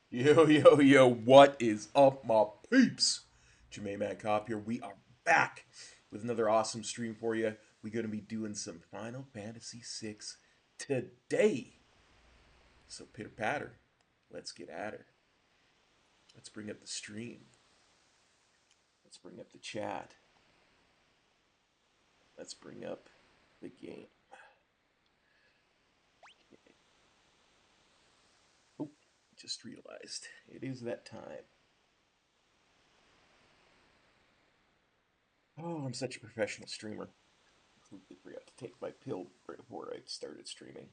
Yo, yo, yo, what is up, my peeps? Jermaine Man Cop here. We are back with another awesome stream for you. We're going to be doing some Final Fantasy VI today. So, pitter patter, let's get at her. Let's bring up the stream. Let's bring up the chat. Let's bring up the game. Okay. Oh, just realized it is that time. Oh, I'm such a professional streamer. I completely forgot to take my pill right before I started streaming.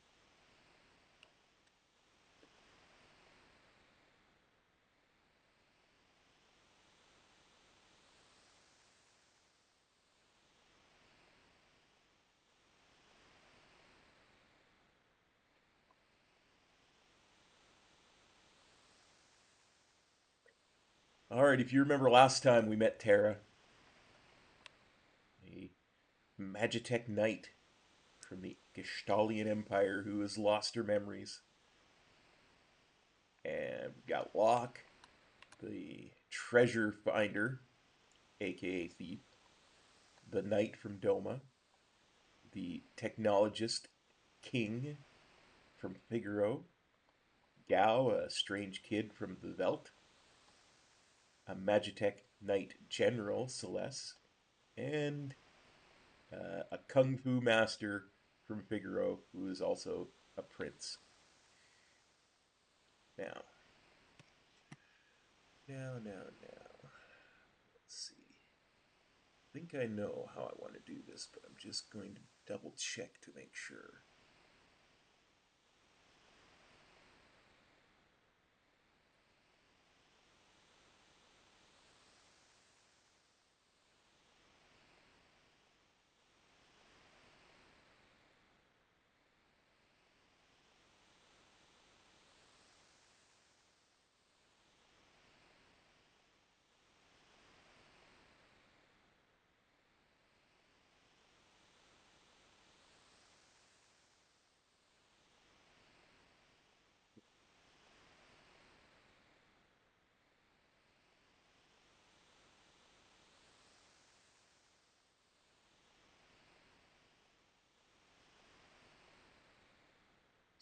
Alright, if you remember last time we met Terra, a Magitech knight from the Gestalian Empire who has lost her memories. And we've got Locke, the treasure finder, aka Thief, the knight from Doma, the technologist King from Figaro, Gao, a strange kid from the Velt, a Magitech knight general, Celeste, and a kung fu master from Figaro who is also a prince. Now, now. Let's see. I think I know how I want to do this, but I'm just going to double check to make sure.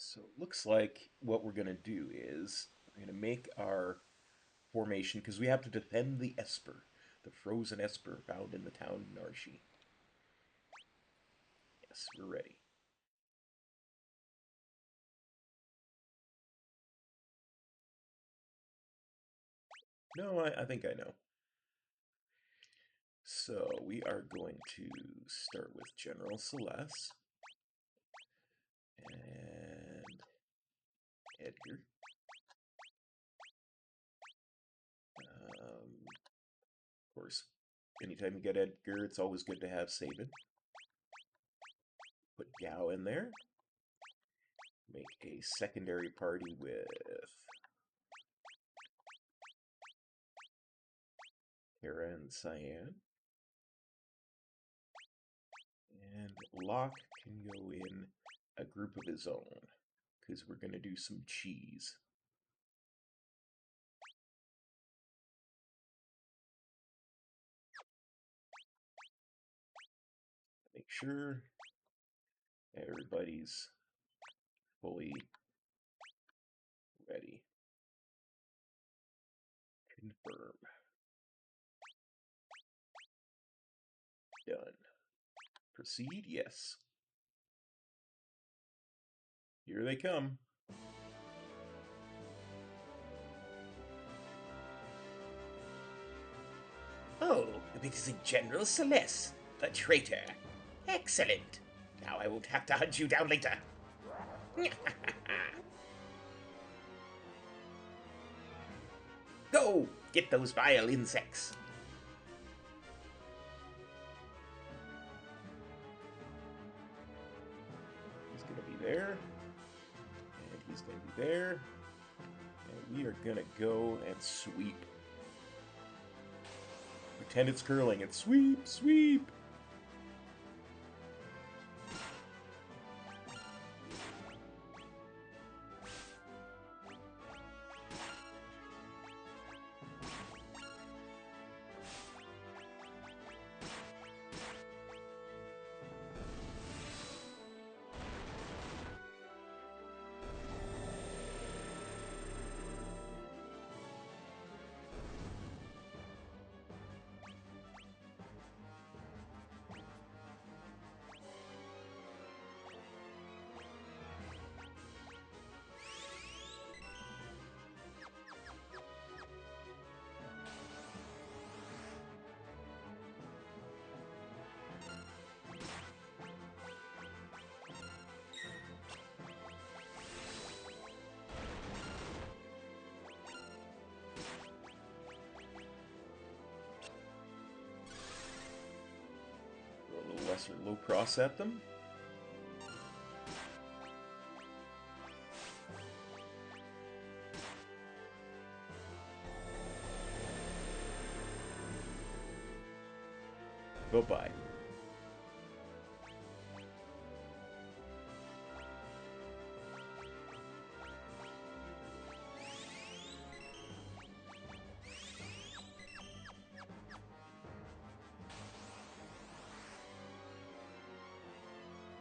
So it looks like what we're going to do is we're going to make our formation because we have to defend the Esper, the frozen Esper found in the town of Narshi. Yes, we're ready. No, I think I know. So we are going to start with General Celeste. And Edgar. Of course, anytime you get Edgar, it's always good to have Sabin. Put Gao in there. Make a secondary party with Hera and Cyan. And Locke can go in a group of his own, because we're going to do some cheese. Make sure everybody's fully ready. Confirm. Done. Proceed? Yes. Here they come. Oh, it is General Celeste, the traitor. Excellent. Now I won't have to hunt you down later. Go! Get those vile insects. He's going to be there. And he's going to be there. And we are going to go and sweep. Pretend it's curling and sweep, sweep. Lesser low cross at them. Bye-bye.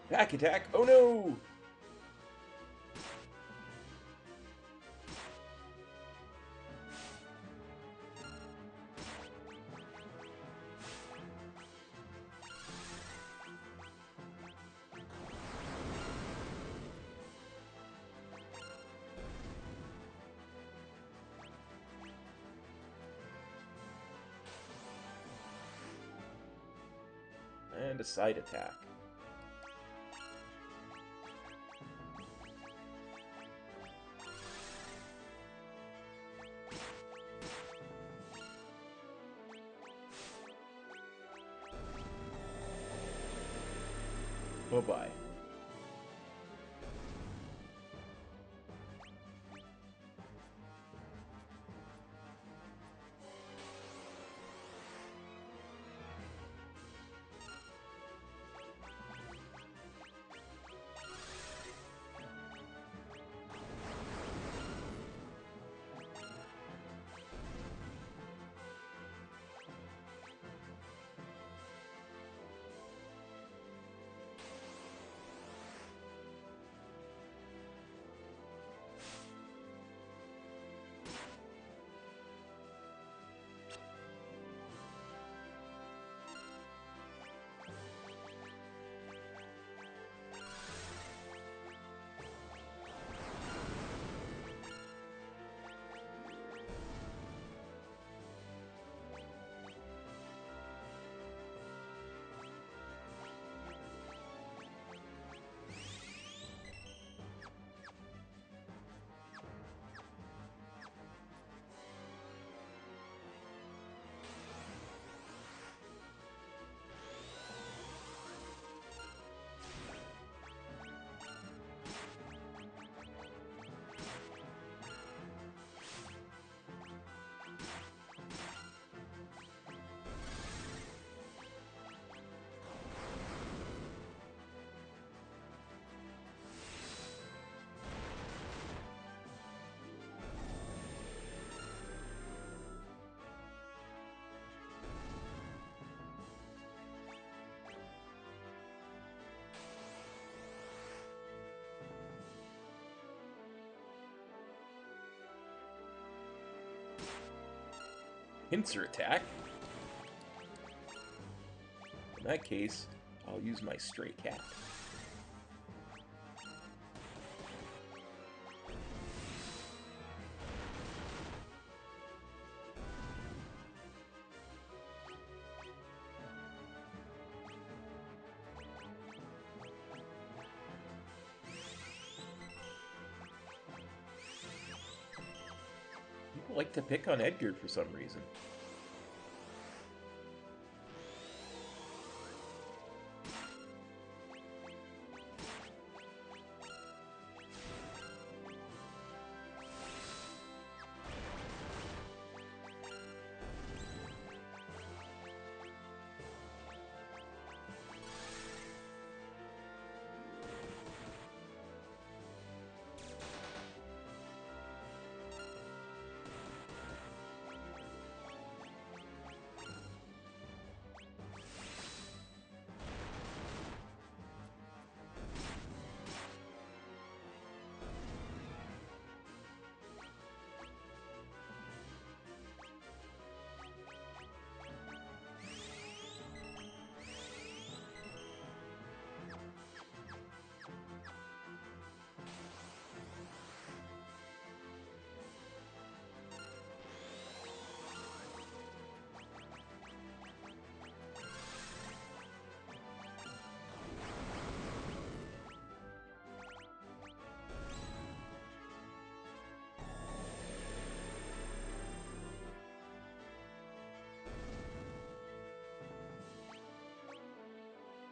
Back attack! Oh no! And a side attack. Bye-bye. pincer attack. In that case, I'll use my stray cat. People like to pick on Edgar for some reason.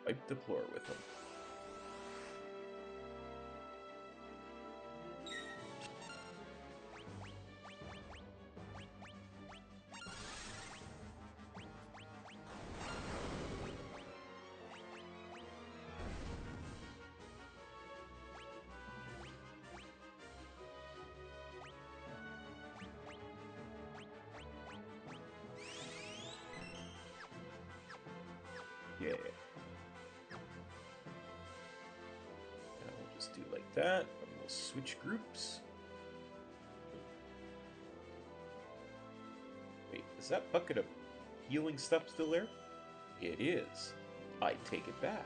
Wipe the floor with him. Yeah. Just do like that, and we'll switch groups. Wait, is that bucket of healing stuff still there? It is. I take it back.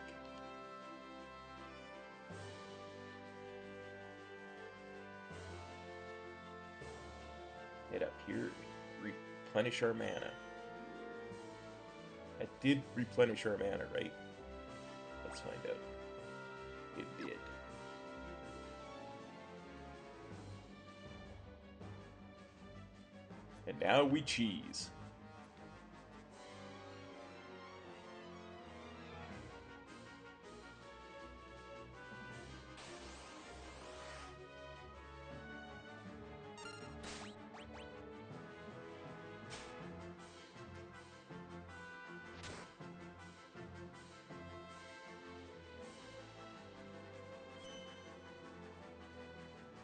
Head up here, replenish our mana. It did replenish our mana, right? Let's find out. It did. And now we cheese.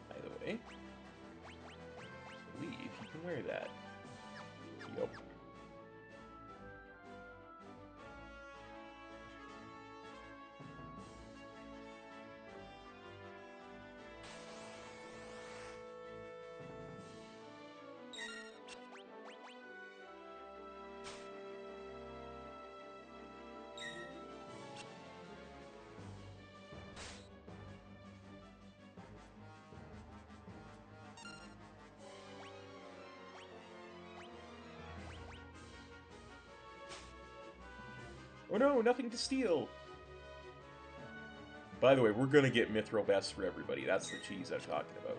By the way, I believe you can wear that. Yup. Oh no, nothing to steal! By the way, we're gonna get Mithril Best for everybody. That's the cheese I'm talking about.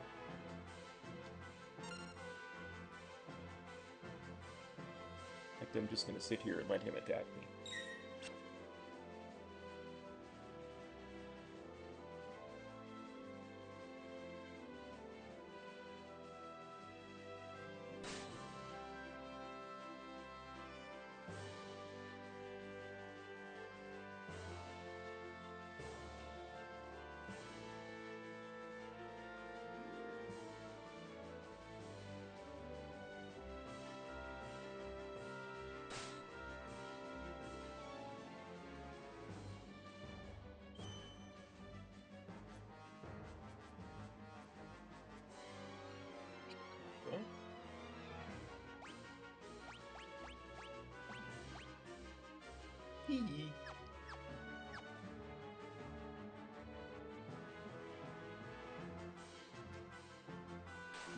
In fact, I'm just gonna sit here and let him attack me.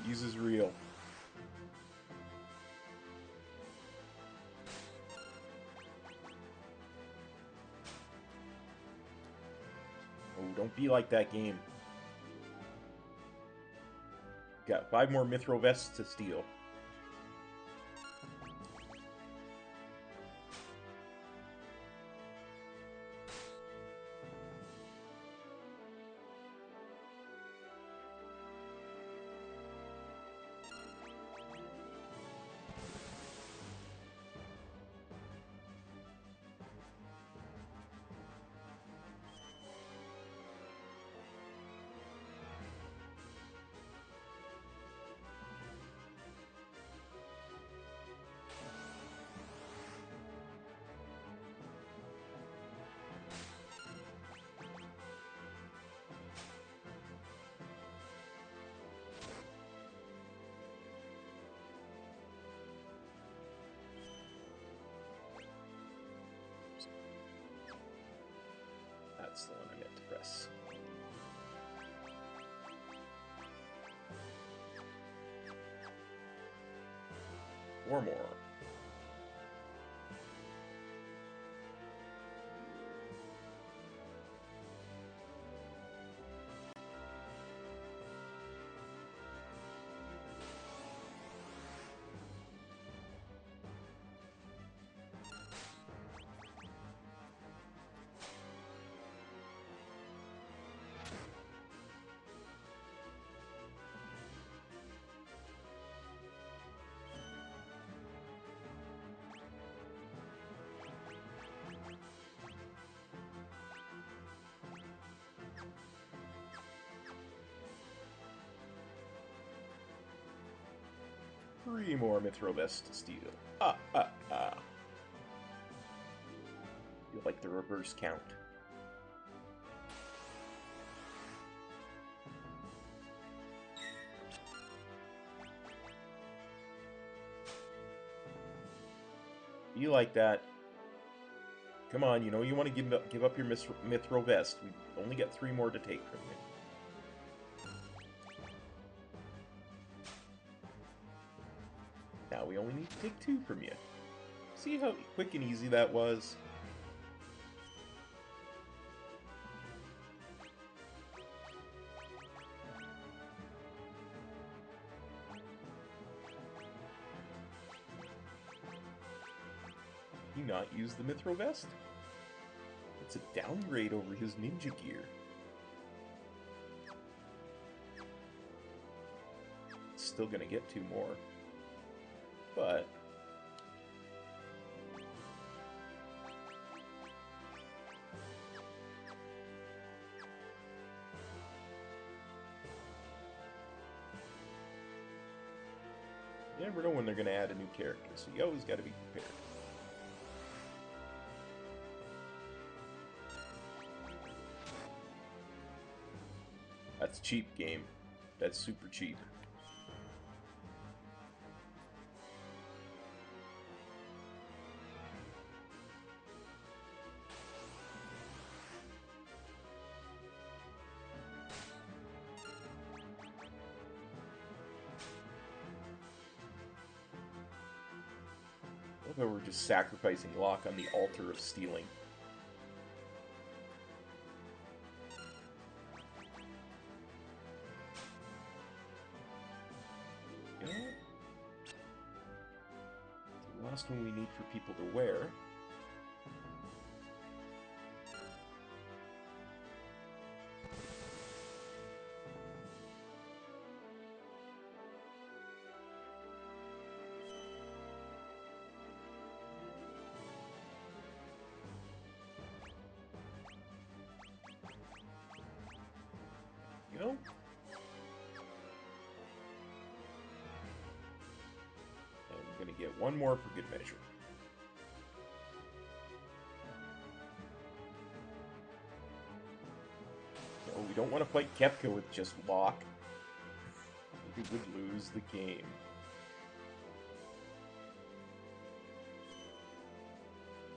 Uses real. Oh, don't be like that game. Got 5 more Mithril Vests to steal. That's the one I meant to press. Four more. Three more Mithril Vests to steal. Feel like the reverse count. Be like that. Come on, you know you want to give up your Mithril Vest. We only got 3 more to take from you. Now we only need to take 2 from you. See how quick and easy that was? Did he not use the Mithril Vest? It's a downgrade over his ninja gear. Still gonna get 2 more. But you never know when they're gonna add a new character, so you always gotta be prepared. That's cheap, game. That's super cheap. I love how we're just sacrificing Locke on the altar of stealing. You know what? The last one we need for people to wear. You know? And we're gonna get 1 more for good measure. No, we don't want to fight Kepka with just Locke. We would lose the game.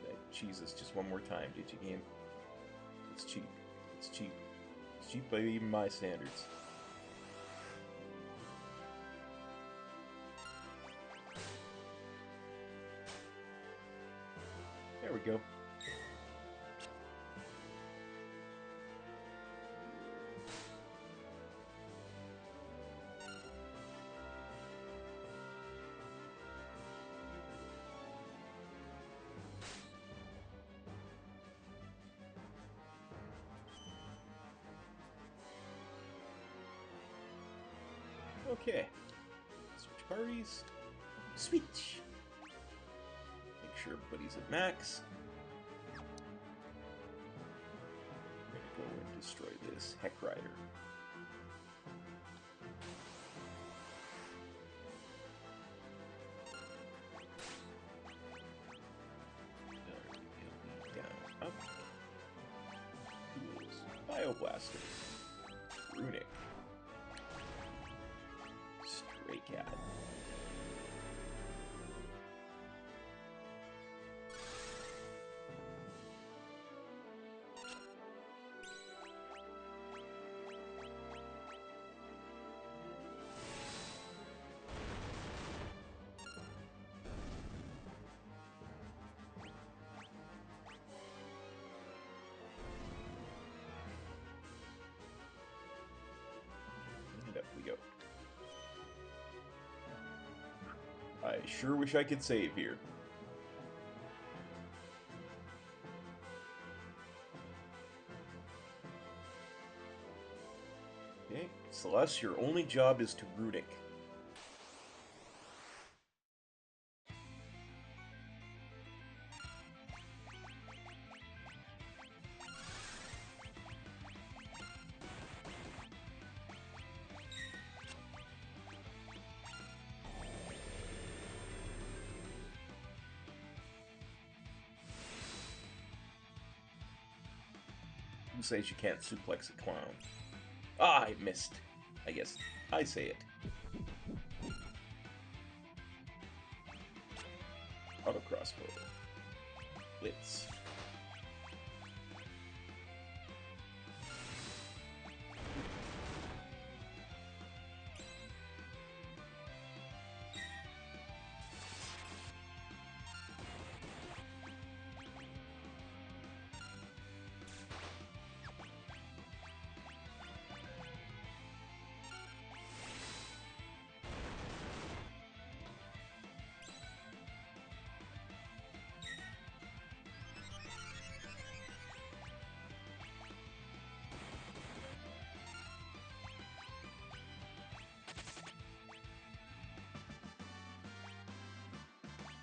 That Jesus, just one more time, did you, game? It's cheap. It's cheap. It's cheap by even my standards. There we go. Okay. Switch parties. Switch. Make sure everybody's at max. We're gonna go and destroy this Heck Rider. Down, up. Tools. Bioblaster. Runic. Stray Cat. And up we go. I sure wish I could save here. Okay, Celeste, your only job is to Runic. Who says you can't suplex a clown? Ah, I missed. I guess I say it. Auto crossbow. Blitz.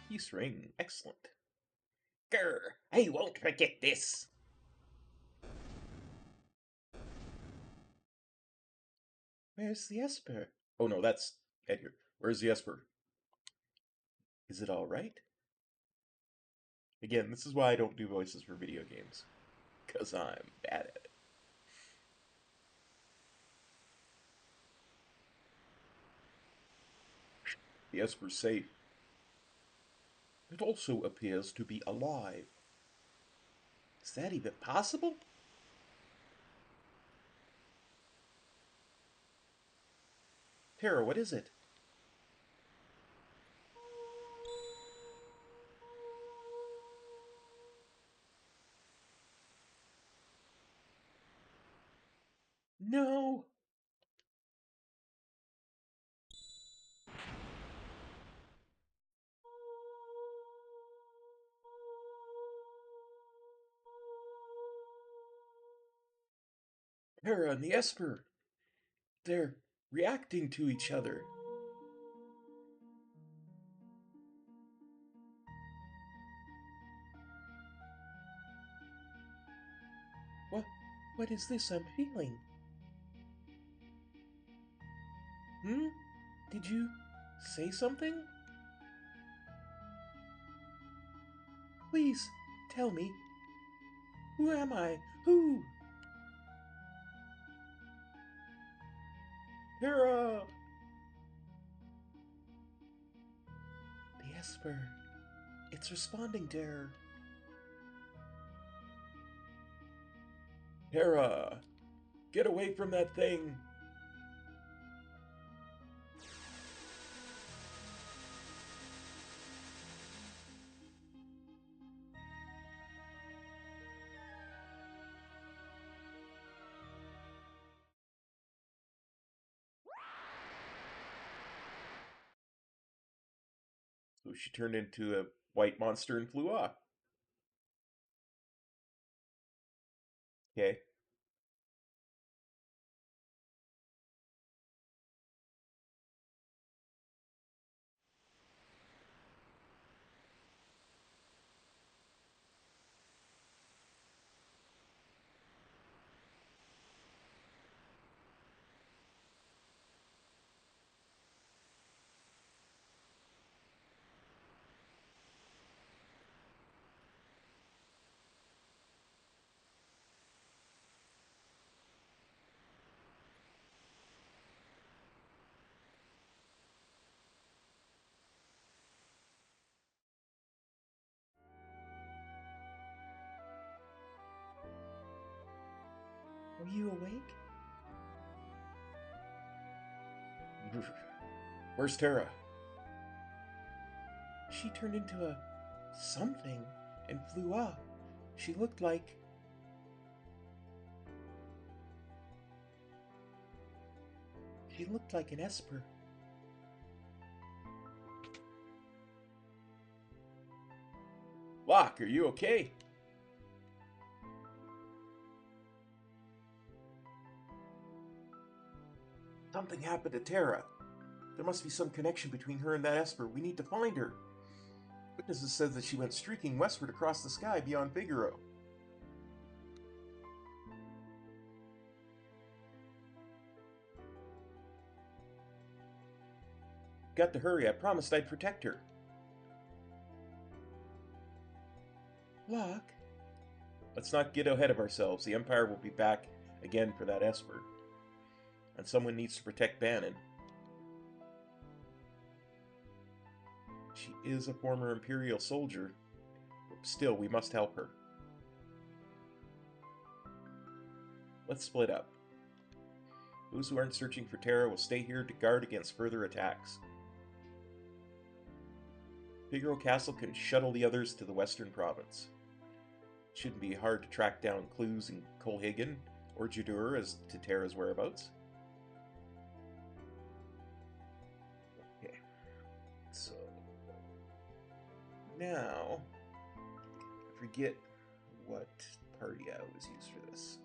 Peace ring. Excellent. Grr, I won't forget this. Where's the Esper? Oh no, that's Edgar. Where's the Esper? Is it alright? Again, this is why I don't do voices for video games. Because I'm bad at it. The Esper's safe. It also appears to be alive. Is that even possible? Tara, what is it? No! Tara and the Esper! They're reacting to each other. What? What is this I'm feeling? Hmm? Did you say something? Please, tell me. Who am I? Who? Tara! The Esper. It's responding to her. Hera! Get away from that thing! So she turned into a white monster and flew off. Okay. Are you awake? Where's Tara? She turned into a something and flew off. She looked like... She looked like an Esper. Locke, are you okay? Something happened to Tara. There must be some connection between her and that Esper. We need to find her. Witnesses said that she went streaking westward across the sky beyond Figaro. Got to hurry. I promised I'd protect her. Locke? Let's not get ahead of ourselves. The Empire will be back again for that Esper. And someone needs to protect Bannon. She is a former Imperial soldier. But still, we must help her. Let's split up. Those who aren't searching for Tara will stay here to guard against further attacks. Figaro Castle can shuttle the others to the Western Province. It shouldn't be hard to track down clues in Kolhagen or Jadur as to Tara's whereabouts. Okay, so now I forget what party I always use for this.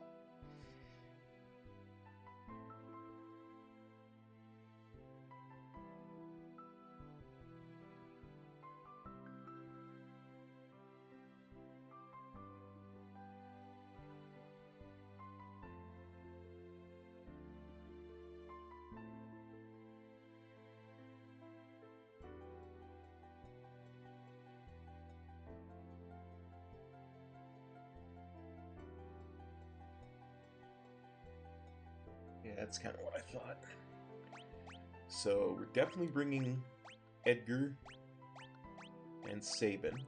Yeah, that's kind of what I thought. So we're definitely bringing Edgar and Sabin.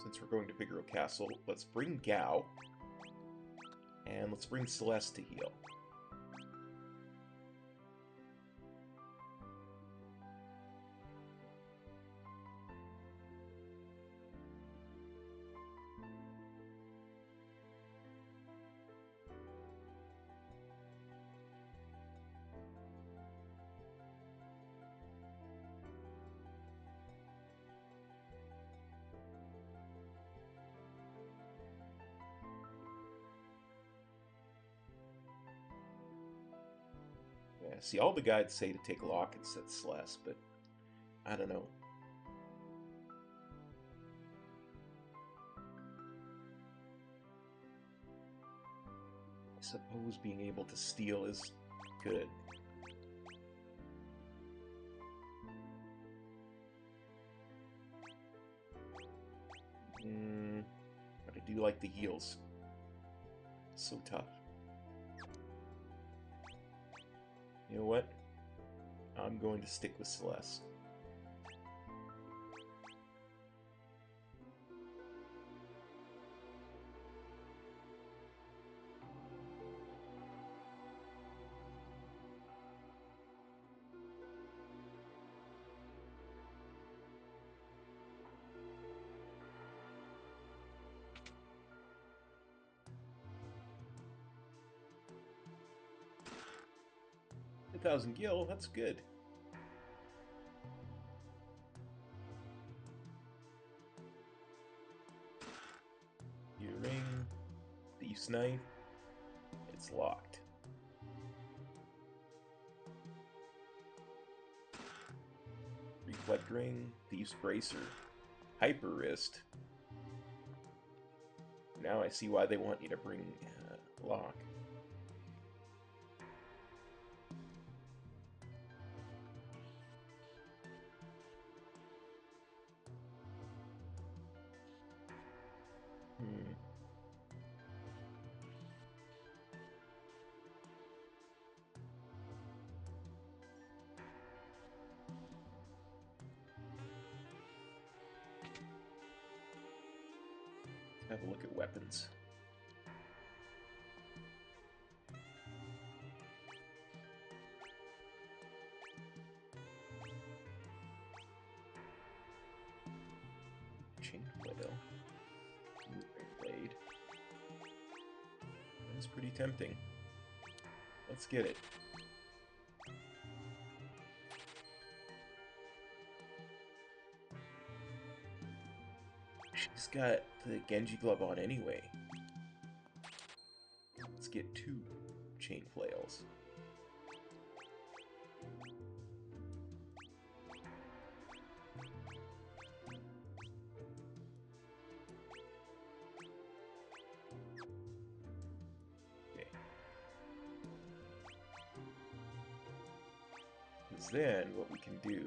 Since we're going to Figaro Castle, let's bring Gao. And let's bring Celeste to heal. Yeah, see, all the guides say to take Locke instead of Celeste, but I don't know. I suppose being able to steal is good. But I do like the heals. So tough. You know what? I'm going to stick with Celeste. 1,000 gil, that's good. Ring, Thief's Knife, it's locked. Reflect Ring, Thief's Bracer, Hyper Wrist. Now I see why they want you to bring lock. Have a look at weapons. Chain flail. Blade. That's pretty tempting. Let's get it. She's got the Genji glove on anyway. Let's get 2 chain flails. Okay. Because then what we can do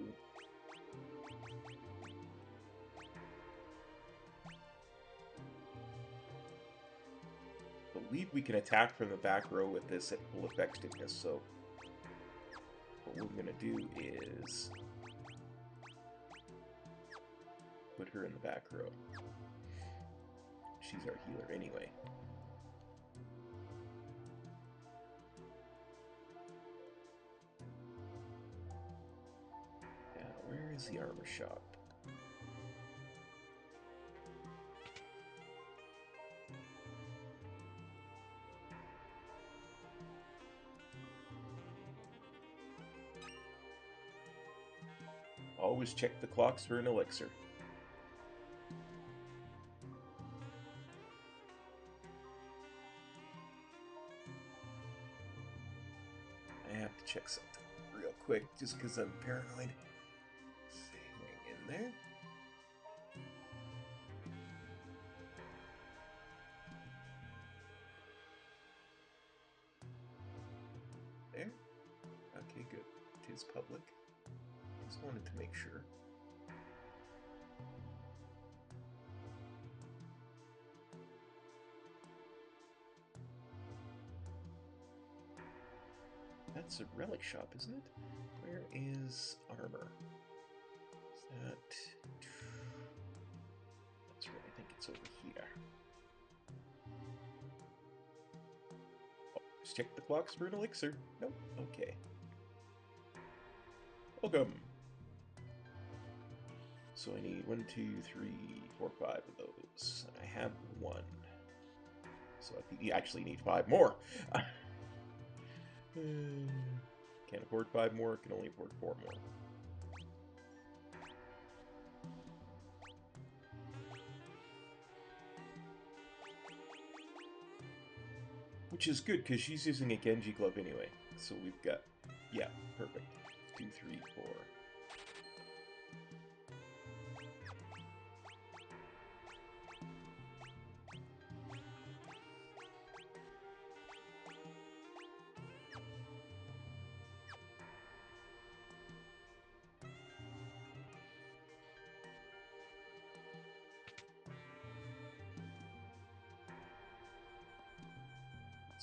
I believe we can attack from the back row with this at full effectiveness, so what we're going to do is put her in the back row. She's our healer anyway. Now, where is the armor shop? Always check the clocks for an elixir. I have to check something real quick, just because I'm paranoid. Hang in there. There? Okay, good. It is public. Just wanted to make sure. That's a relic shop, isn't it? Where is armor? Is that... That's right, I think it's over here. Oh, just check the clocks for an elixir. Nope, okay. Welcome! So I need 1, 2, 3, 4, 5 of those. I have 1. So I actually need 5 more. Can't afford 5 more, can only afford 4 more. Which is good, because she's using a Genji glove anyway. So we've got, yeah, perfect. 2, 3, 4.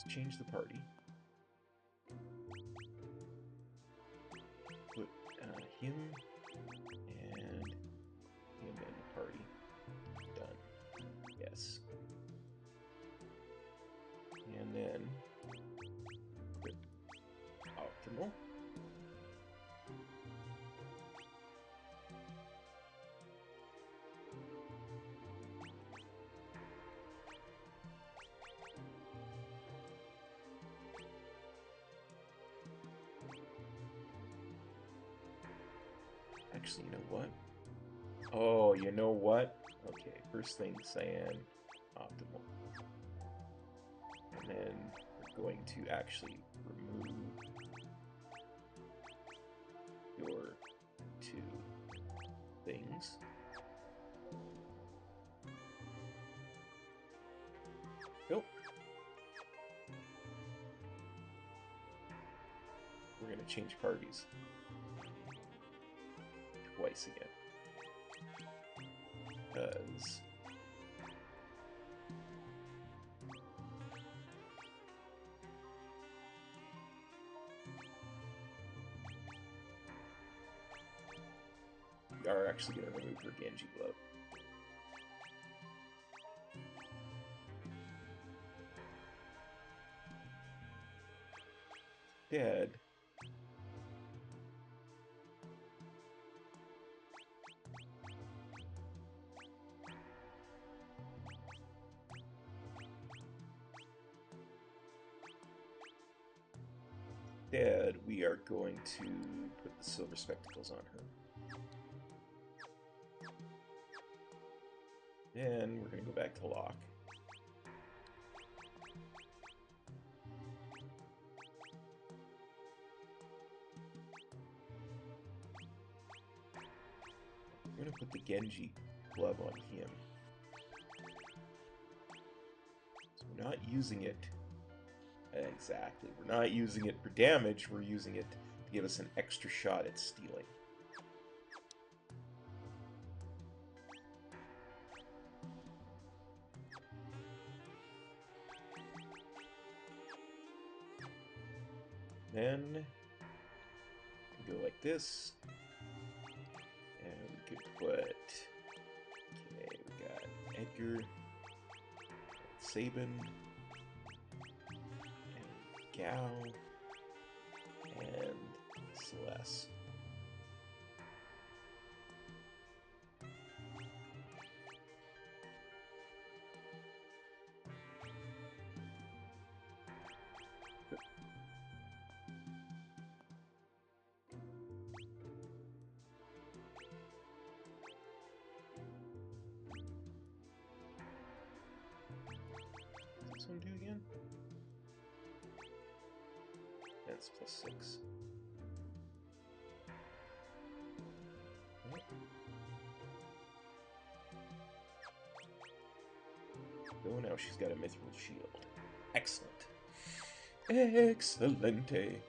Let's change the party. Put him and him in the party. Done. Yes. And then put optimal. Actually, you know what? Oh, you know what? Okay, first thing, cyan, optimal. And then we're going to actually remove your two things. Nope. We're going to change parties twice again. Because we are actually going to remove her Genji glove. Dead. Dead, we are going to put the silver spectacles on her. And we're going to go back to lock. We're going to put the Genji glove on him. So we're not using it. Exactly. We're not using it for damage. We're using it to give us an extra shot at stealing. Then we go like this. And we could put... Okay, we got Edgar, Sabin, and Gao, and Celeste. What does this one do again? That's +6. Right. Oh, now she's got a mithril shield. Excellent. Excelente.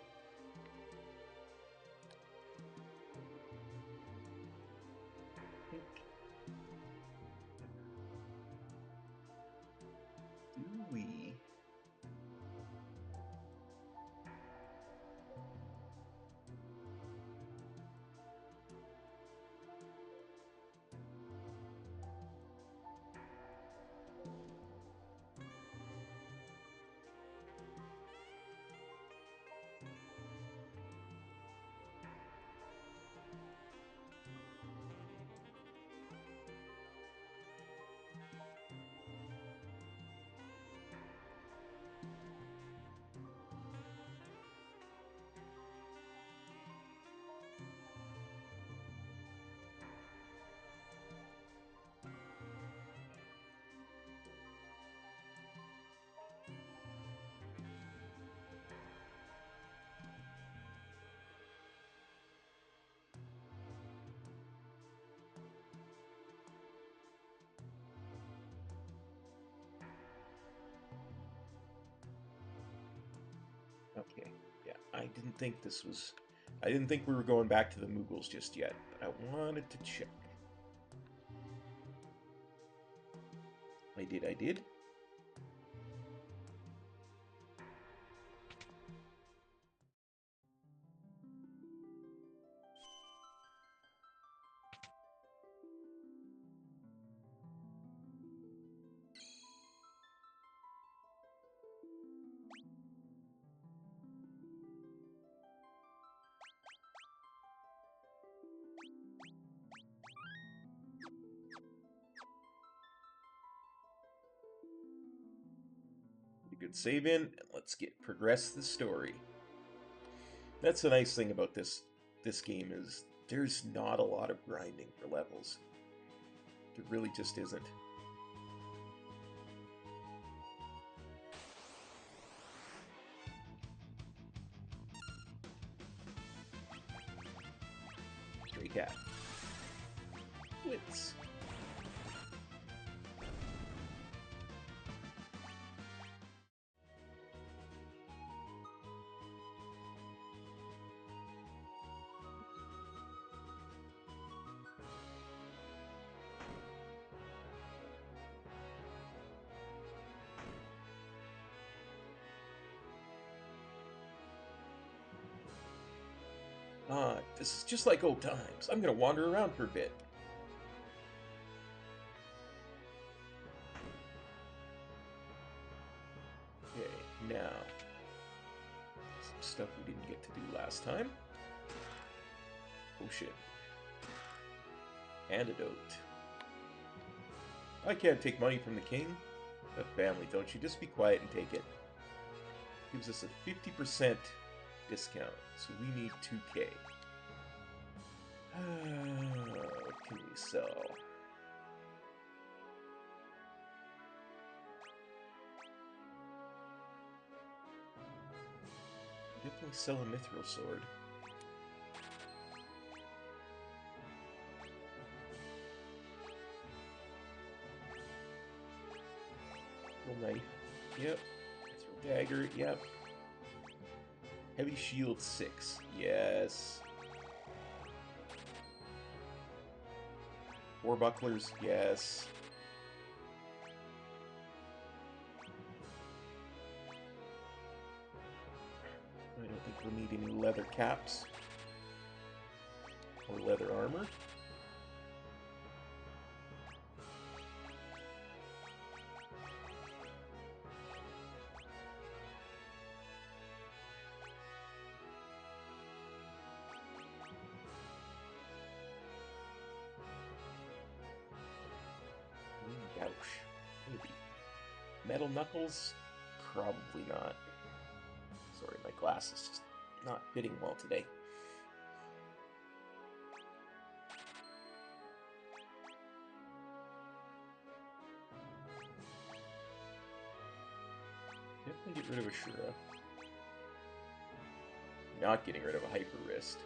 Do we... Okay, yeah, I didn't think this was... I didn't think we were going back to the Mughals just yet, but I wanted to check. I did. Good save in, and let's progress the story. That's the nice thing about this game is There's not a lot of grinding for levels. There really just isn't. Stray cat. Wits. This is just like old times. I'm gonna wander around for a bit. Okay, now some stuff we didn't get to do last time. Potion. Antidote. I can't take money from the king. But family, don't you? Just be quiet and take it. Gives us a 50% discount, so we need 2K. What can we sell? Definitely sell a mithril sword. Mithril knife. Yep. Mithril dagger. Yep. Heavy shield 6. Yes. 4 bucklers. Yes. I don't think we'll need any leather caps or leather armor. Ouch. Maybe. Metal knuckles? Probably not. Sorry, my glass is just not fitting well today. Definitely get rid of a Shura. Not getting rid of a Hyper Wrist.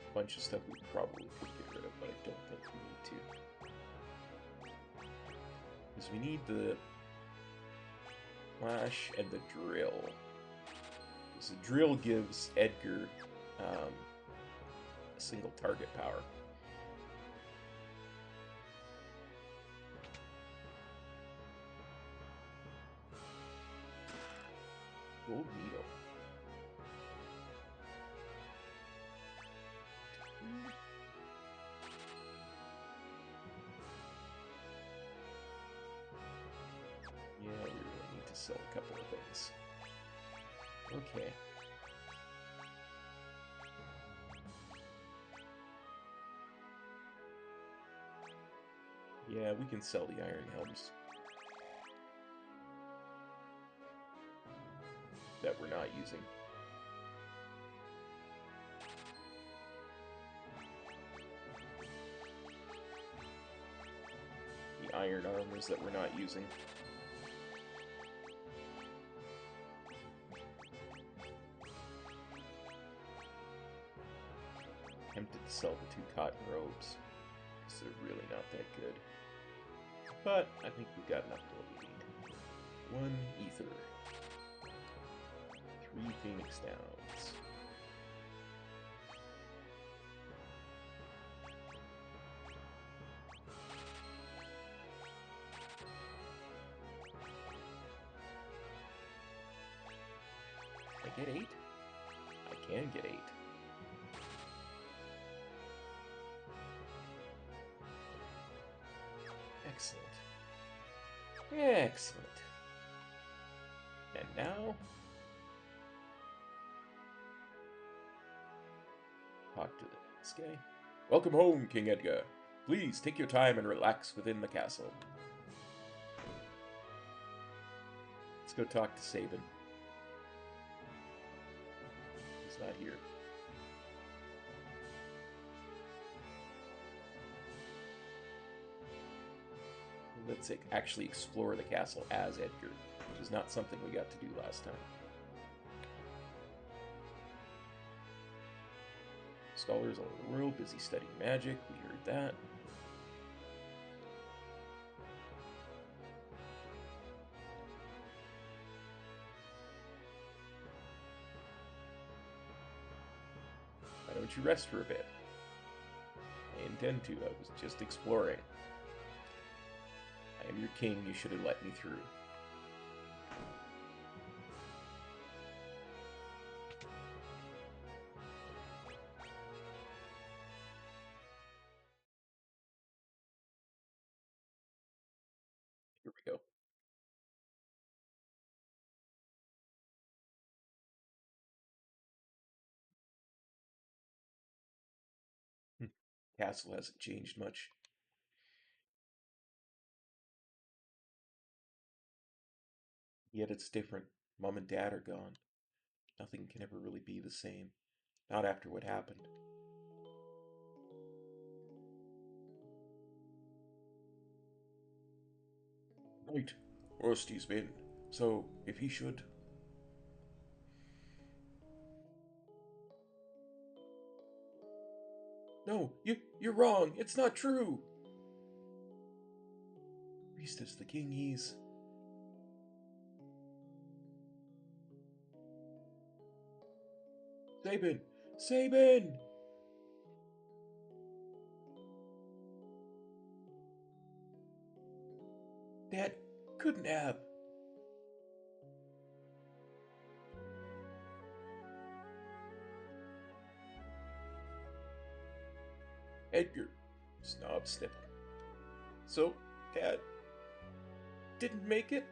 A bunch of stuff we probably could get rid of, but I don't think we need to. Because we need the Flash and the Drill. Because the Drill gives Edgar a single target power. Gold needle. Yeah, we really need to sell a couple of things. Okay. Yeah, we can sell the Iron Helms. That we're not using. The iron armors that we're not using. Tempted to sell the 2 cotton robes, because they're really not that good. But I think we've got enough for what we need. 1 ether. 3 Phoenix Downs. I get 8? I can get 8. Excellent. Excellent. And now... talk to this guy. Welcome home, King Edgar. Please take your time and relax within the castle. Let's go talk to Sabin. He's not here. Let's actually explore the castle as Edgar, which is not something we got to do last time. Scholars all over the world, busy studying magic. We heard that. Why don't you rest for a bit? I intend to. I was just exploring. I am your king. You should have let me through. Here we go. Castle hasn't changed much. Yet it's different. Mom and Dad are gone. Nothing can ever really be the same. Not after what happened. Right. Rusty's been. So, if he should. No, you're wrong. It's not true. Priestess, the king, he's. Sabin! Sabin! Dad couldn't have. Edgar. Snob sniffle. So, Dad didn't make it?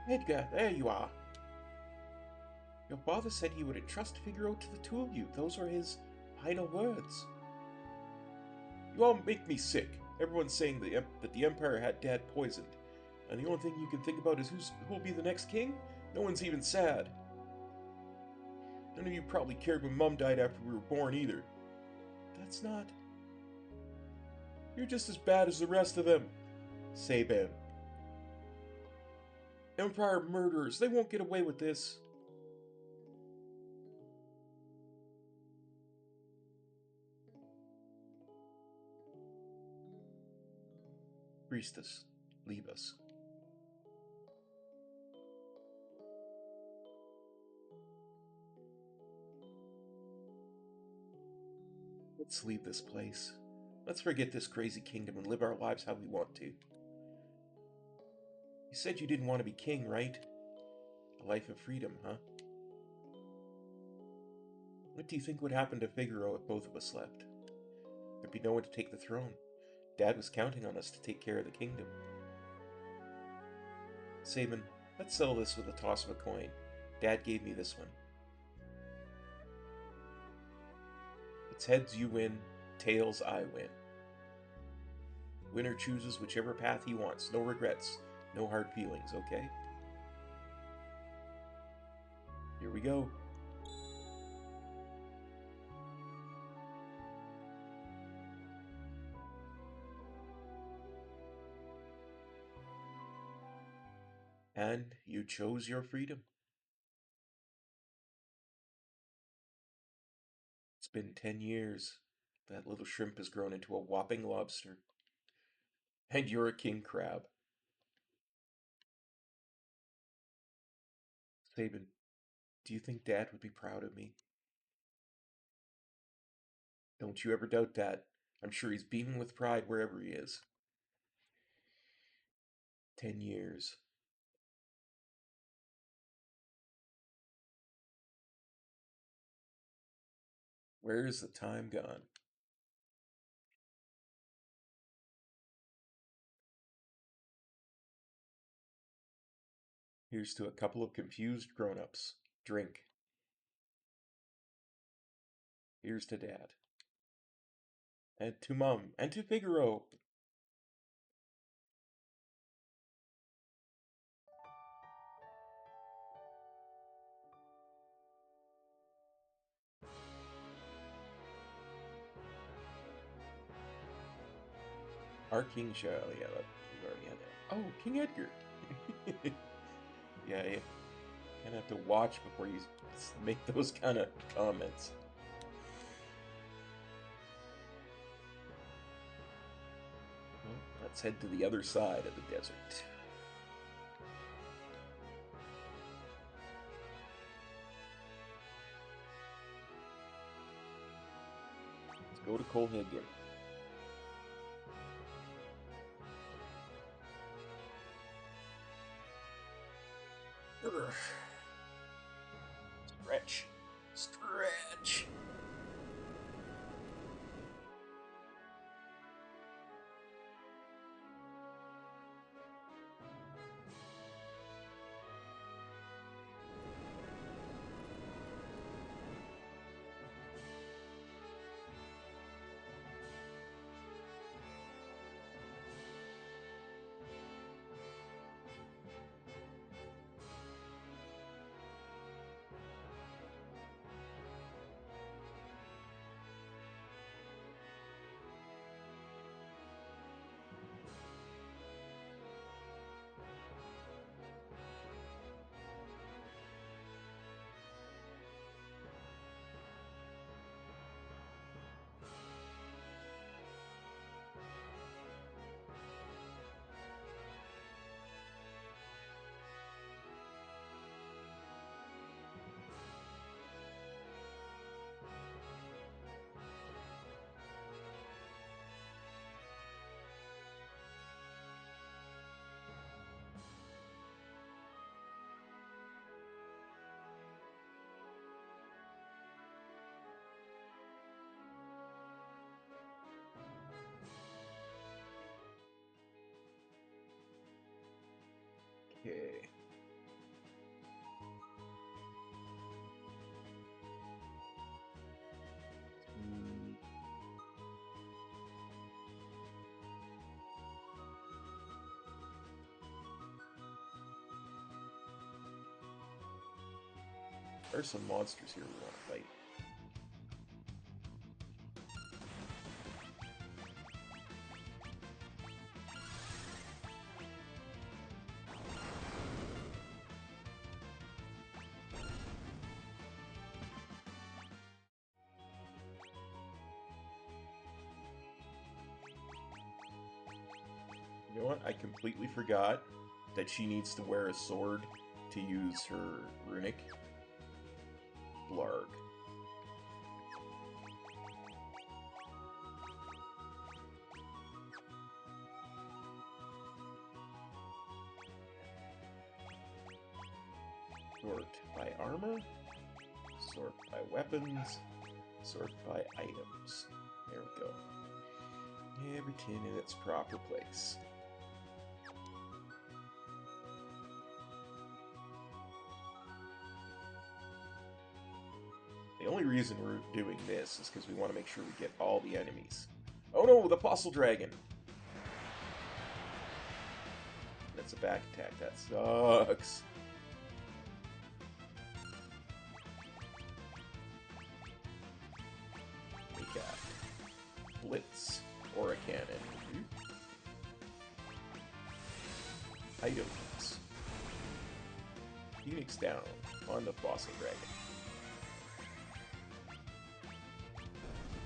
Edgar, there you are. Your father said he would entrust Figaro to the two of you. Those were his final words. You all make me sick. Everyone's saying that the Empire had Dad poisoned. And the only thing you can think about is who'll be the next king? No one's even sad. None of you probably cared when Mum died after we were born either. That's not. You're just as bad as the rest of them. Sabin. Empire murderers. They won't get away with this. Priestess, leave us. Let's leave this place. Let's forget this crazy kingdom and live our lives how we want to. You said you didn't want to be king, right? A life of freedom, huh? What do you think would happen to Figaro if both of us left? There'd be no one to take the throne. Dad was counting on us to take care of the kingdom. Sabin, let's settle this with a toss of a coin. Dad gave me this one. It's heads you win, tails I win. Winner chooses whichever path he wants. No regrets, no hard feelings, okay? Here we go. And you chose your freedom. It's been 10 years. That little shrimp has grown into a whopping lobster. And you're a king crab. Sabin, do you think Dad would be proud of me? Don't you ever doubt that. I'm sure he's beaming with pride wherever he is. 10 years. Where is the time gone? Here's to a couple of confused grown-ups. Drink. Here's to Dad. And to Mum. And to Figaro. Our King Shao, yeah, we've already had that. Oh, King Edgar. Yeah, you kind of have to watch before you make those kind of comments. Well, let's head to the other side of the desert. Let's go to Kolhagen. Stretch. Stretch. Okay. There's some monsters here we want to fight. You know what? I completely forgot that she needs to wear a sword to use her runic. Blarg. Sort by armor, sort by weapons, sort by items. There we go. Everything in its proper place. The only reason we're doing this is because we want to make sure we get all the enemies. Oh no, the fossil dragon! That's a back attack, that sucks. Take out. Blitz, or a cannon. Items. Phoenix down on the fossil dragon.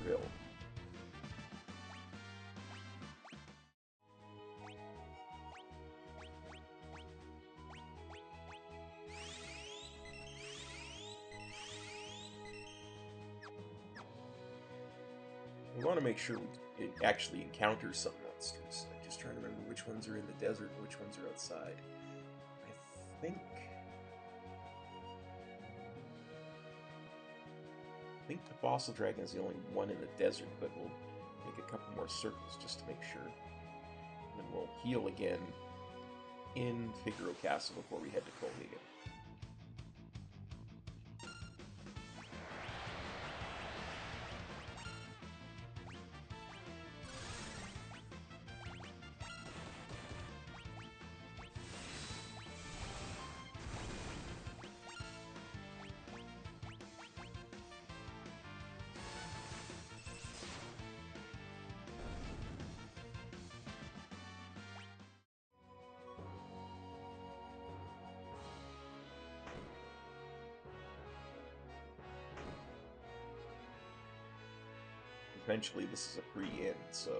Drill. We want to make sure it actually encounters some monsters. I'm just trying to remember which ones are in the desert and which ones are outside. I think the fossil dragon is the only one in the desert, but we'll make a couple more circles just to make sure. And then we'll heal again in Figaro Castle before we head to Kolhagen. potentially this is a pre-end, so...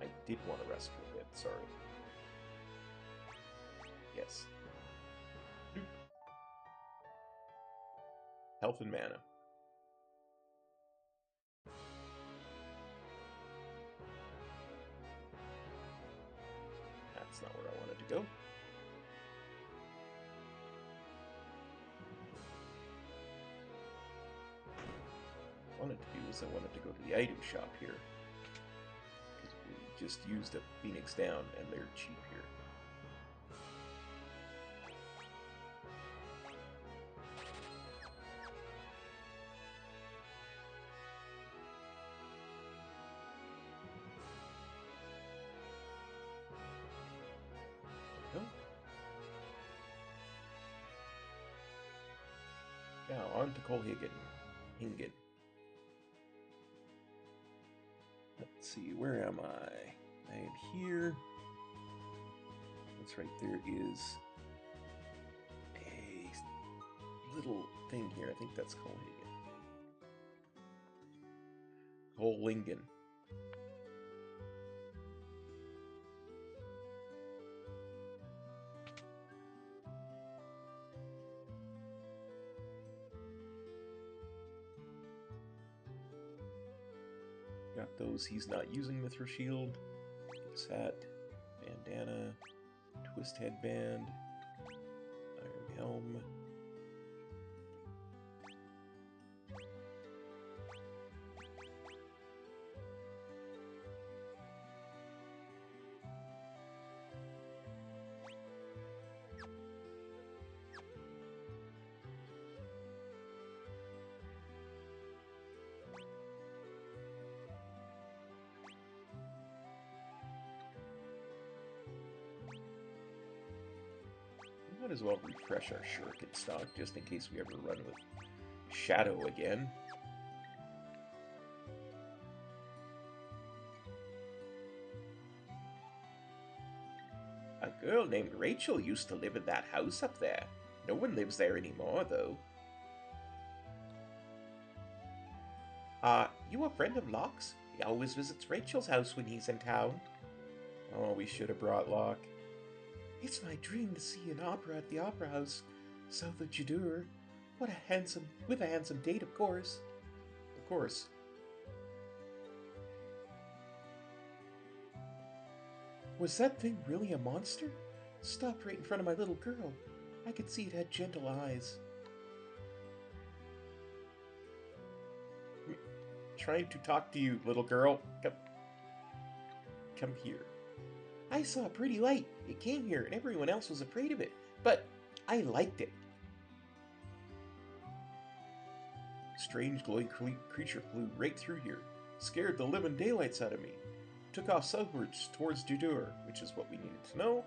I did want to rest for a bit, sorry. Yes. Doop. Health and mana. That's not where I wanted to go. What I wanted to do is I wanted to go to the item shop here. Because we just used a Phoenix down and they're cheap here. Now, on to Hingen. Let's see, where am I? I am here. That's right, there is a little thing here. I think that's Kohlingen. Got those. He's not using Mithril Shield. His hat, bandana, twist headband, iron helm. Might as well refresh our shuriken stock just in case we ever run with Shadow again. A girl named Rachel used to live in that house up there. No one lives there anymore, though. You a friend of Locke's? He always visits Rachel's house when he's in town. Oh, we should have brought Locke. It's my dream to see an opera at the Opera House, south of Jadur. With a handsome date, of course. Of course. Was that thing really a monster? It stopped right in front of my little girl. I could see it had gentle eyes. I'm trying to talk to you, little girl. Come here. I saw a pretty light. It came here and everyone else was afraid of it, but I liked it. Strange glowing creature flew right through here, scared the living daylights out of me. Took off southwards towards Judur, which is what we needed to know.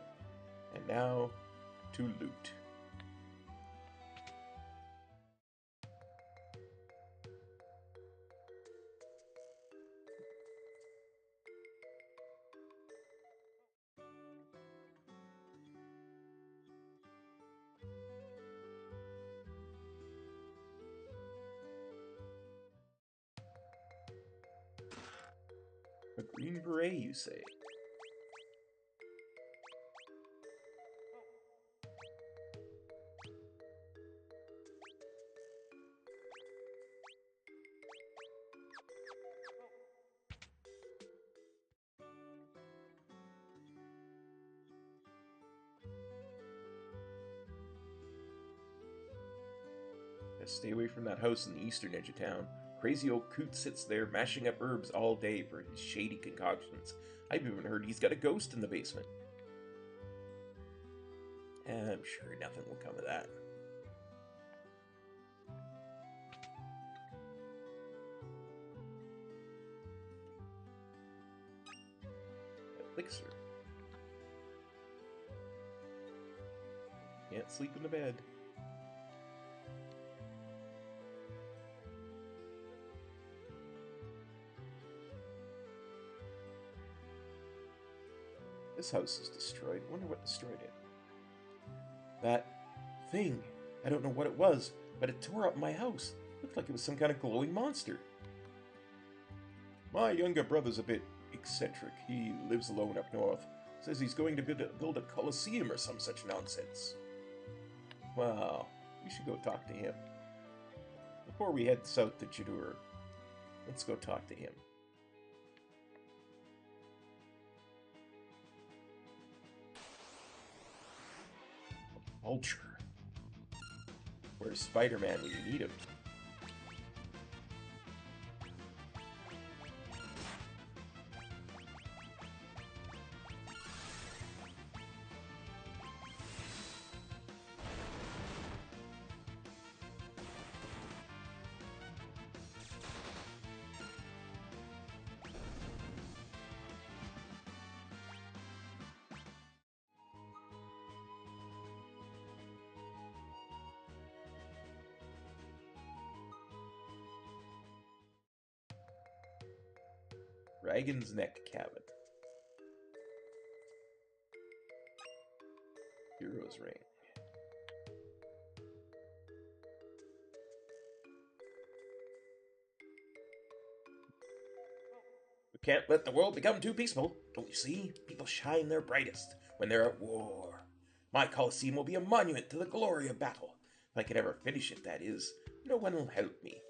And now, to loot. A green beret, you say? Stay away from that house in the eastern edge of town. Crazy old coot sits there mashing up herbs all day for his shady concoctions. I've even heard he's got a ghost in the basement. I'm sure nothing will come of that. Elixir. Can't sleep in the bed. This house is destroyed. Wonder what destroyed it. That thing. I don't know what it was, but it tore up my house. Looked like it was some kind of glowing monster. My younger brother's a bit eccentric. He lives alone up north. Says he's going to build a coliseum or some such nonsense. Well, we should go talk to him. Before we head south to Jadur, let's go talk to him. Vulture. Where's Spider-Man when you need him? Dragon's Neck Cabin. Hero's Reign. We can't let the world become too peaceful. Don't you see? People shine their brightest when they're at war. My Colosseum will be a monument to the glory of battle. If I can ever finish it, that is. No one will help me.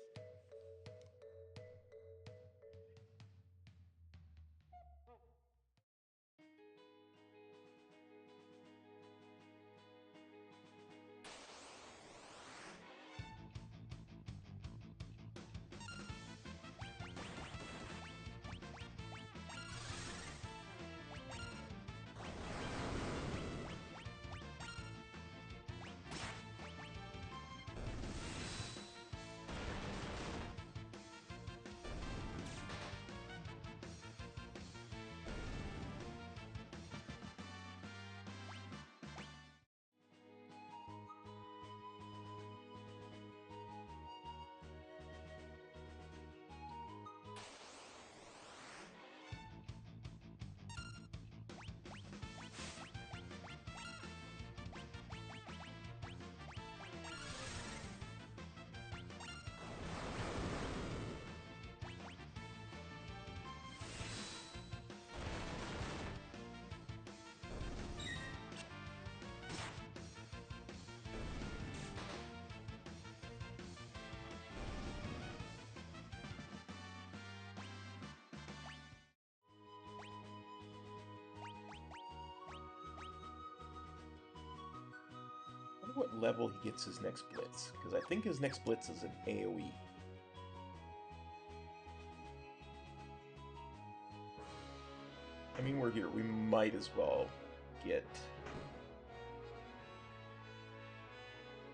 I wonder what level he gets his next blitz, because I think his next blitz is an AoE. I mean, we're here. We might as well get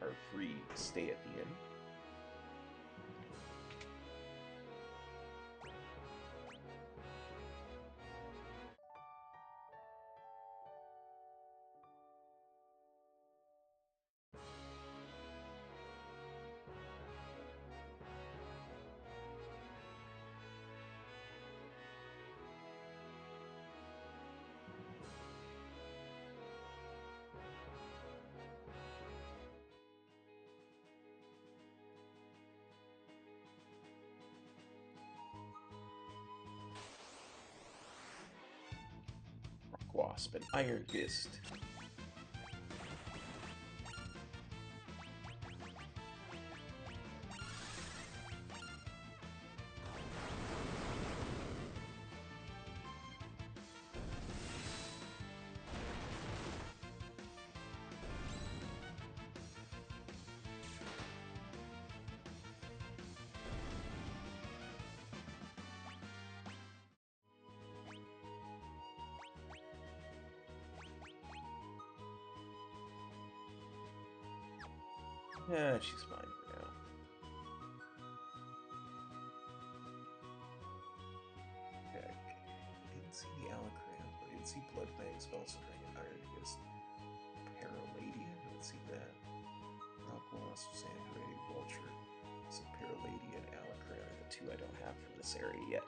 our free stay at the inn. Wasp and Iron Fist. Yeah, she's fine for now. Okay. Didn't see the Alacrans, but I didn't see Bloodfang, Spellstra, and Iron Fist. Paraladian? I haven't seen that. Rock Wasp, Sandray, Vulture. So Paraladian, Alacran are the two I don't have from this area yet.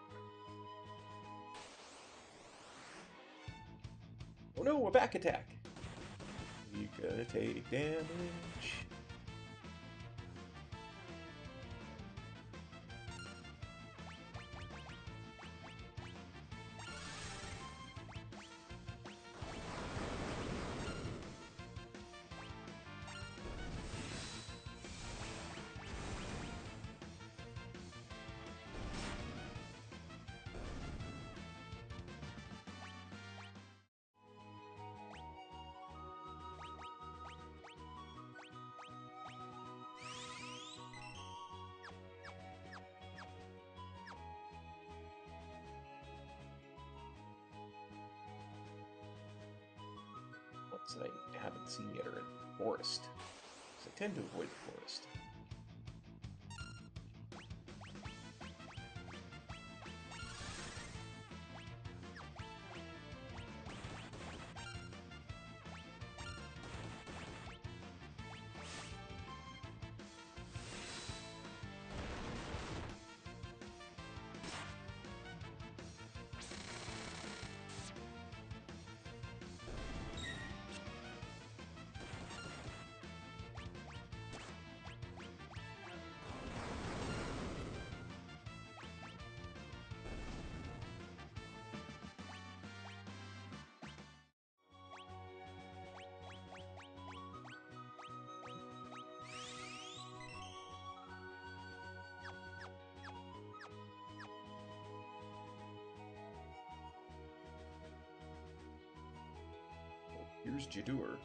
Oh no, a back attack! You're gonna take damage. spots that I haven't seen yet are in the forest, because I tend to avoid the forest. Here's Jadur.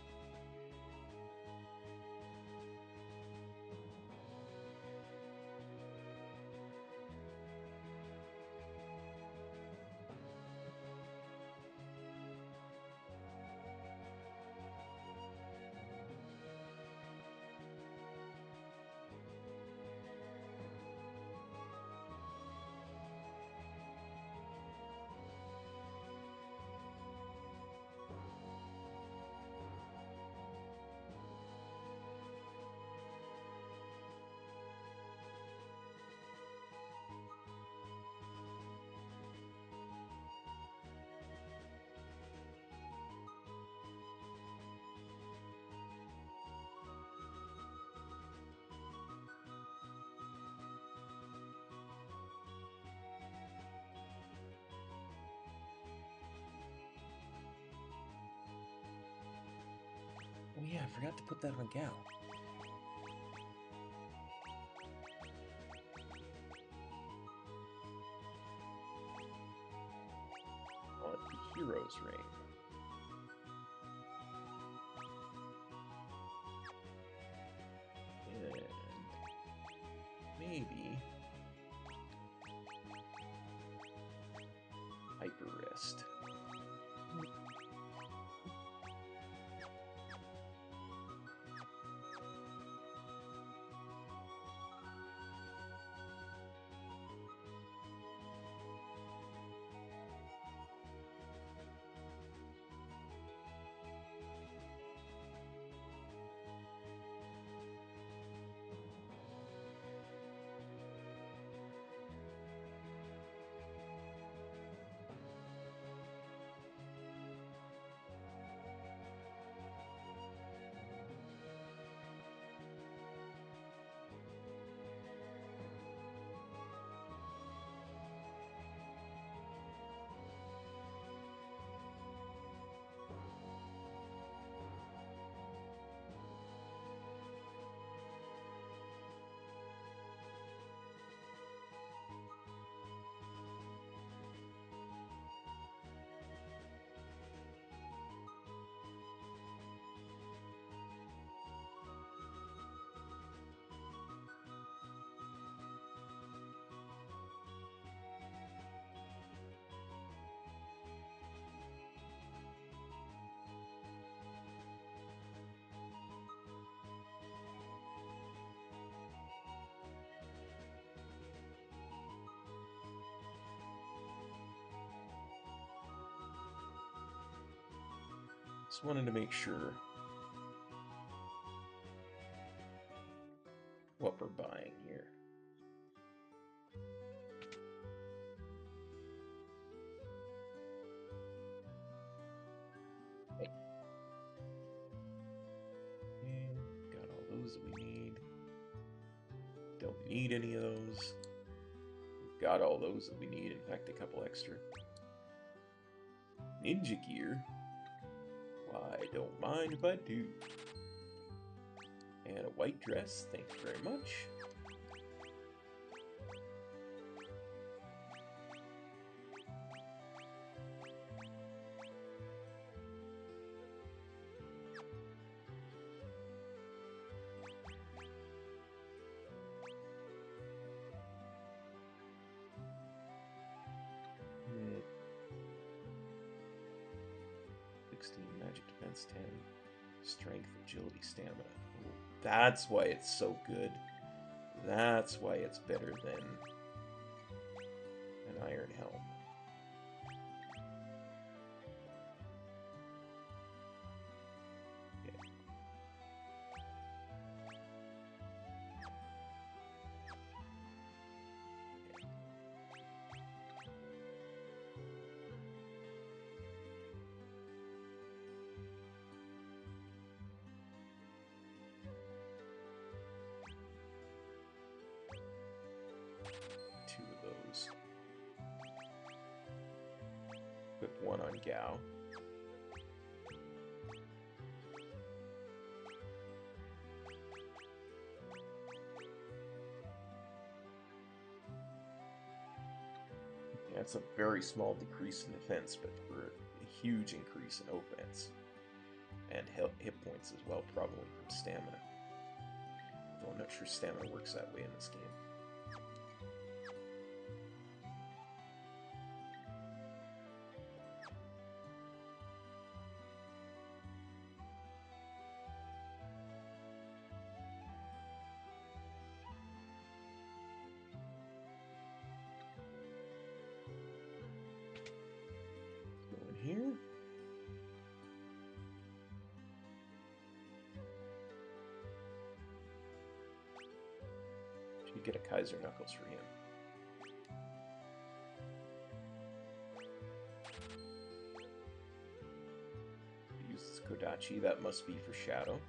Oh yeah, I forgot to put that on Gal. On the Hero's Ring. And maybe Hyper Wrist. Just wanted to make sure what we're buying here. Okay. And got all those that we need. Don't need any of those. We've got all those that we need. In fact, a couple extra. Ninja gear. Why, I don't mind if I do. And a white dress. Thank you very much. Hmm. 16 magic defense 10. Strength, agility, stamina. Oh, that's why it's so good. That's why it's better than an Iron Helm. Two of those. Put one on Gao. That's a very small decrease in defense, but for a huge increase in offense. And hit points as well, probably from stamina. Though I'm not sure stamina works that way in this game. Here. Should get a Kaiser Knuckles for him. Use Kodachi, that must be for Shadow.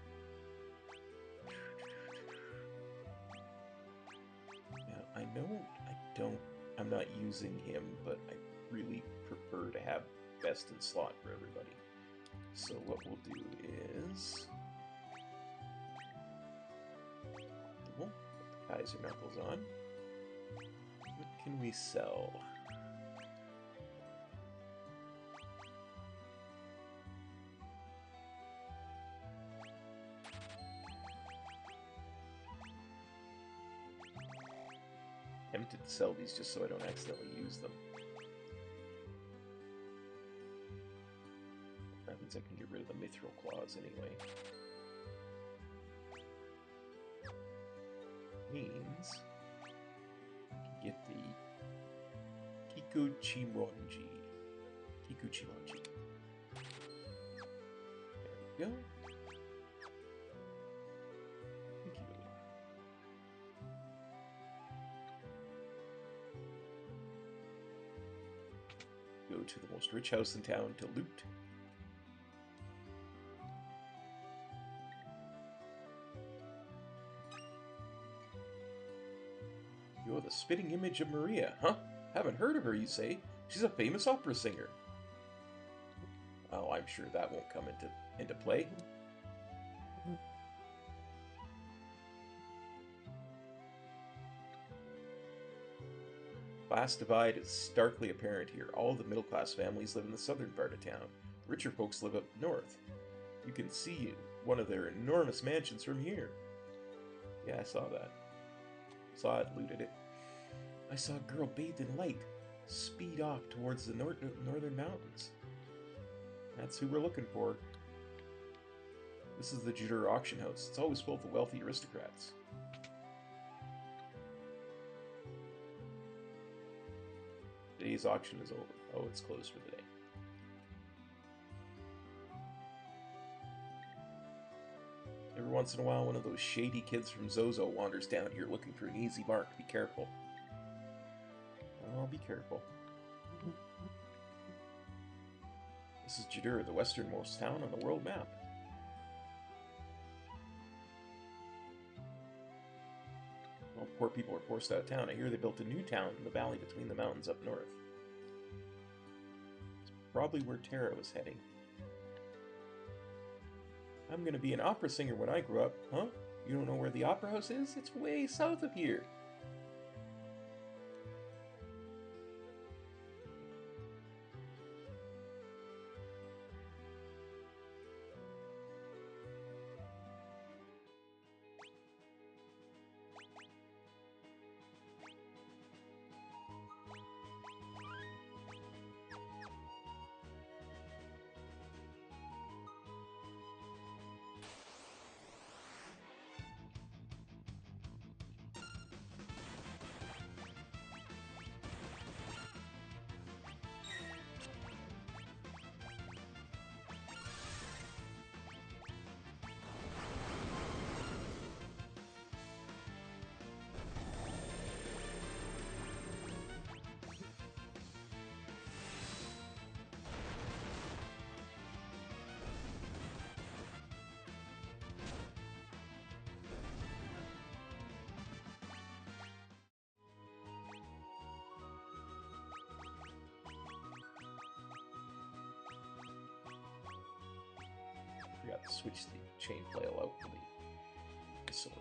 Now, I'm not using him, but I really prefer to have best in slot for everybody. So what we'll do is we'll put the Kaiser Knuckles on. What can we sell? Tempted to sell these just so I don't accidentally use them. I can get rid of the mithril claws anyway. Means I can get the Kikuchimonji. Kikuchimonji. There we go. Thank you. Go to the most rich house in town to loot. You're the spitting image of Maria, huh? Haven't heard of her, you say? She's a famous opera singer. Oh, I'm sure that won't come into play. Class divide is starkly apparent here. All of the middle-class families live in the southern part of town. Richer folks live up north. You can see one of their enormous mansions from here. Yeah, I saw that. Saw it, looted it. I saw a girl bathed in light speed off towards the northern mountains. That's who we're looking for. This is the Judor auction house. It's always full of the wealthy aristocrats. Today's auction is over. Oh, it's closed for the day. Every once in a while, one of those shady kids from Zozo wanders down here looking for an easy mark. Be careful. Oh, be careful. This is Judur, the westernmost town on the world map. Well, poor people are forced out of town. I hear they built a new town in the valley between the mountains up north. It's probably where Terra was heading. I'm gonna be an opera singer when I grow up. Huh? You don't know where the opera house is? It's way south of here. switch the chain flail out for the sword.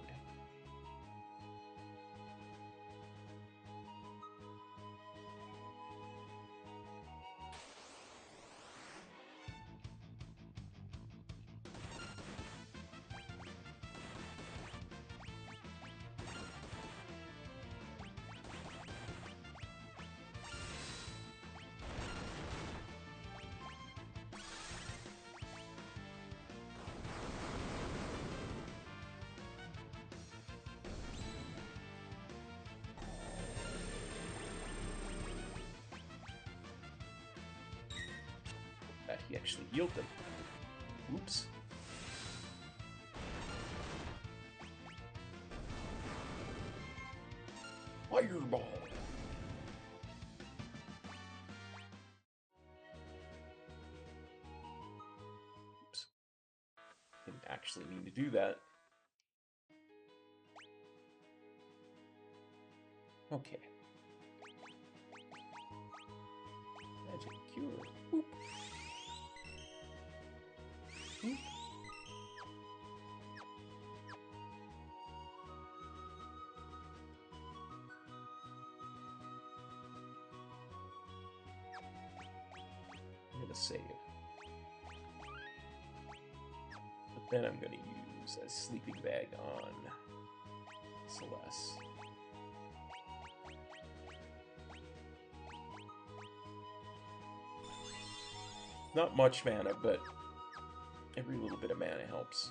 That he actually healed them. Oops. Fireball! Oops. Didn't actually mean to do that. Okay. Magic cure. Boop. Boop. I'm gonna save. But then I'm gonna use a sleeping bag on Celeste. Not much mana, but every little bit of mana helps.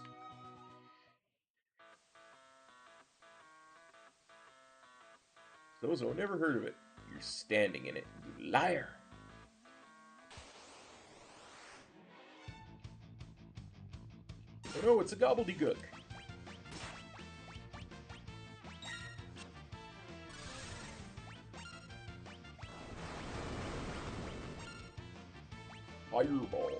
Zozo, never heard of it. You're standing in it, you liar. Oh no, it's a gobbledygook. Fireball.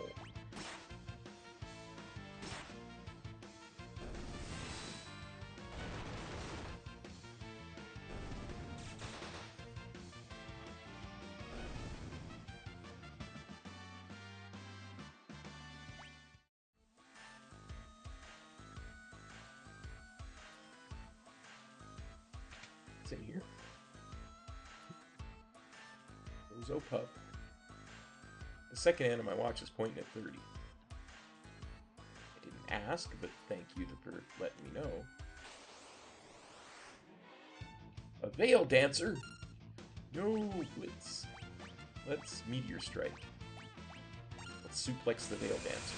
It's in here. Zozo Pup. The second hand of my watch is pointing at 30. I didn't ask, but thank you for letting me know. A Veil Dancer? No, Blitz. Let's Meteor Strike. Let's suplex the Veil Dancer.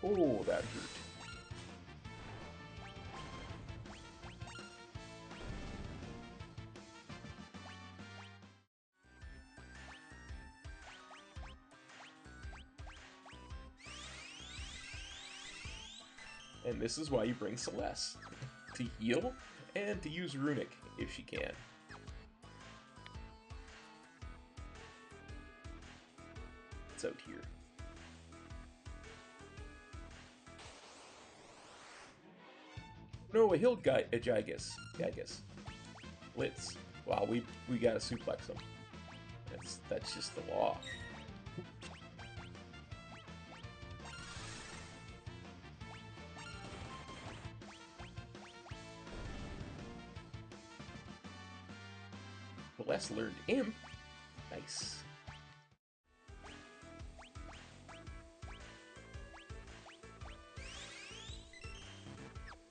Oh, that hurt. And this is why you bring Celeste. To heal, and to use Runic, if she can. It's out here. No, a Hill guy, a Gigas. Blitz. Wow, we gotta suplex him. That's just the law. Celeste learned Imp. Nice.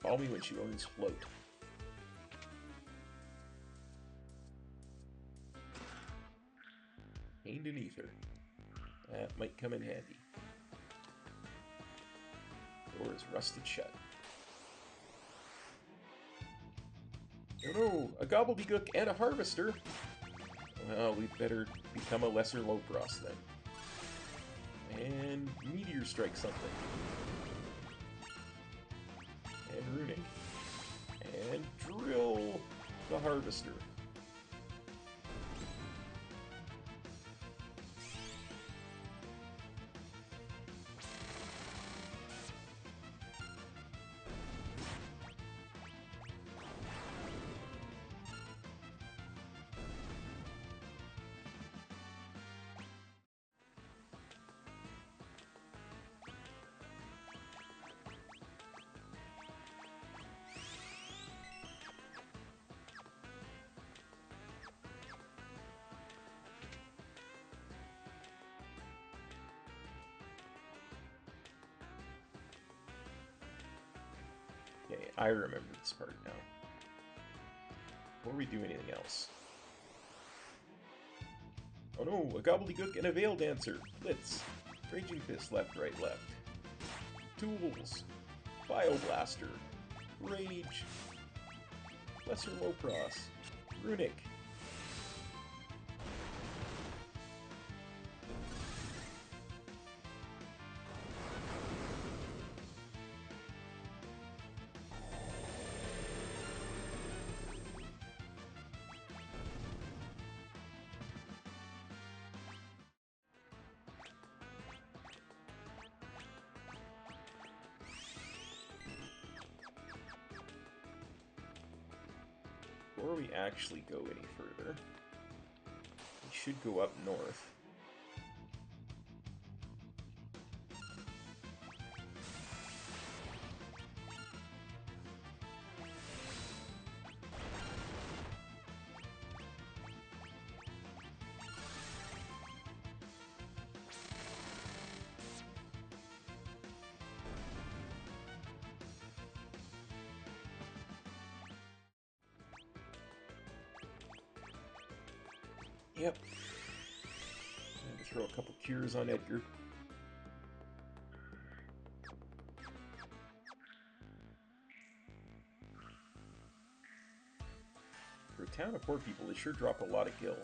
Call me when she learns Float. Pained in Ether. That might come in handy. Door is rusted shut. Oh no, a Gobbledygook and a Harvester! Well, we'd better become a lesser Lopros then. And Meteor Strike something. And Runic. And drill the Harvester. Okay, I remember this part now. Before we do anything else. Oh no, a gobbledygook and a veil dancer. Blitz. Raging fist, left, right, left. Tools. Bioblaster. Rage. Lesser Lopros. Runic. Before we actually go any further, we should go up north. Yep. I'm gonna throw a couple cures on Edgar. For a town of 4 people, they sure drop a lot of gil.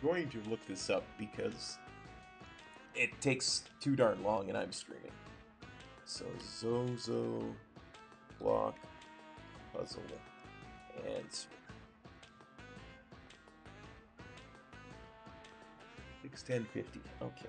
I'm going to look this up because it takes too darn long and I'm streaming. So, Zozo, block, puzzle, and 61050. Okay.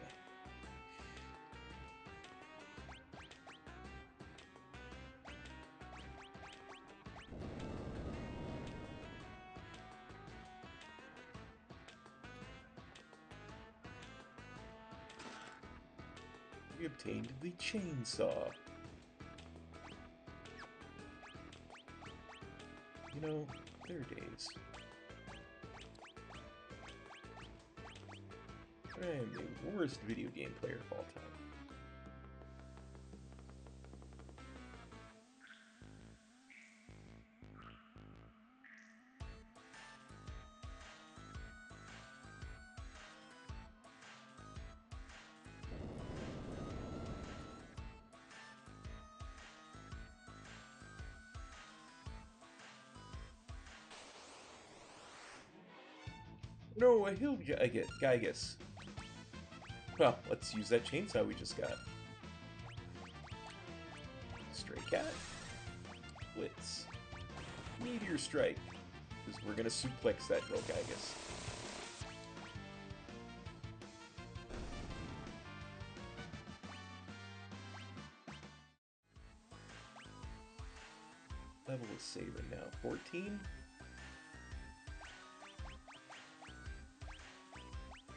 We obtained the chainsaw. You know, there are days. I am the worst video game player of all time. No, a hill Gygus. Well, let's use that chainsaw we just got. Stray Cat. Blitz. Meteor Strike. Because we're gonna suplex that hill Gygus. Level is Saber now. 14?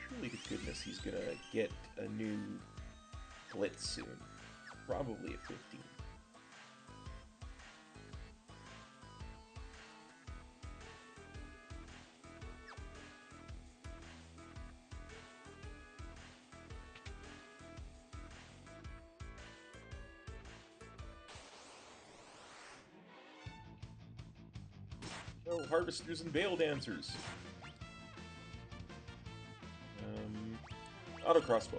Surely to goodness he's gonna get a new Blitz soon. Probably at 15. No, Harvesters and Veil Dancers. Auto Crossbow.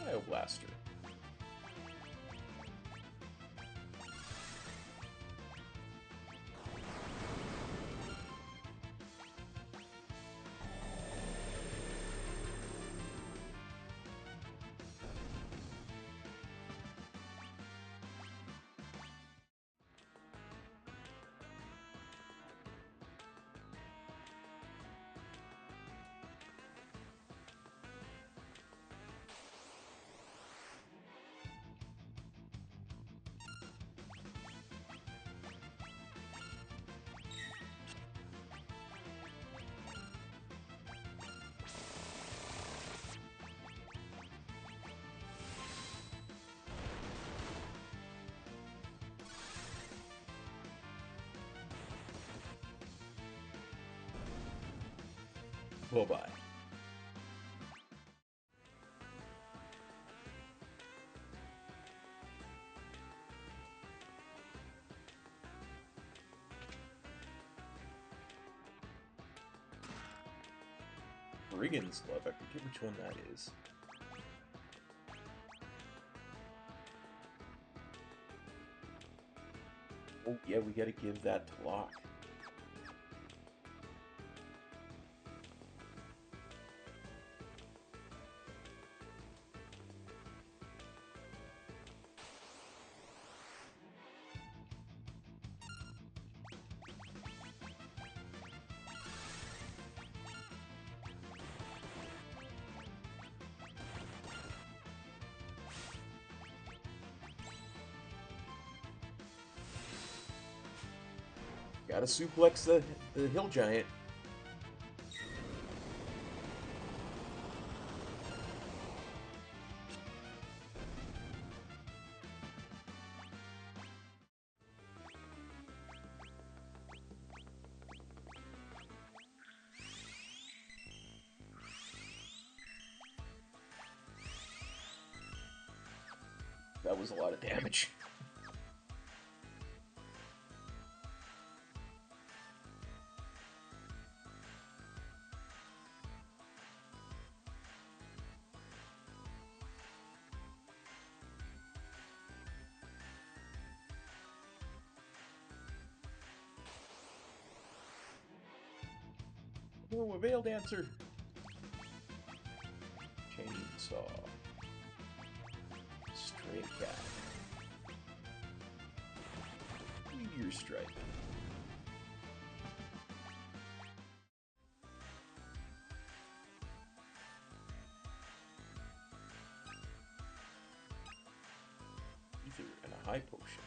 Bioblaster. Bye-bye. Brigand's Glove. I forget which one that is. Oh, yeah, we gotta give that to Locke. Gotta suplex the hill giant. That was a lot of damage. Oh, a Veil Dancer. Chainsaw. Stray Cat. Meteor Strike. Ether and a high potion.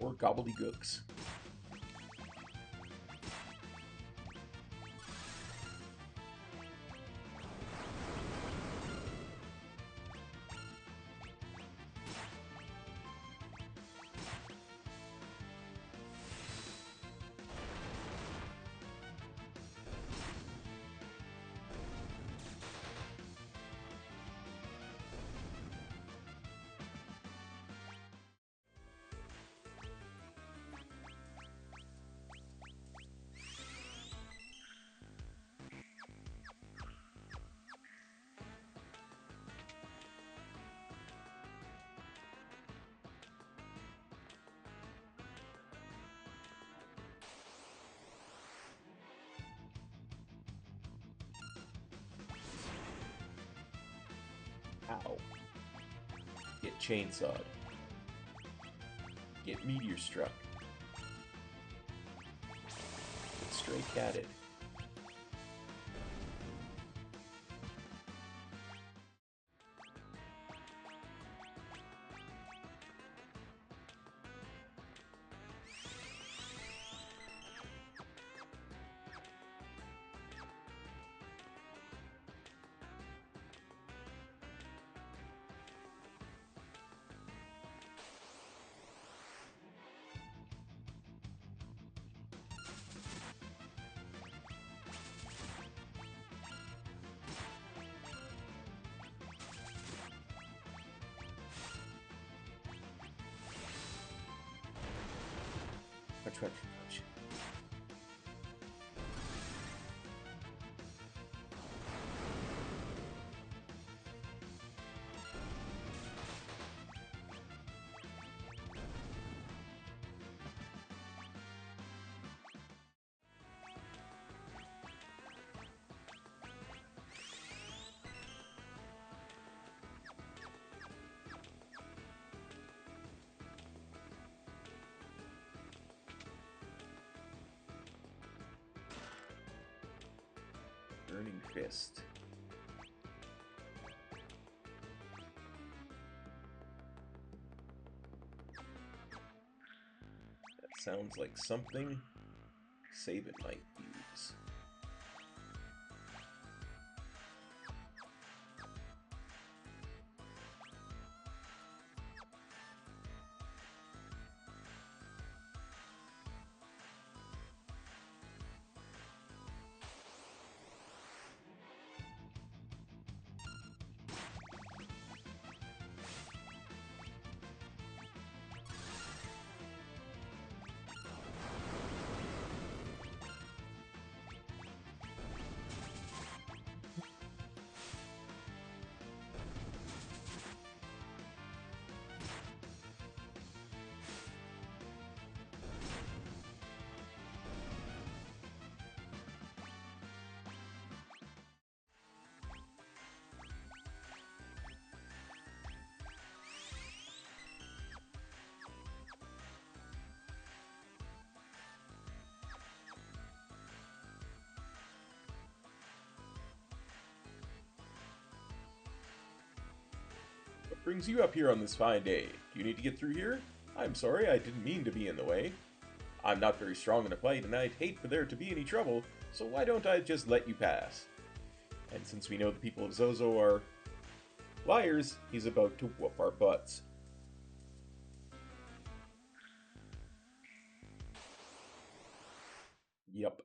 Or gobbledygooks. Ow. Get chainsawed. Get meteor struck. Get stray catted. trudge, trudge. Burning Fist. That sounds like something Save It might use. What brings you up here on this fine day? Do you need to get through here? I'm sorry, I didn't mean to be in the way. I'm not very strong in a fight, and I'd hate for there to be any trouble, so why don't I just let you pass? And since we know the people of Zozo are liars, he's about to whoop our butts. Yep.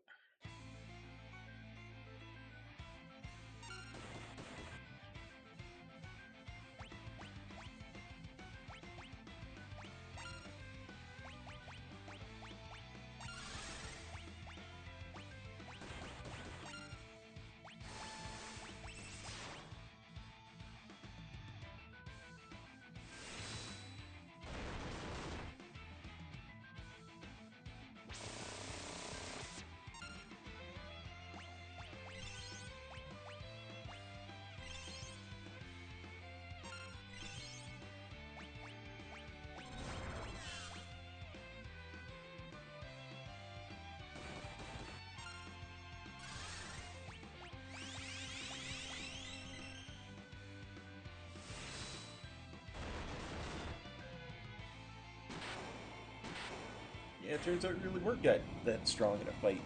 Yeah, it turns out you really weren't that strong in a fight.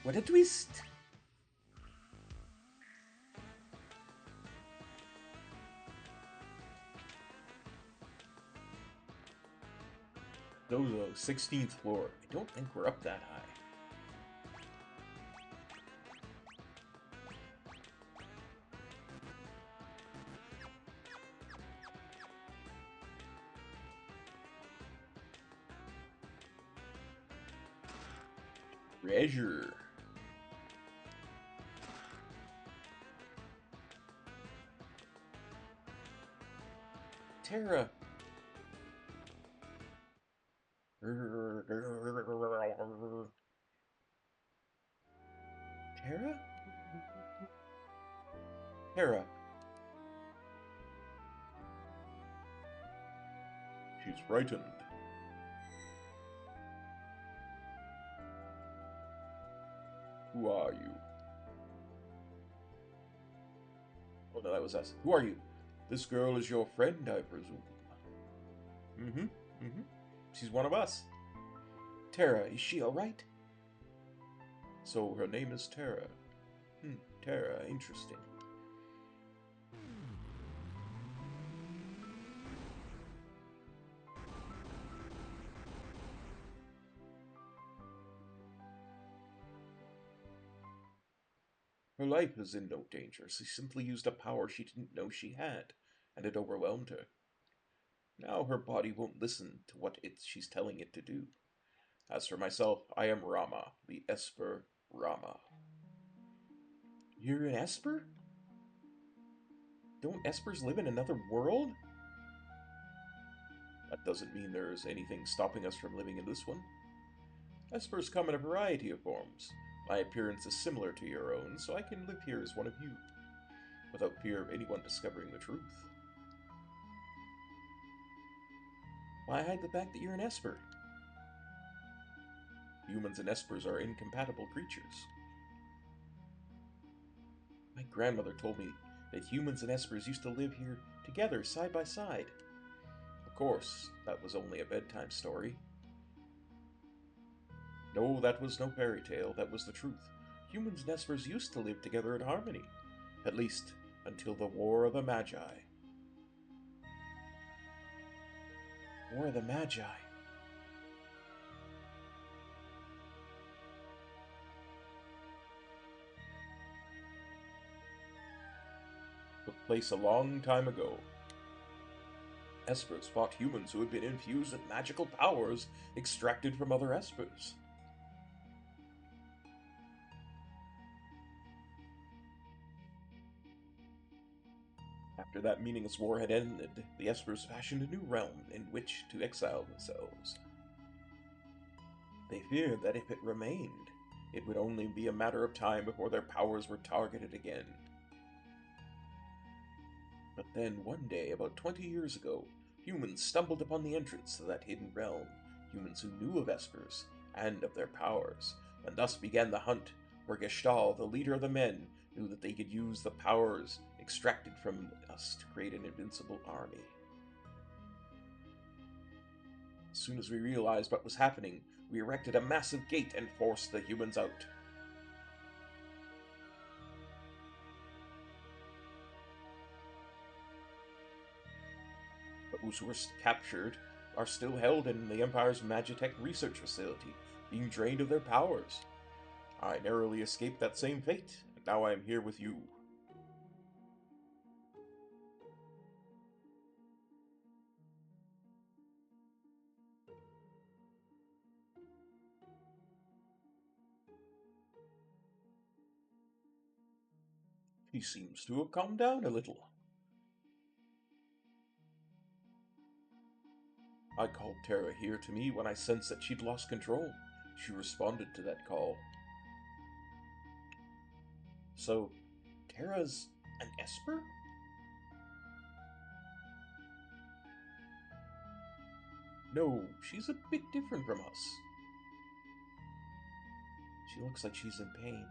What a twist! Zozo, 16th floor. I don't think we're up that high. Treasure. Terra. Terra? Terra. She's frightened. Who are you? Oh no, that was us. Who are you? This girl is your friend, I presume. Mm-hmm. Mm-hmm. She's one of us. Terra, is she alright? So her name is Terra. Terra, interesting. Her life is in no danger. She simply used a power she didn't know she had, and it overwhelmed her. Now her body won't listen to what she's telling it to do. As for myself, I am Rama, the Esper Rama. You're an Esper? Don't Espers live in another world? That doesn't mean there's anything stopping us from living in this one. Espers come in a variety of forms. My appearance is similar to your own, so I can live here as one of you, without fear of anyone discovering the truth. Why hide the fact that you're an Esper? Humans and Espers are incompatible creatures. My grandmother told me that humans and Espers used to live here together, side by side. Of course, that was only a bedtime story. No, that was no fairy tale, that was the truth. Humans and Espers used to live together in harmony, at least until the War of the Magi. War of the Magi. Took place a long time ago. Espers fought humans who had been infused with magical powers extracted from other Espers. After that meaningless war had ended, the Espers fashioned a new realm in which to exile themselves. They feared that if it remained, it would only be a matter of time before their powers were targeted again. But then, one day, about 20 years ago, humans stumbled upon the entrance to that hidden realm, humans who knew of Espers and of their powers, and thus began the hunt, where Gestahl, the leader of the men, knew that they could use the powers extracted from us to create an invincible army. As soon as we realized what was happening, we erected a massive gate and forced the humans out. Those who were captured are still held in the Empire's Magitech research facility, being drained of their powers. I narrowly escaped that same fate, and now I am here with you. He seems to have calmed down a little. I called Terra here to me when I sensed that she'd lost control. She responded to that call. So, Terra's an Esper? No, she's a bit different from us. She looks like she's in pain.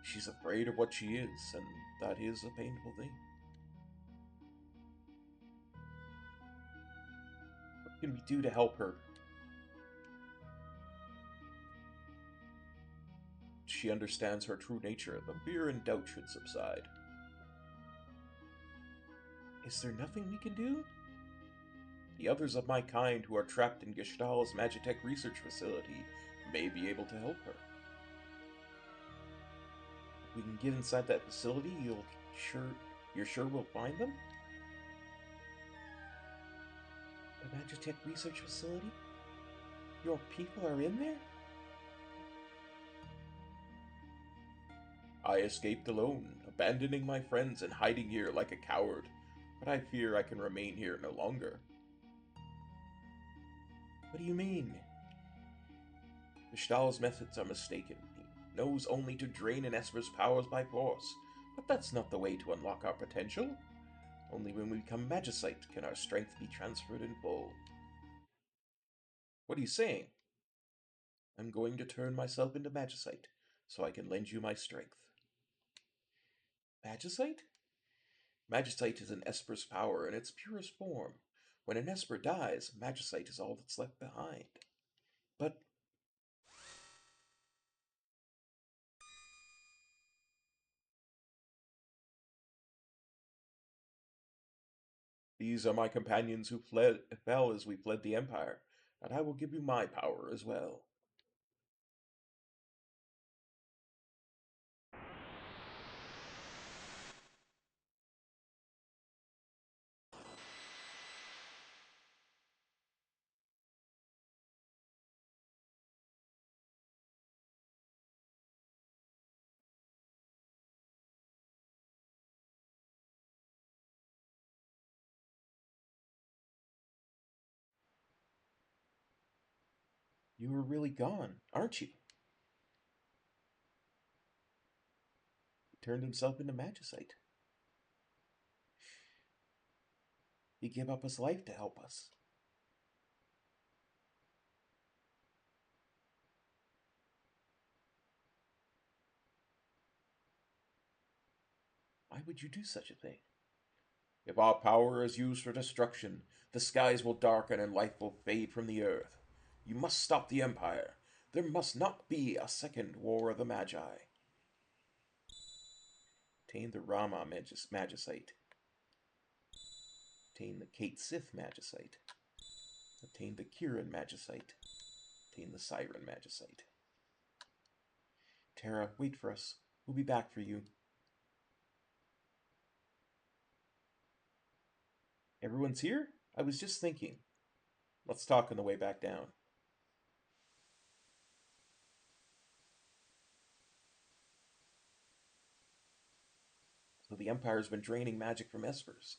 She's afraid of what she is, and that is a painful thing. What can we do to help her? She understands her true nature, the fear and doubt should subside. Is there nothing we can do? The others of my kind who are trapped in Gestahl's Magitech research facility may be able to help her. If we can get inside that facility, you're sure we'll find them? The Magitech research facility? Your people are in there? I escaped alone, abandoning my friends and hiding here like a coward, but I fear I can remain here no longer. What do you mean? Gestahl's methods are mistaken. He knows only to drain an Esper's powers by force, but that's not the way to unlock our potential. Only when we become Magicite can our strength be transferred in full. What are you saying? I'm going to turn myself into Magicite, so I can lend you my strength. Magicite? Magicite is an Esper's power in its purest form. When an Esper dies, Magicite is all that's left behind. But these are my companions who fell as we fled the Empire, and I will give you my power as well. You were really gone, aren't you? He turned himself into magicite. He gave up his life to help us. Why would you do such a thing? If our power is used for destruction, the skies will darken and life will fade from the earth. You must stop the Empire. There must not be a second War of the Magi. Obtain the Rama Magicite. Obtain the Kate Sith Magicite. Obtain the Kirin Magicite. Obtain the Siren Magicite. Terra, wait for us. We'll be back for you. Everyone's here? I was just thinking. Let's talk on the way back down. So the Empire's been draining magic from Espers.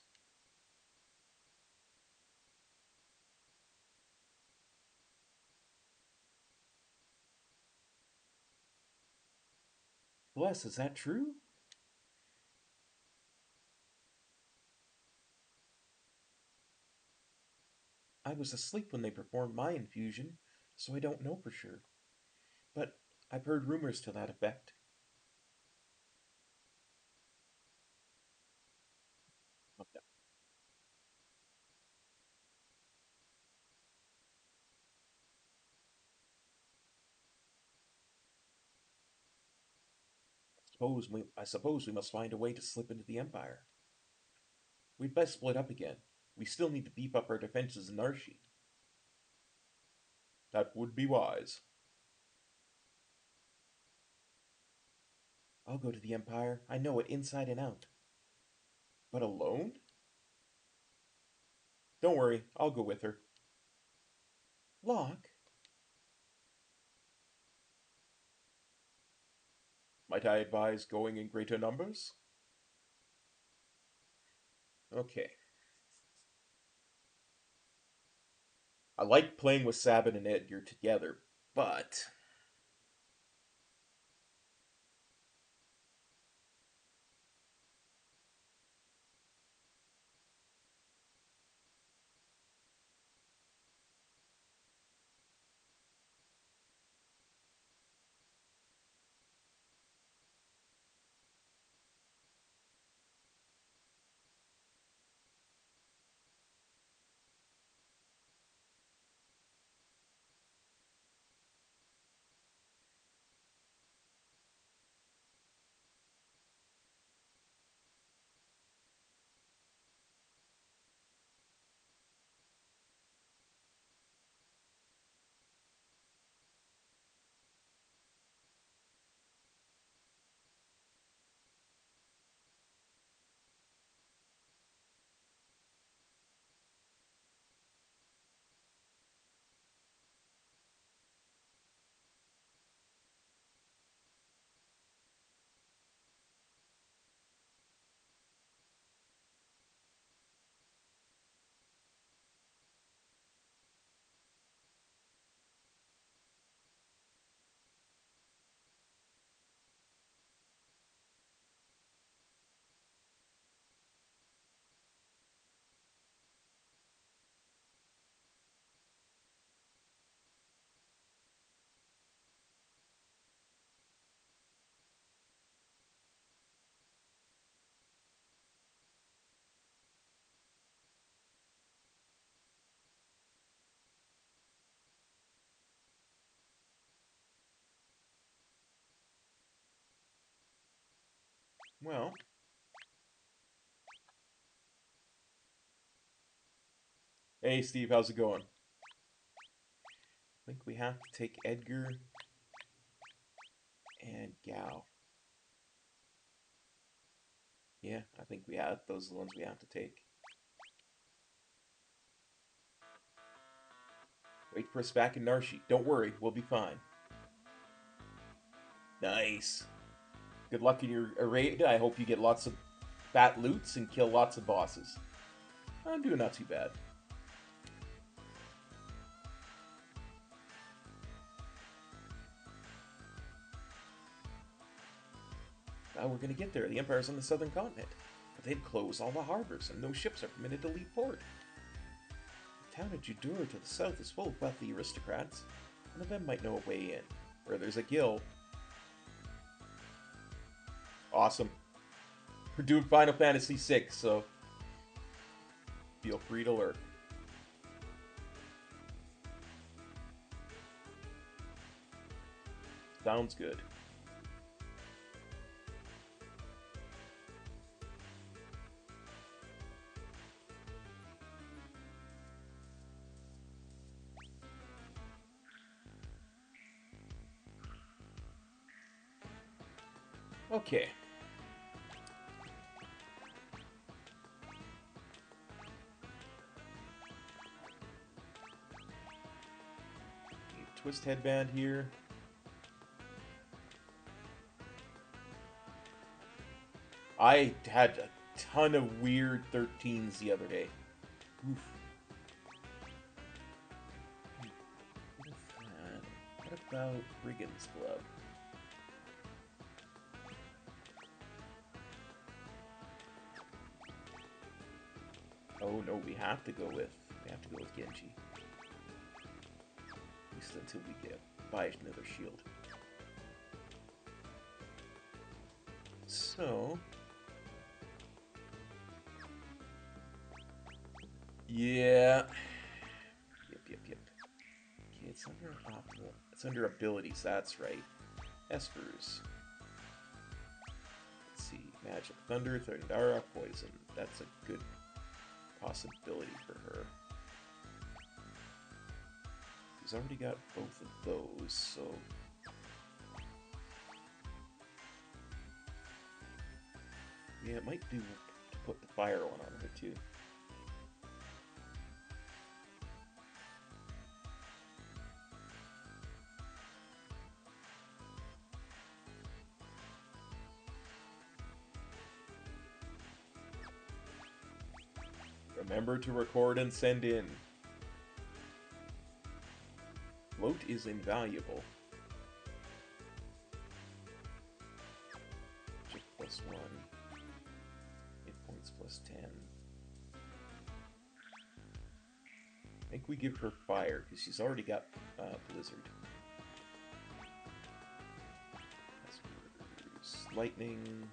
Bless, is that true? I was asleep when they performed my infusion, so I don't know for sure. But I've heard rumors to that effect. Okay. I suppose we must find a way to slip into the Empire. We'd best split up again. We still need to beef up our defenses in Narshi. That would be wise. I'll go to the Empire. I know it inside and out. But alone? Don't worry, I'll go with her. Locke? Might I advise going in greater numbers? Okay. I like playing with Sabin and Edgar together, but well. Hey Steve, how's it going? I think we have to take Edgar and Gao. Yeah, I think we have. Those are the ones we have to take. Wait for us back in Narshi. Don't worry, we'll be fine. Nice. Good luck in your raid. I hope you get lots of fat loots and kill lots of bosses. I'm doing not too bad. how we're going to get there. The Empire's on the southern continent, but they've closed all the harbors, and no ships are permitted to leave port. The town of Judur to the south is full of wealthy aristocrats. One of them might know a way in. Where there's a guild. Awesome. We're doing Final Fantasy VI, so feel free to lurk. Sounds good. Okay. Twist headband here. I had a ton of weird 13s the other day. Oof. What about Brigand's Club? Oh no, we have to go with Genji. At least until we get buy another shield. So yeah. Yep. Okay, it's under optimal. It's under abilities, that's right. Espers. Let's see. Magic Thunder, Thundara, Poison. That's a good possibility for her. She's already got both of those, so yeah, it might do to put the fire one on her too. Remember to record and send in. Float is invaluable. Magic +1. Hit points +10. I think we give her fire, because she's already got Blizzard. Espers. Lightning.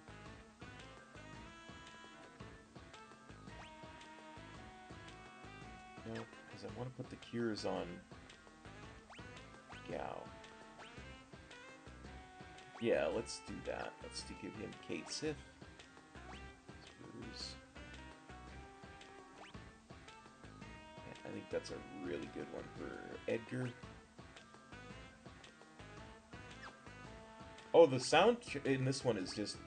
No, because I want to put the cures on Gao. Yeah, let's do that. Let's give him Kate Sith. Spurs. Yeah, I think that's a really good one for Edgar. Oh, the sound in this one is just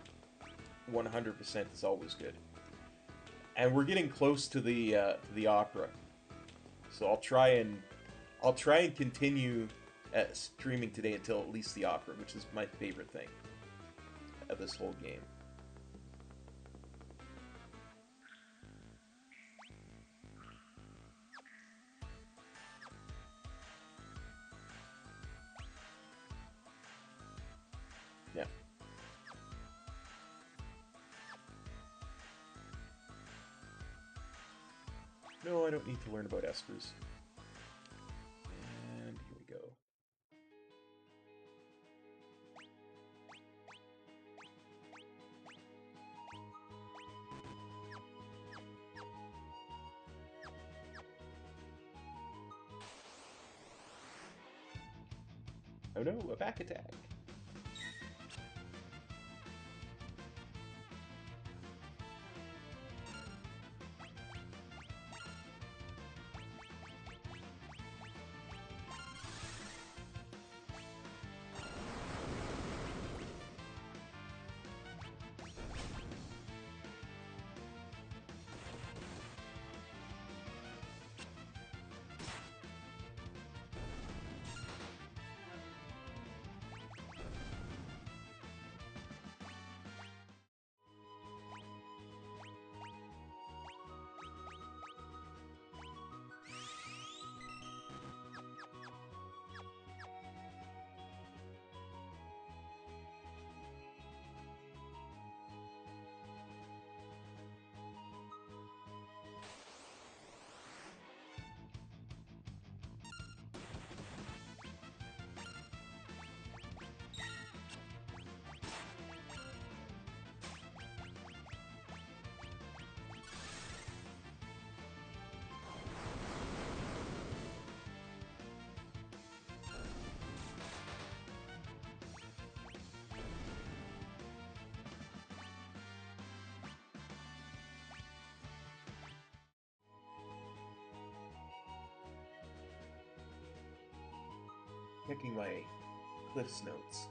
100% is always good. And we're getting close to the opera. So I'll try and continue streaming today until at least the opera, which is my favorite thing of this whole game. Yeah. No, I don't need to learn about espers. And here we go. Oh no, a back attack. checking my Cliff's notes.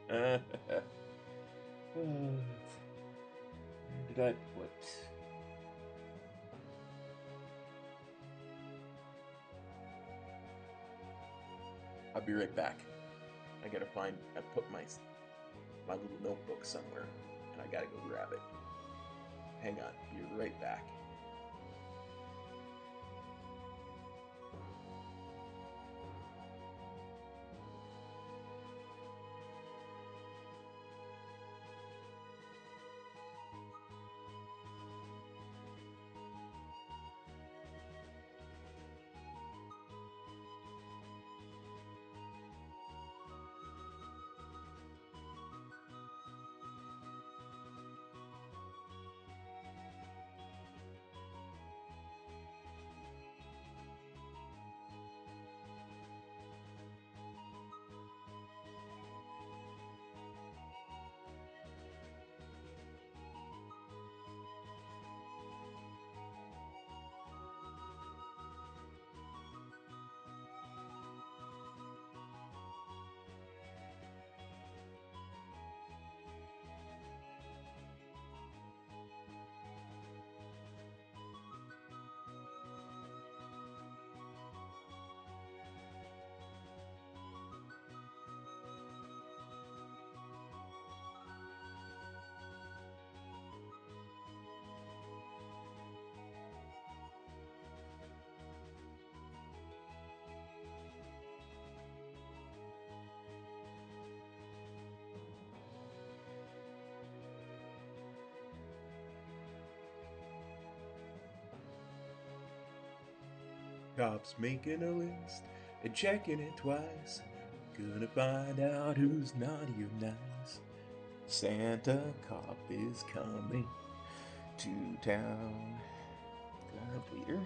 Where did I put? I'll be right back. I gotta find. I put my little notebook somewhere, and I gotta go grab it. Hang on. Be right back. Cops making a list and checking it twice. Gonna find out who's naughty or nice. Santa cop is coming to town. We're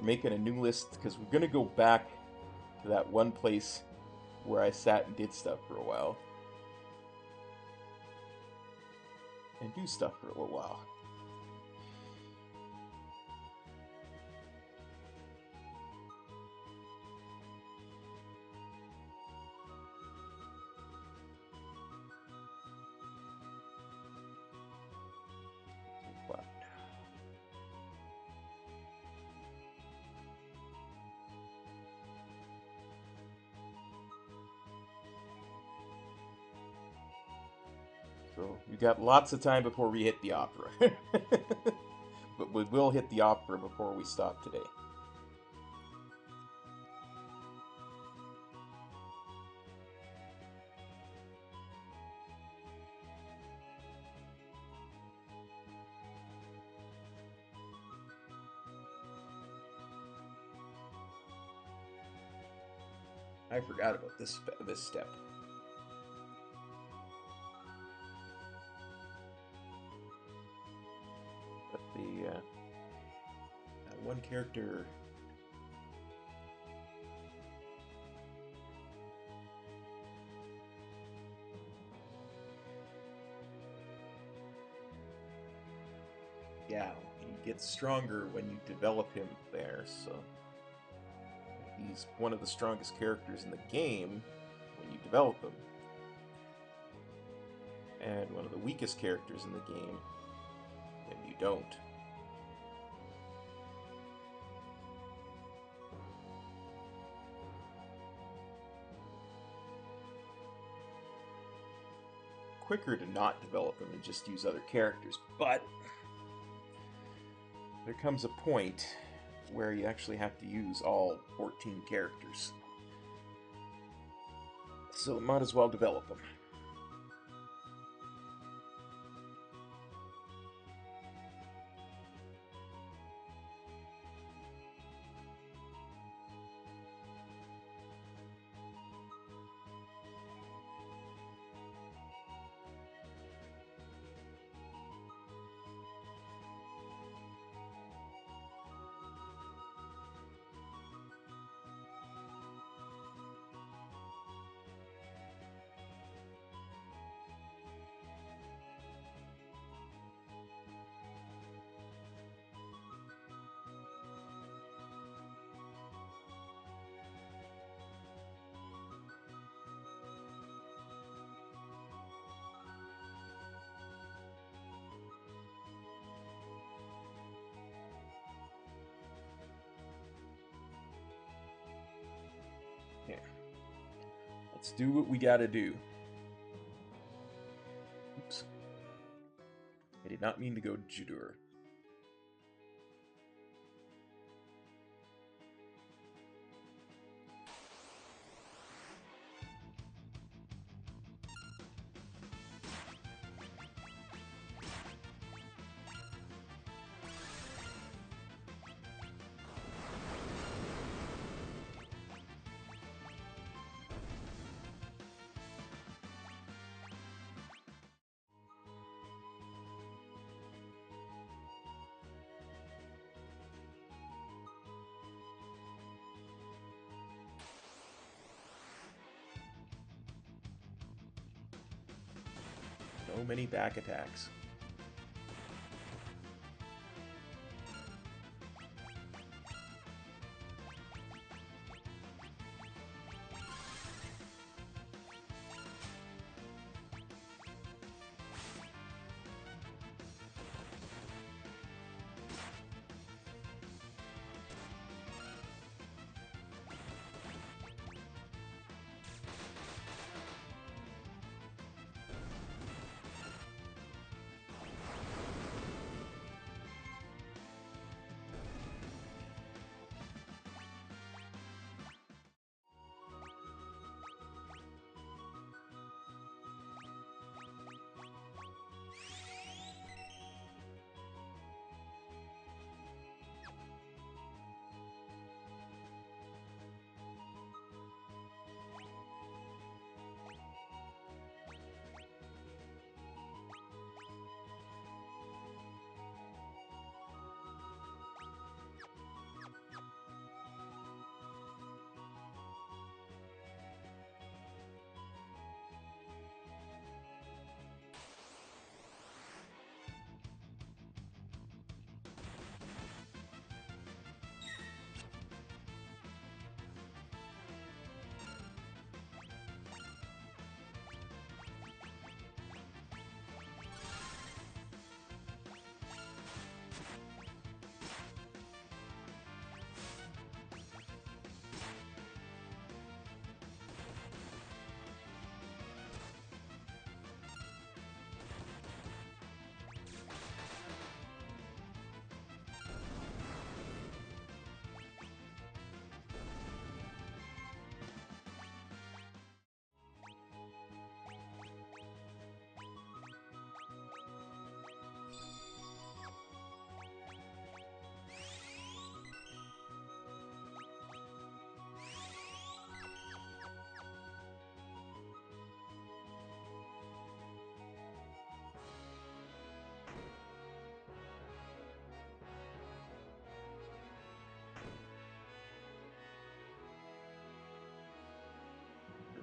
making a new list because we're gonna go back to that one place where I sat and did stuff for a while. And do stuff for a little while. So we got lots of time before we hit the opera. But we will hit the opera before we stop today. I forgot about this step. But that one character. Yeah, he gets stronger when you develop him there, so he's one of the strongest characters in the game when you develop him. And one of the weakest characters in the game when you don't. Quicker to not develop him and just use other characters, but there comes a point where you actually have to use all 14 characters. So might as well develop them. Let's do what we gotta do. Oops. I did not mean to go Judur. So many back attacks.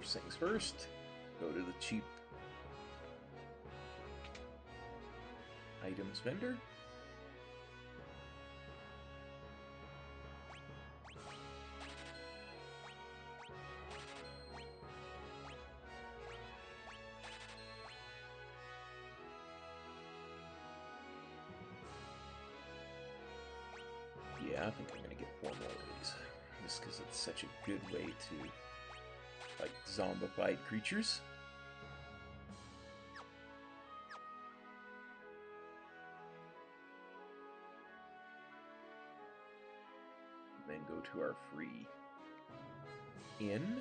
First things first, go to the cheap items vendor. Yeah, I think I'm gonna get 4 more of these. Just because it's such a good way to fight zombified creatures. Then go to our free inn.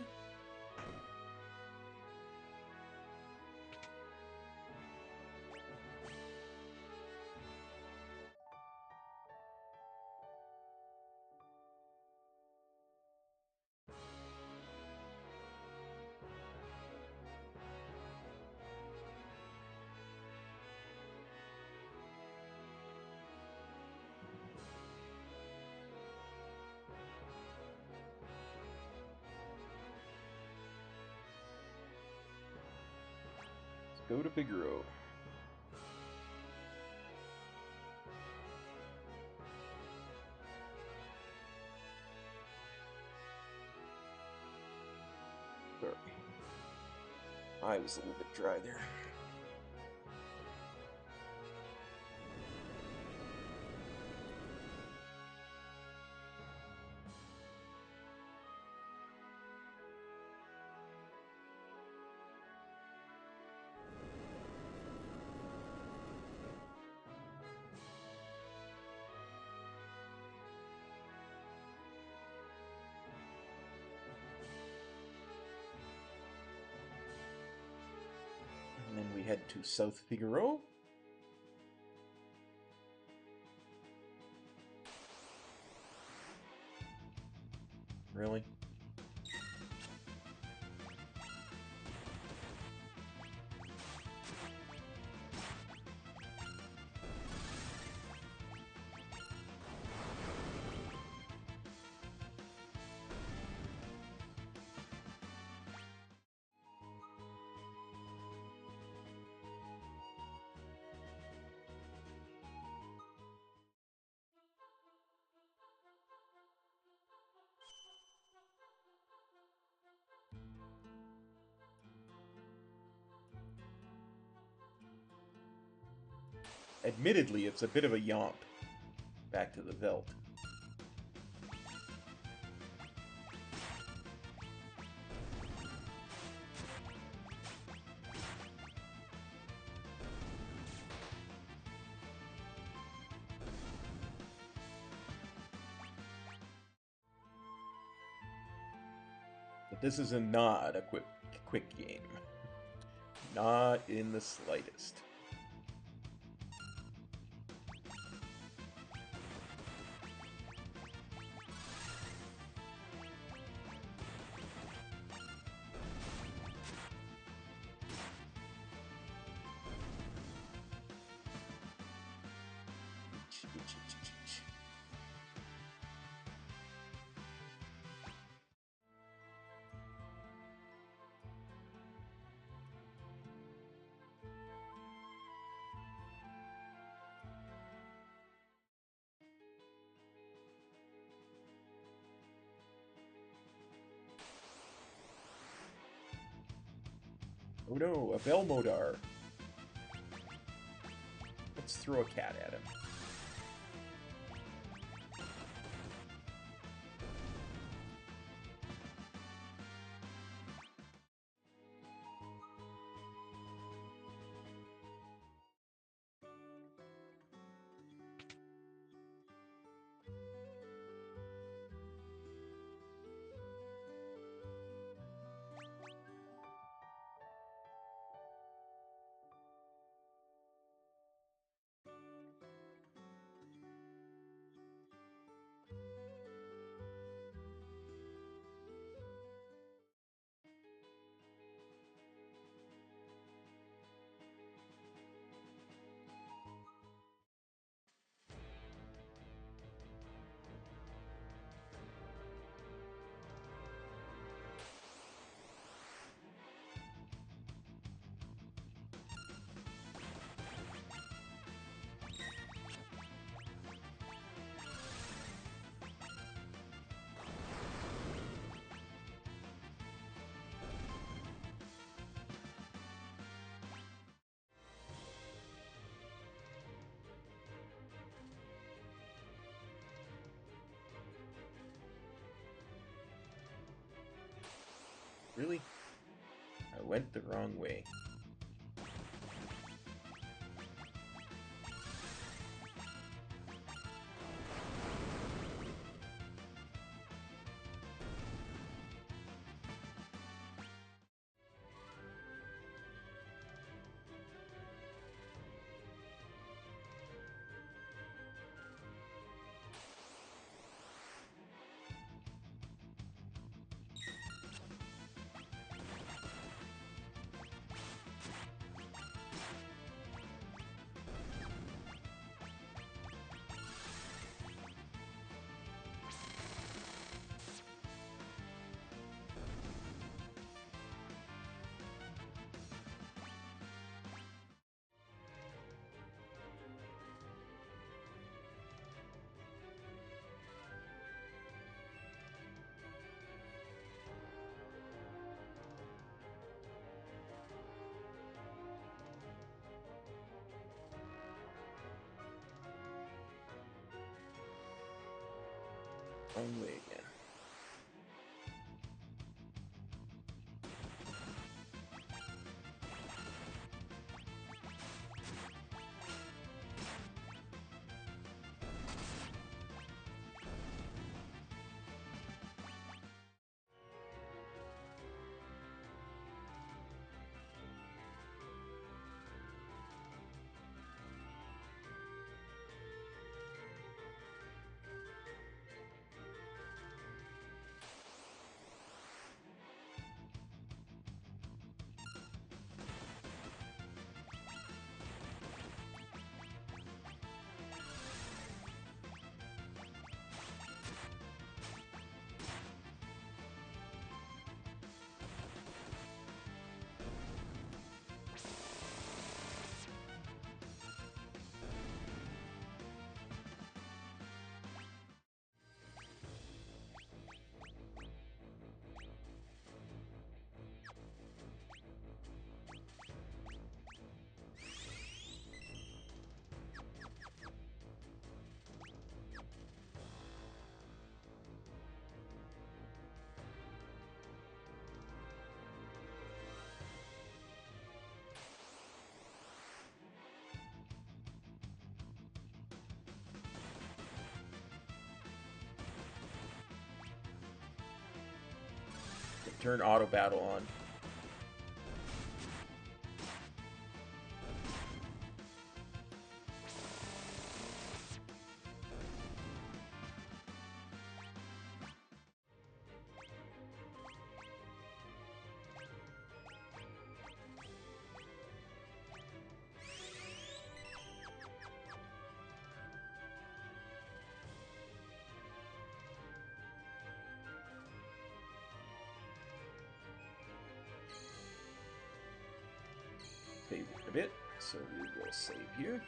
Let's go to Figaro. Sorry. I was a little bit dry there. head to South Figaro. Really? Admittedly, it's a bit of a yomp. Back to the Veld. But this is not a quick game. Not in the slightest. Oh no, a Belmodar. Let's throw a cat at him. Really? I went the wrong way. Wrong way again. turn auto battle on. They wait a bit, so we will save here.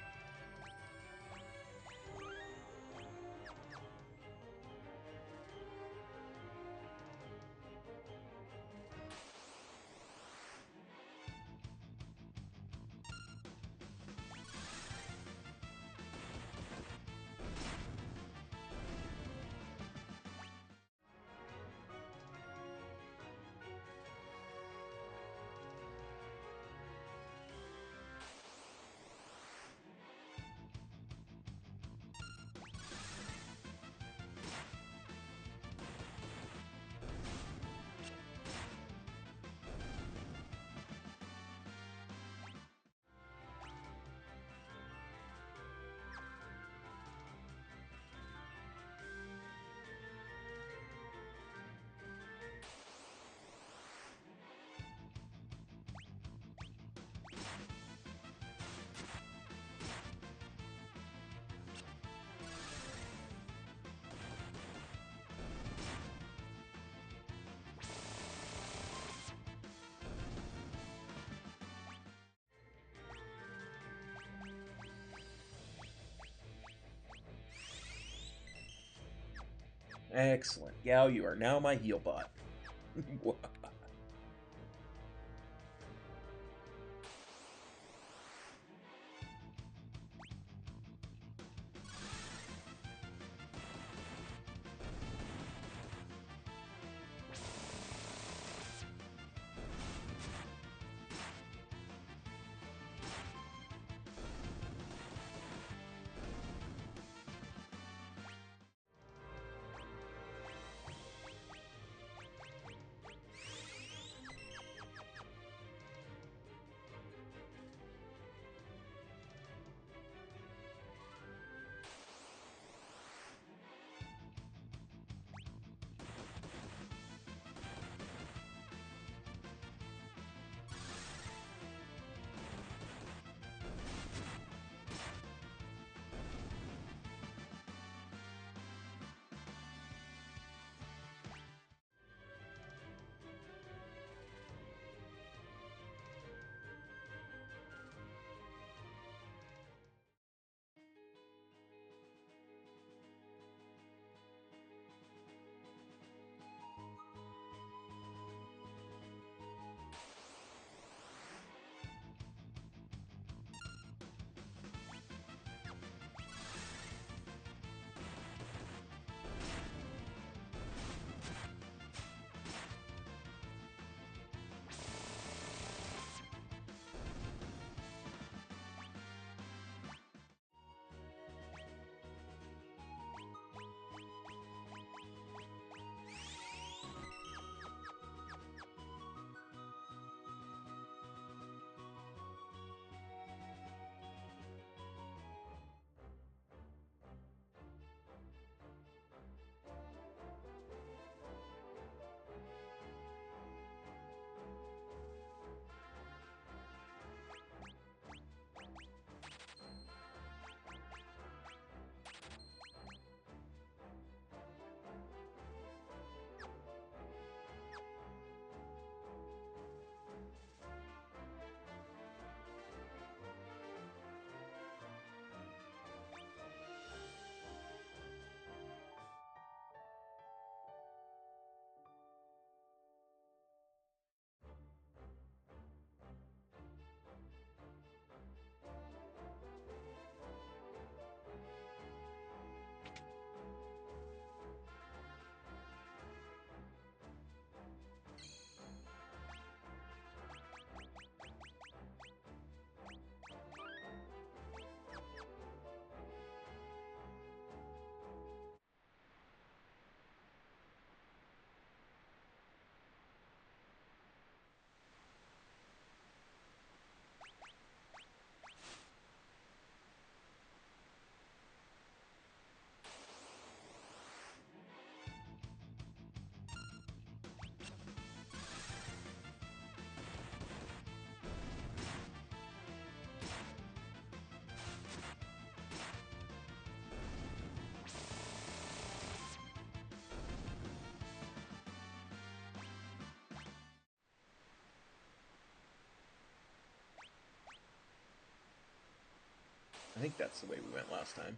Excellent. Gao, you are now my heal bot. I think that's the way we went last time.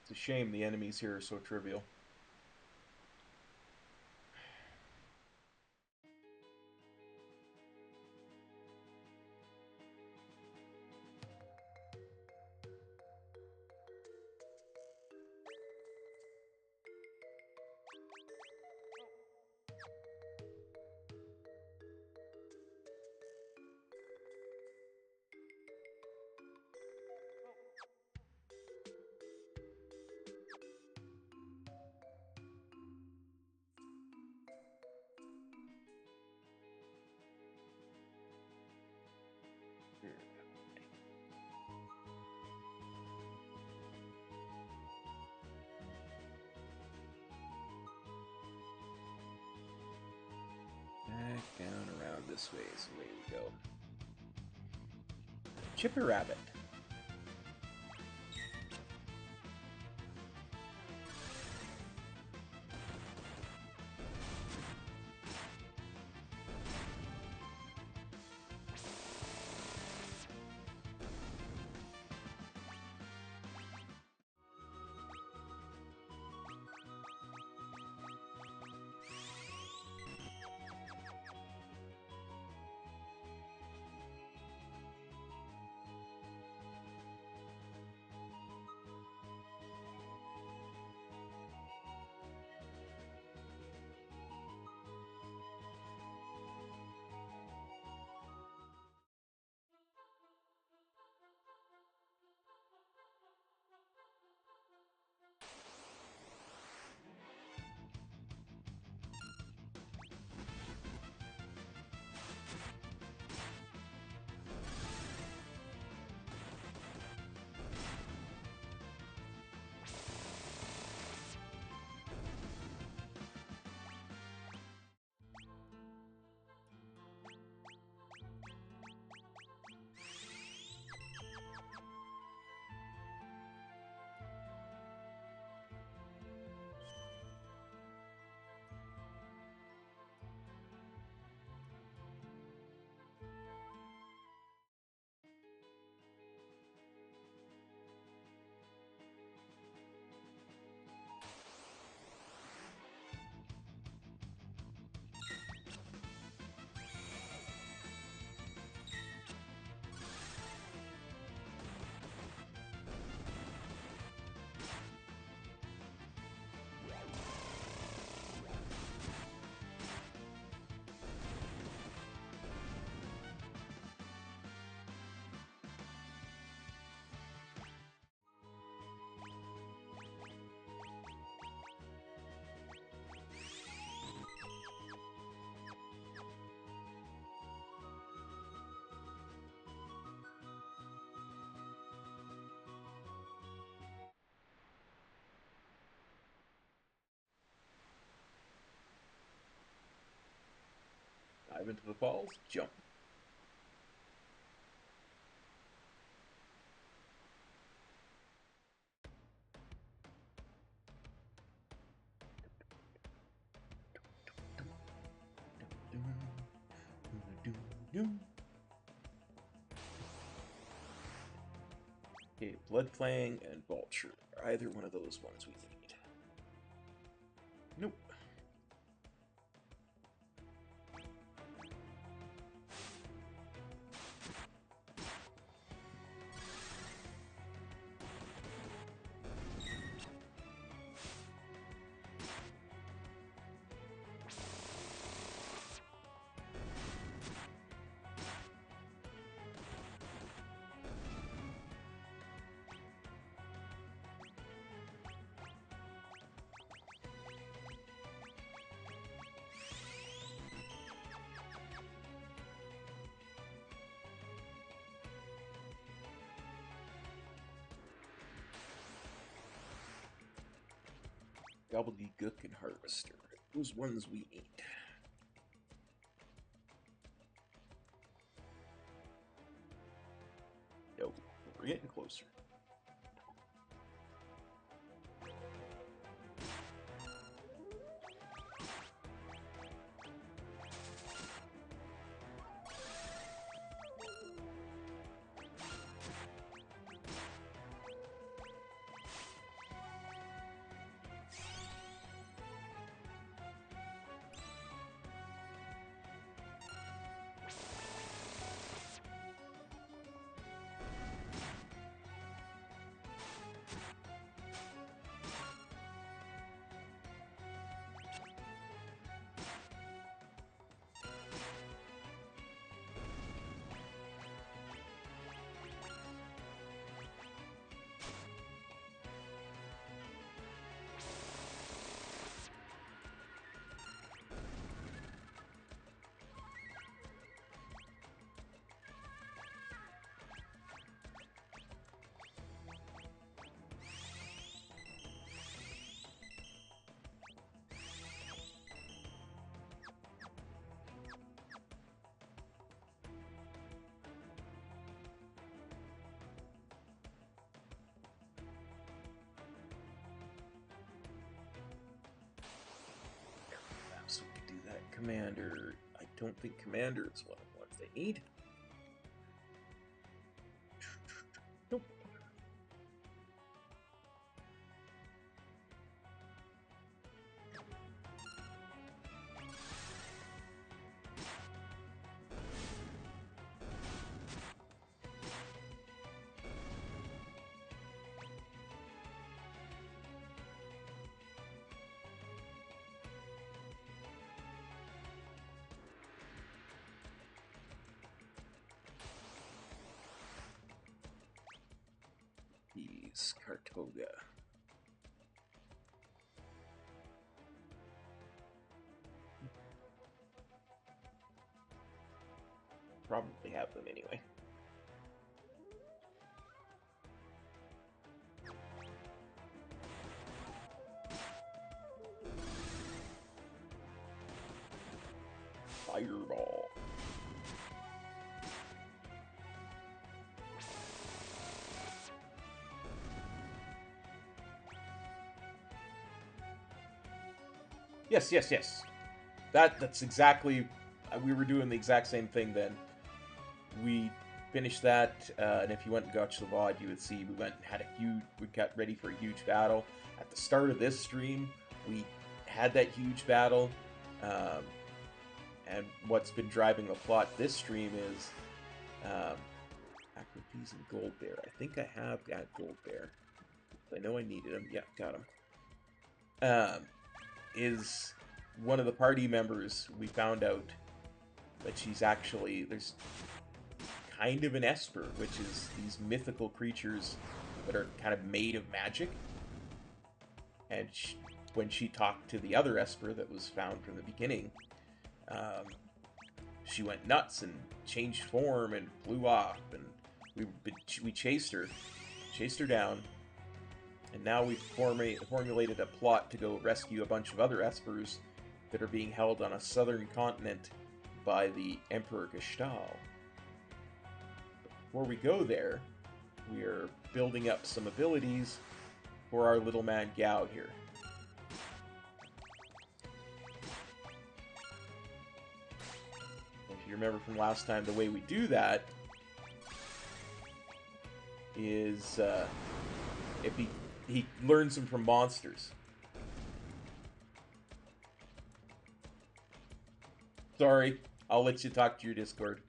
It's a shame the enemies here are so trivial. Back down around this way is the way we go. Chipper Rabbit. Dive into the falls, jump. Okay, Blood Fang and Vulture. Either one of those ones we need. Nope. Gobbledygook and Harvester. Those ones we need. Nope, we're getting closer. So we can do that. Commander. I don't think Commander is one of the ones they need. Nope. He's Kartoga. Probably have them anyway. Fireball. Yes, yes, yes. That's exactly. We were doing the exact same thing then. We finished that, and if you went and watched the VOD, you would see we went and had a huge. We got ready for a huge battle. At the start of this stream, we had that huge battle, and what's been driving the plot this stream is Acropeas and Gold Bear. I think I have got Gold Bear. I know I needed him. Yeah, got him. Is one of the party members, we found out that she's actually, there's kind of an Esper, which is these mythical creatures that are kind of made of magic. And when she talked to the other Esper that was found from the beginning, she went nuts and changed form and flew off. And we chased her down, and now we've formulated a plot to go rescue a bunch of other Espers that are being held on a southern continent by the Emperor Gestahl. Before we go there, we are building up some abilities for our little man Gao here. If you remember from last time, the way we do that is if he learns them from monsters. Sorry, I'll let you talk to your Discord.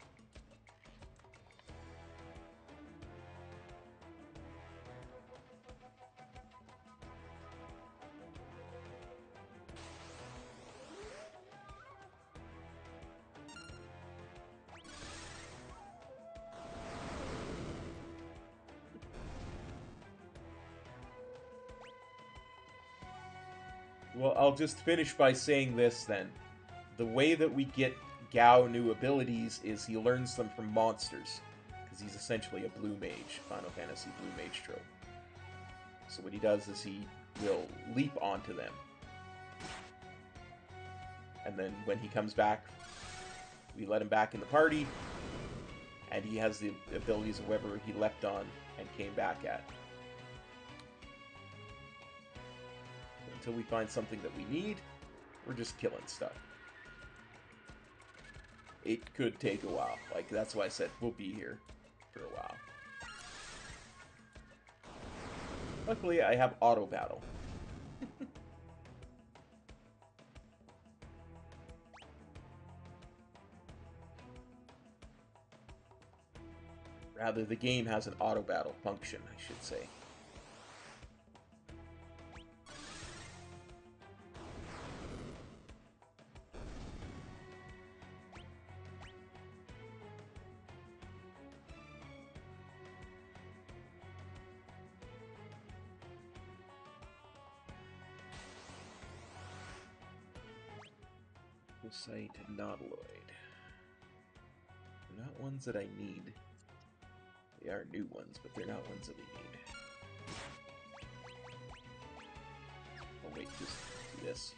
Well, I'll just finish by saying this then. The way that we get Gao new abilities is he learns them from monsters, because he's essentially a blue mage, Final Fantasy blue mage trope. So what he does is he will leap onto them. And then when he comes back, we let him back in the party, and he has the abilities of whoever he leapt on and came back at. Until we find something that we need, we're just killing stuff. It could take a while. Like, that's why I said we'll be here for a while. Luckily, I have auto battle. Rather, the game has an auto battle function, I should say. Site Nautiloid. They're not ones that I need. They are new ones, but they're not ones that we need. Oh wait, just do this.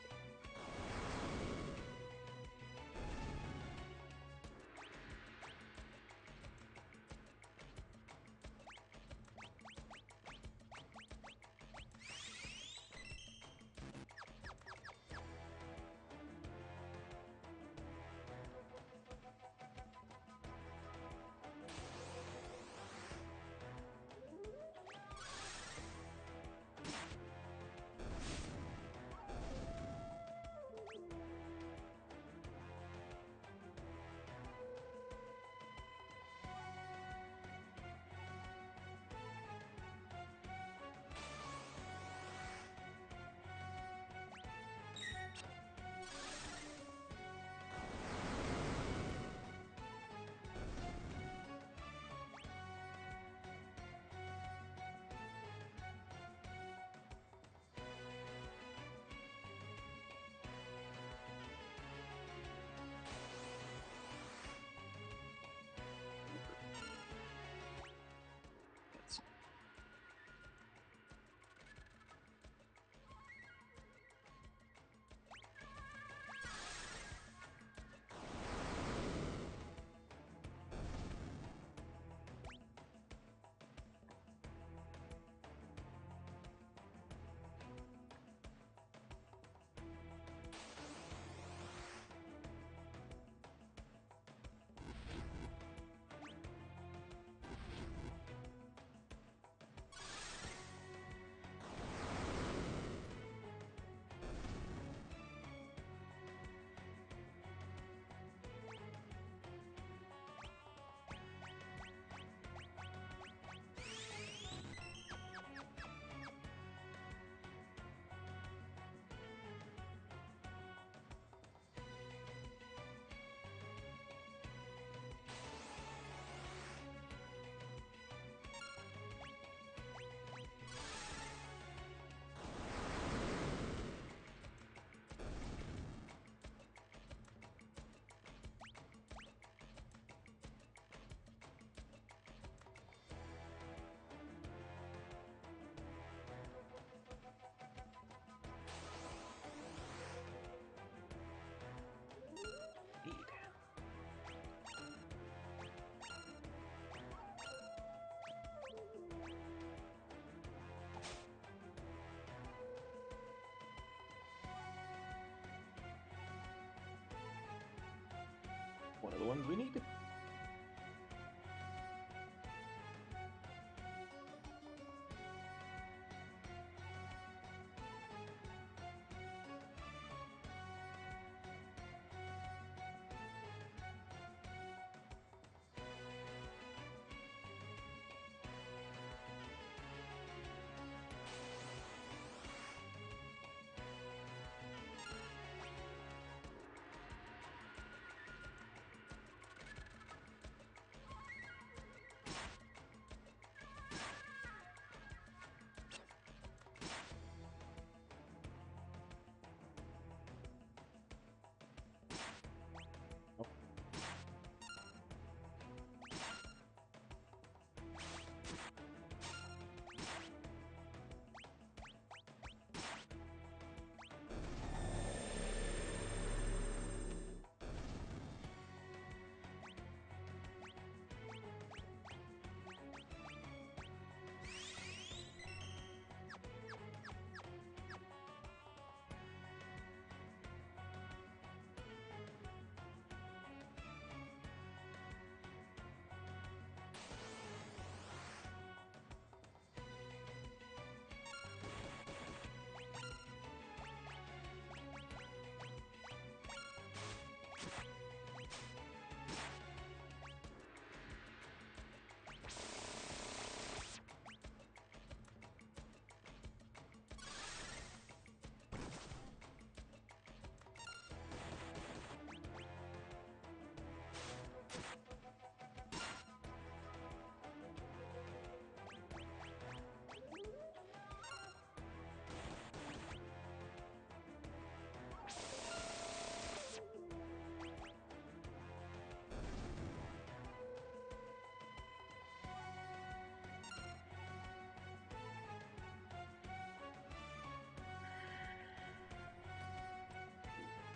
we need to.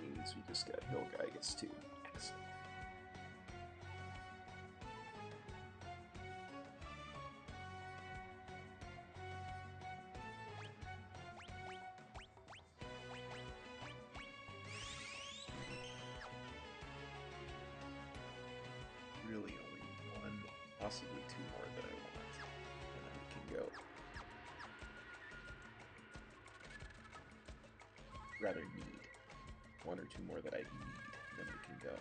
Means we just got Hill Guy gets 2. Excellent. Really only one, possibly 2 more that I want, and then we can go. Rather need. 1 or 2 more that I need, and then we can go.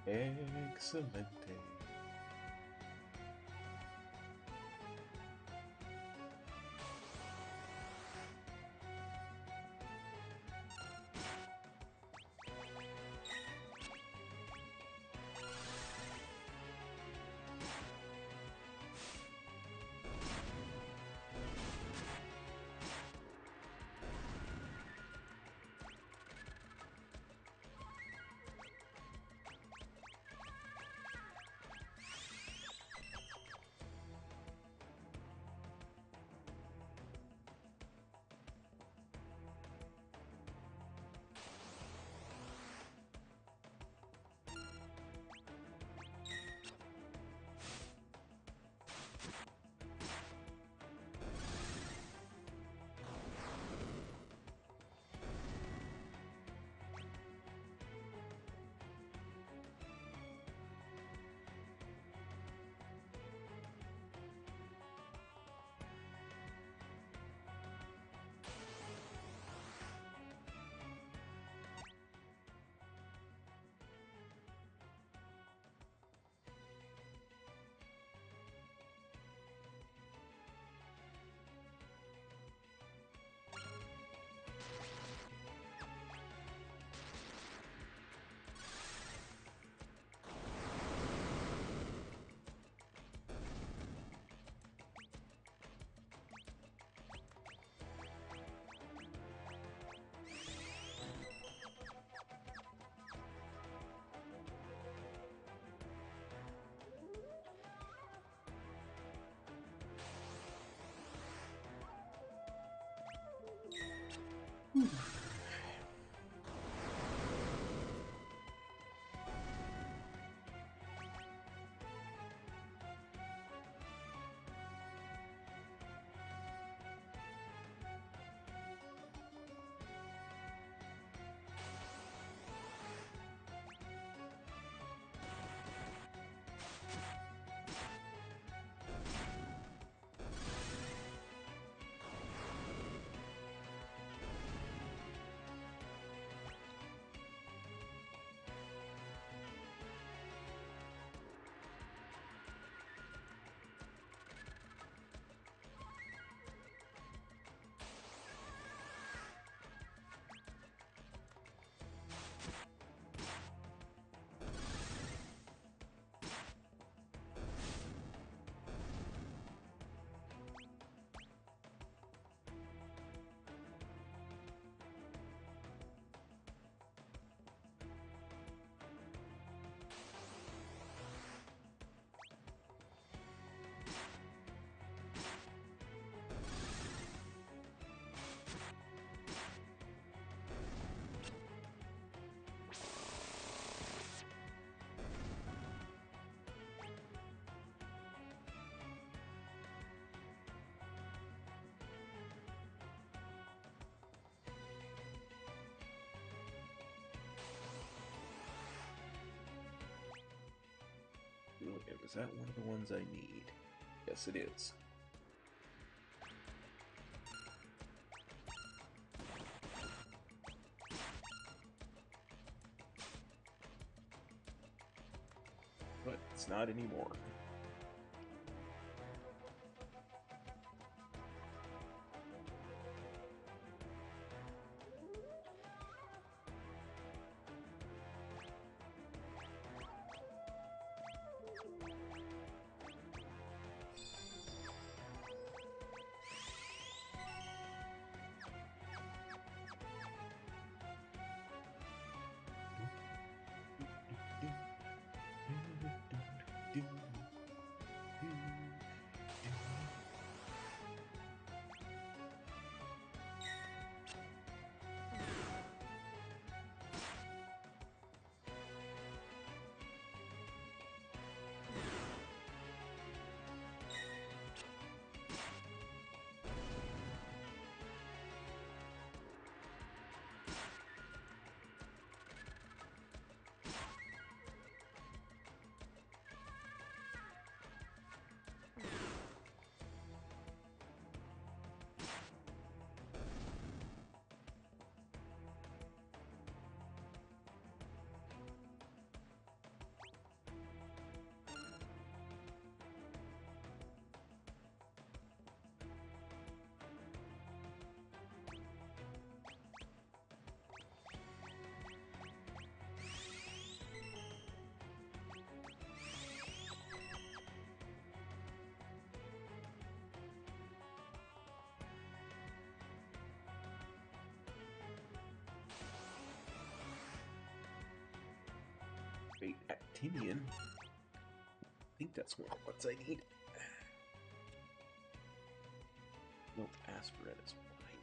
Excelente. Is that one of the ones I need? Yes, it is. But it's not anymore. Wait, Actinian? I think that's one of the ones I need. No, aspirin is what I need.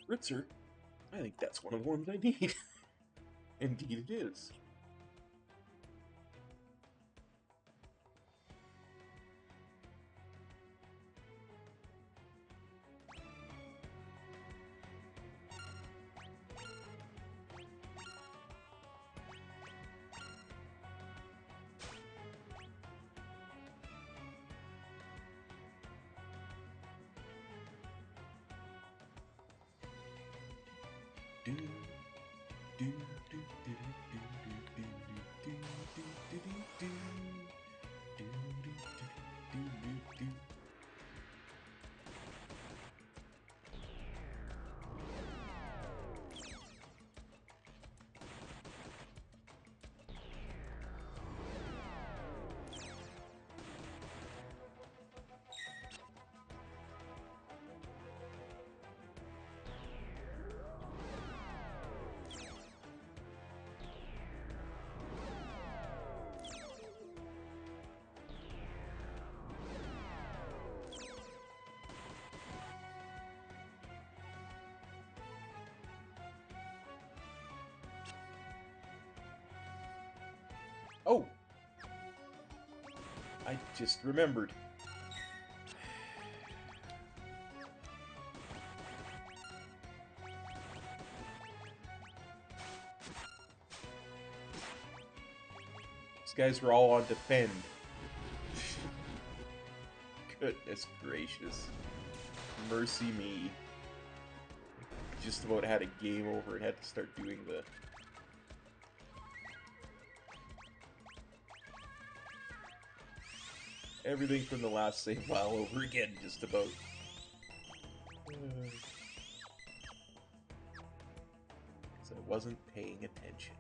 Ritzer, I think that's one of the ones I need. Indeed it is. Do, do, do, do, do, do, do, do, do, do, do, do, do, do. Oh, I just remembered. These guys were all on defend. Goodness gracious. Mercy me. Just about had a game over and had to start doing the... everything from the last save file over again, just about. Because I wasn't paying attention.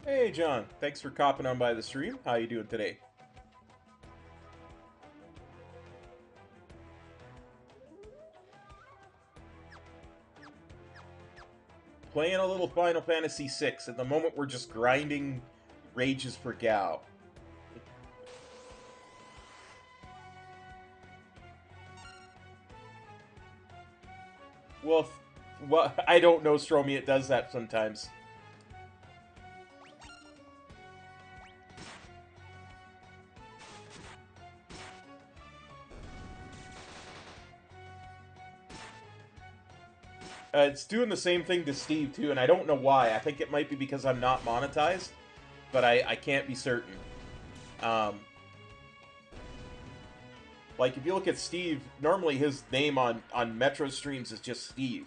Hey John, thanks for copping on by the stream. How you doing today? Playing a little Final Fantasy VI. At the moment, we're just grinding Rages for Gao. Well, I don't know, Stromy. It does that sometimes. It's doing the same thing to Steve, too, and I don't know why. I think it might be because I'm not monetized, but I can't be certain. Like, if you look at Steve, normally his name on Metro streams is just Steve.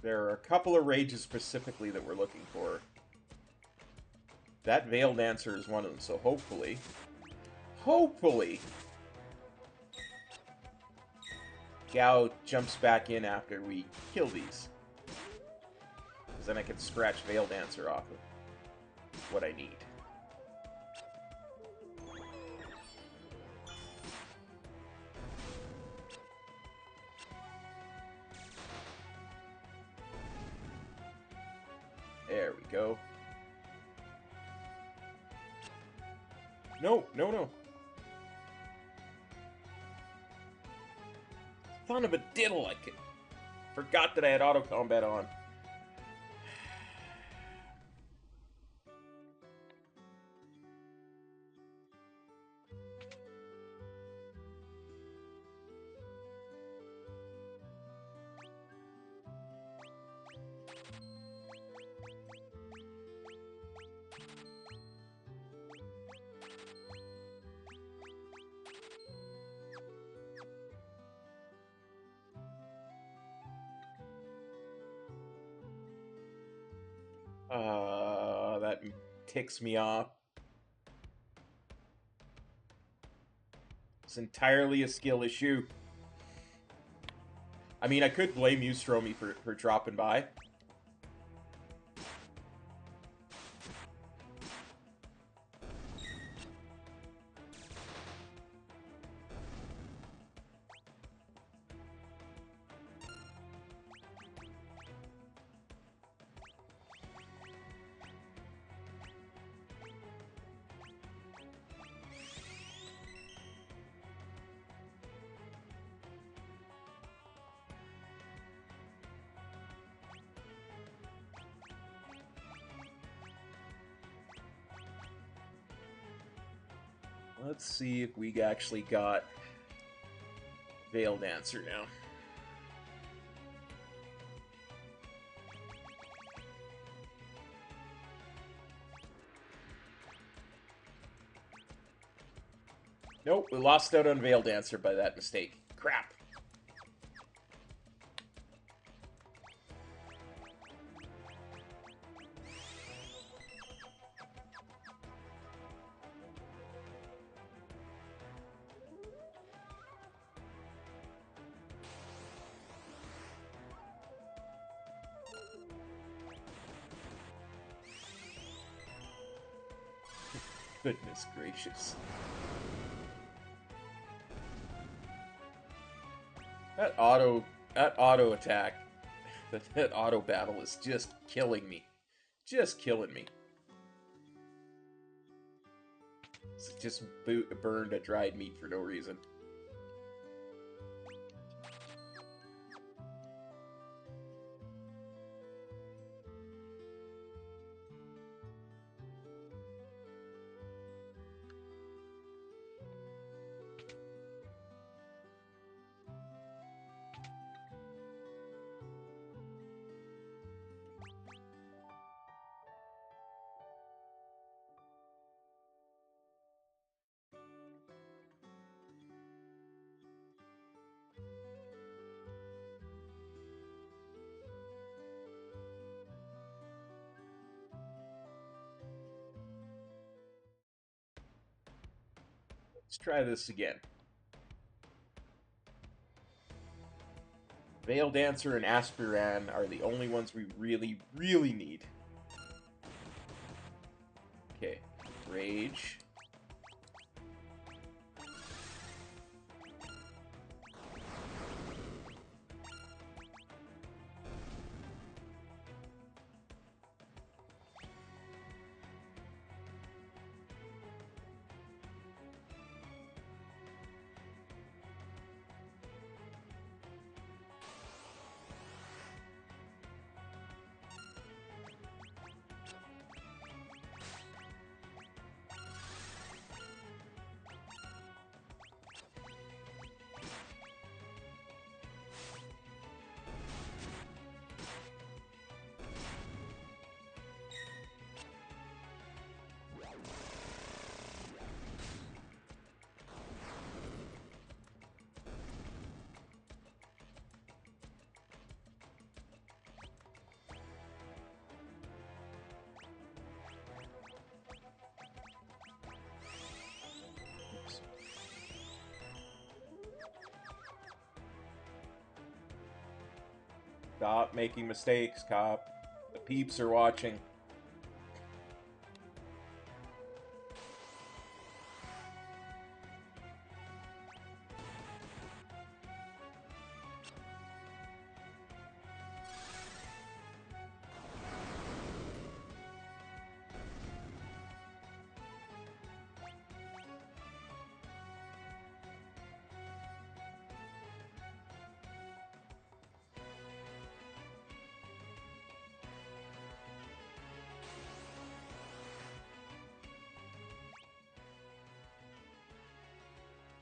There are a couple of rages specifically that we're looking for. That Veil Dancer is one of them, so hopefully... Hopefully... Gao jumps back in after we kill these. Because then I can scratch Veil Dancer off of what I need. There we go. No, no, no. Son of a diddle, I forgot that I had auto combat on. That ticks me off. It's entirely a skill issue. I mean, I could blame you, Stromy, for dropping by. Let's see if we actually got Veil Dancer now. Nope, we lost out on Veil Dancer by that mistake. Crap. Goodness gracious. That auto attack, that auto battle is just killing me. Just killing me. It's just burned a dried meat for no reason. Let's try this again. Veil Dancer and Aspiran are the only ones we really, really need. Okay, Rage. Stop making mistakes, cop. The peeps are watching.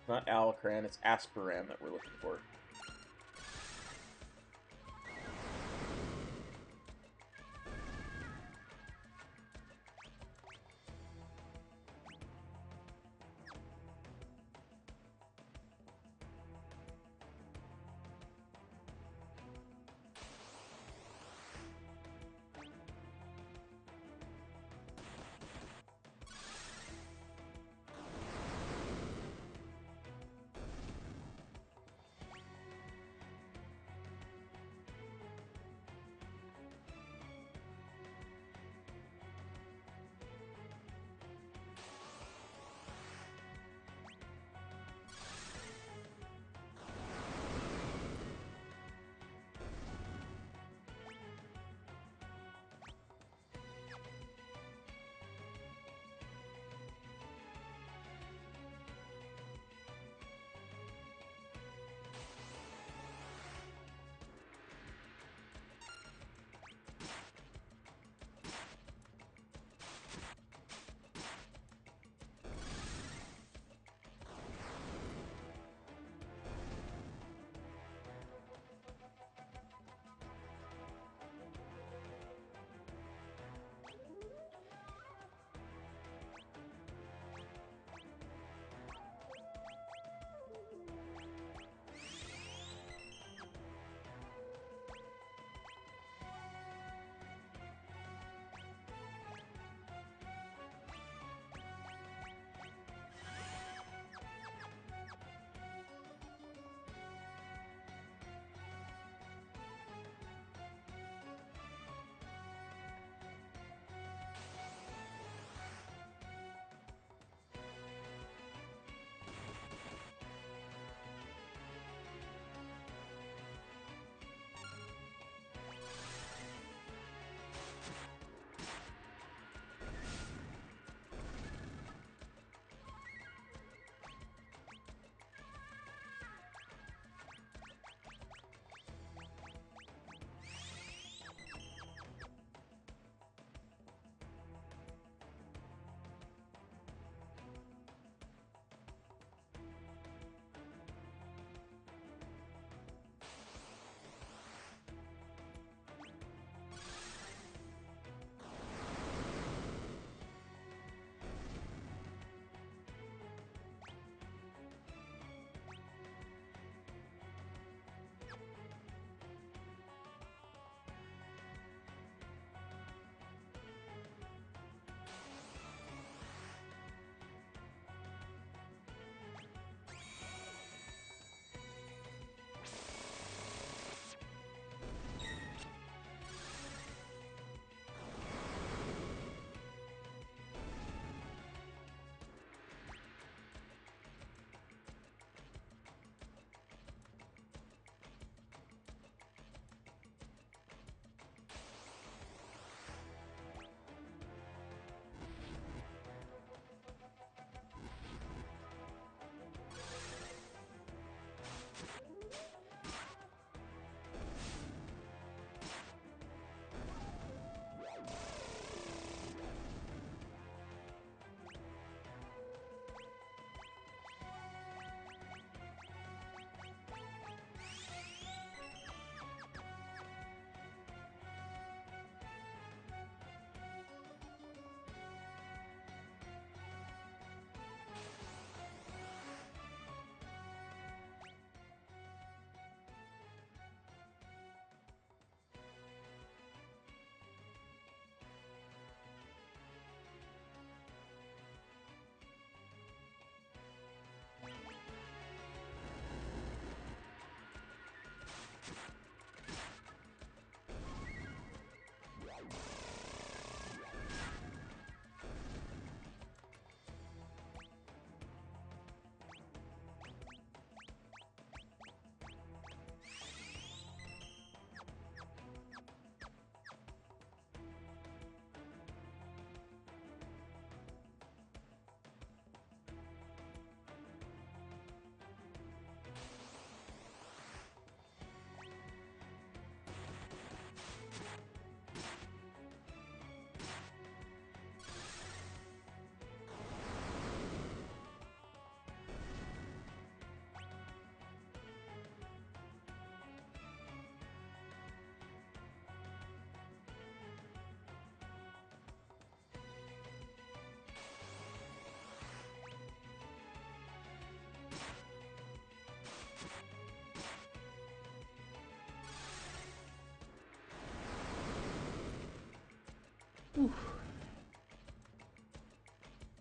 Not Alacran, it's Aspiram that we're looking for.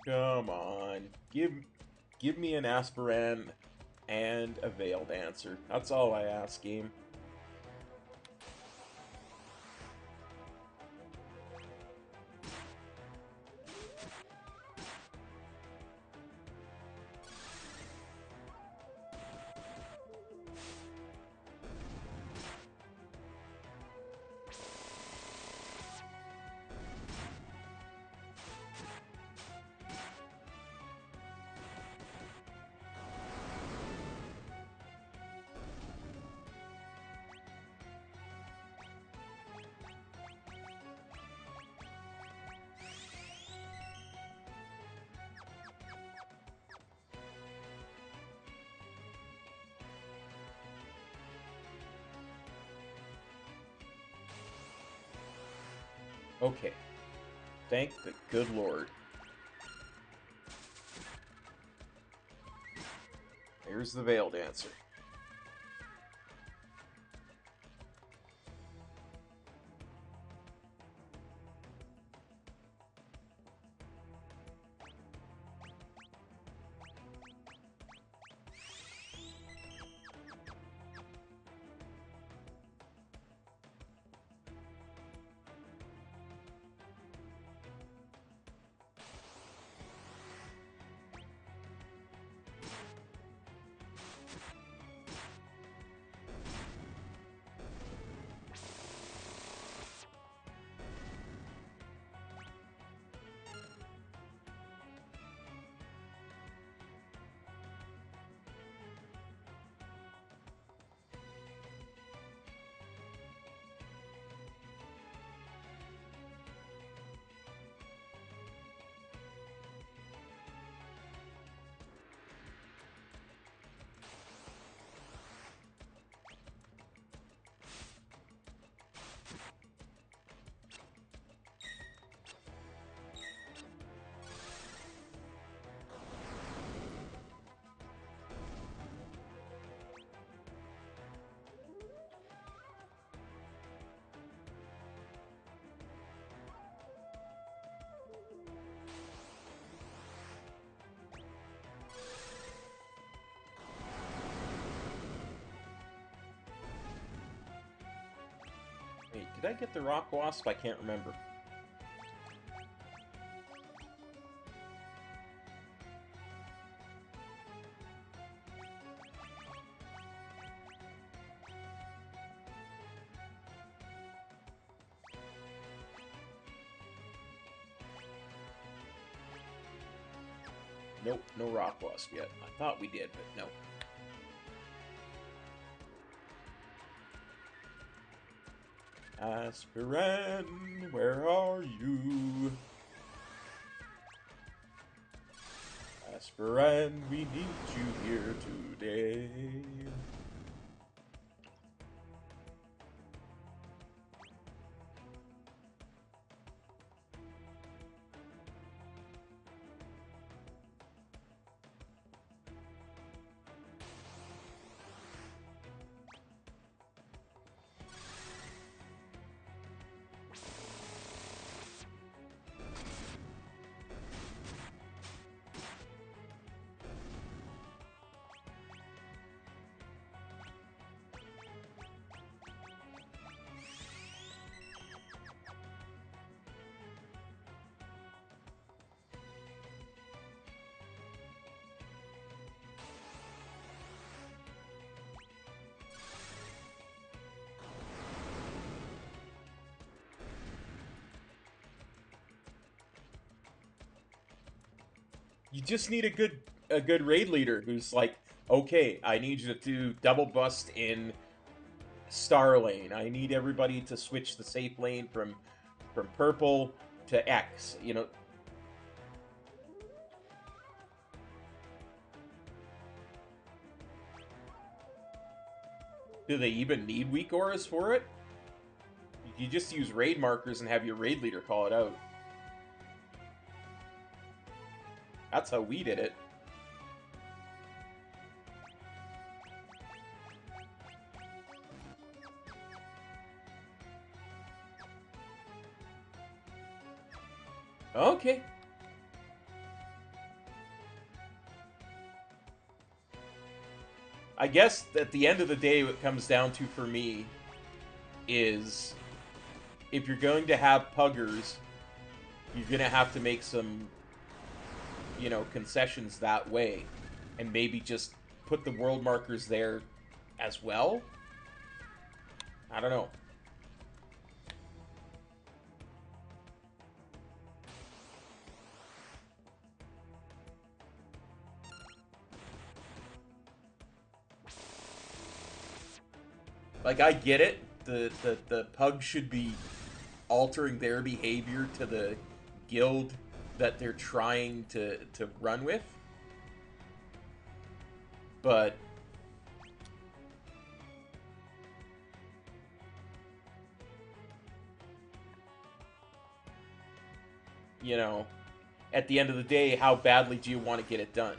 Come on. Give me an aspirant and a veiled answer. That's all I ask, game. Okay. Thank the good Lord. Here's the veiled answer. Wait, did I get the rock wasp? I can't remember. Nope, no rock wasp yet. I thought we did, but no. Aspirant, where are you? Aspirant, we need you here today. You just need a good raid leader who's like, okay, I need you to do double bust in star lane. I need everybody to switch the safe lane from purple to X. You know, do they even need weak auras for it? You just use raid markers and have your raid leader call it out. That's how we did it. Okay. I guess at the end of the day, what it comes down to for me is if you're going to have puggers, you're going to have to make some, concessions that way. And maybe just put the world markers there as well? I don't know. Like, I get it. The pug should be altering their behavior to the guild that they're trying to run with. But you know, at the end of the day, how badly do you want to get it done?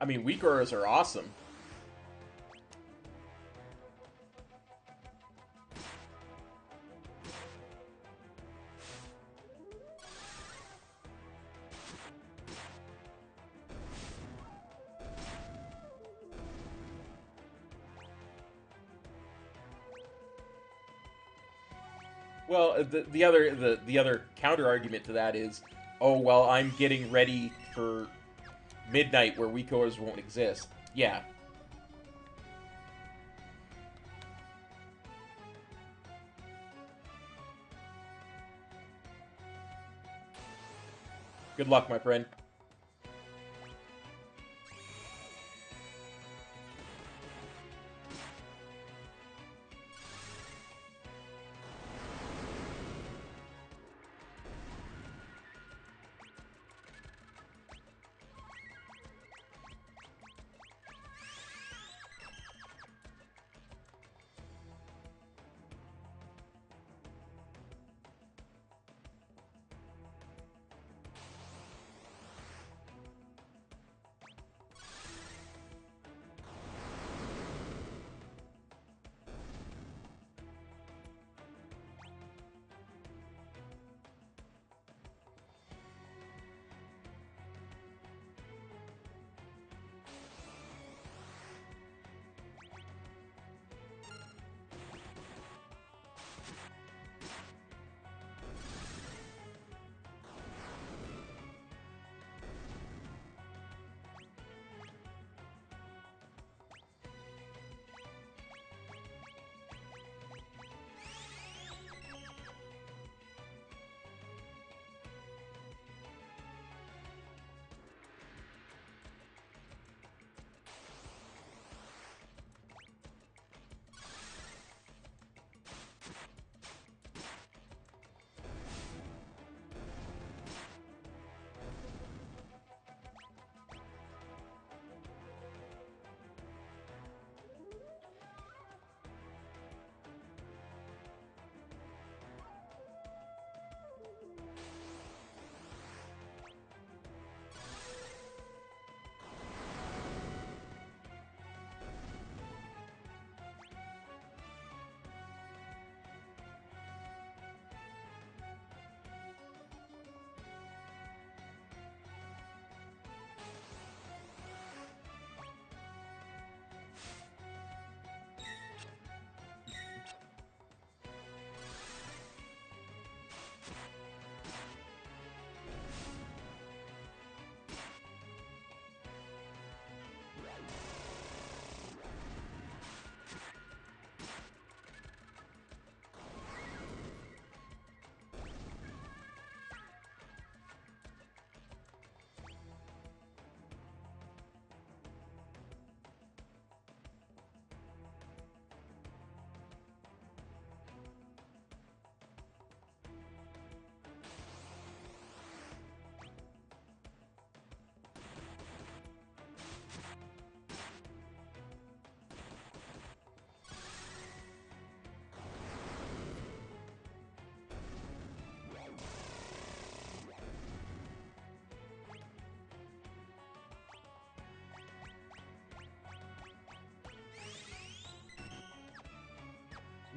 I mean, weak auras are awesome. Well, the other counter argument to that is, oh well, I'm getting ready for midnight where weak auras won't exist. Yeah. Good luck, my friend.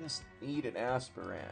Just need an aspirant.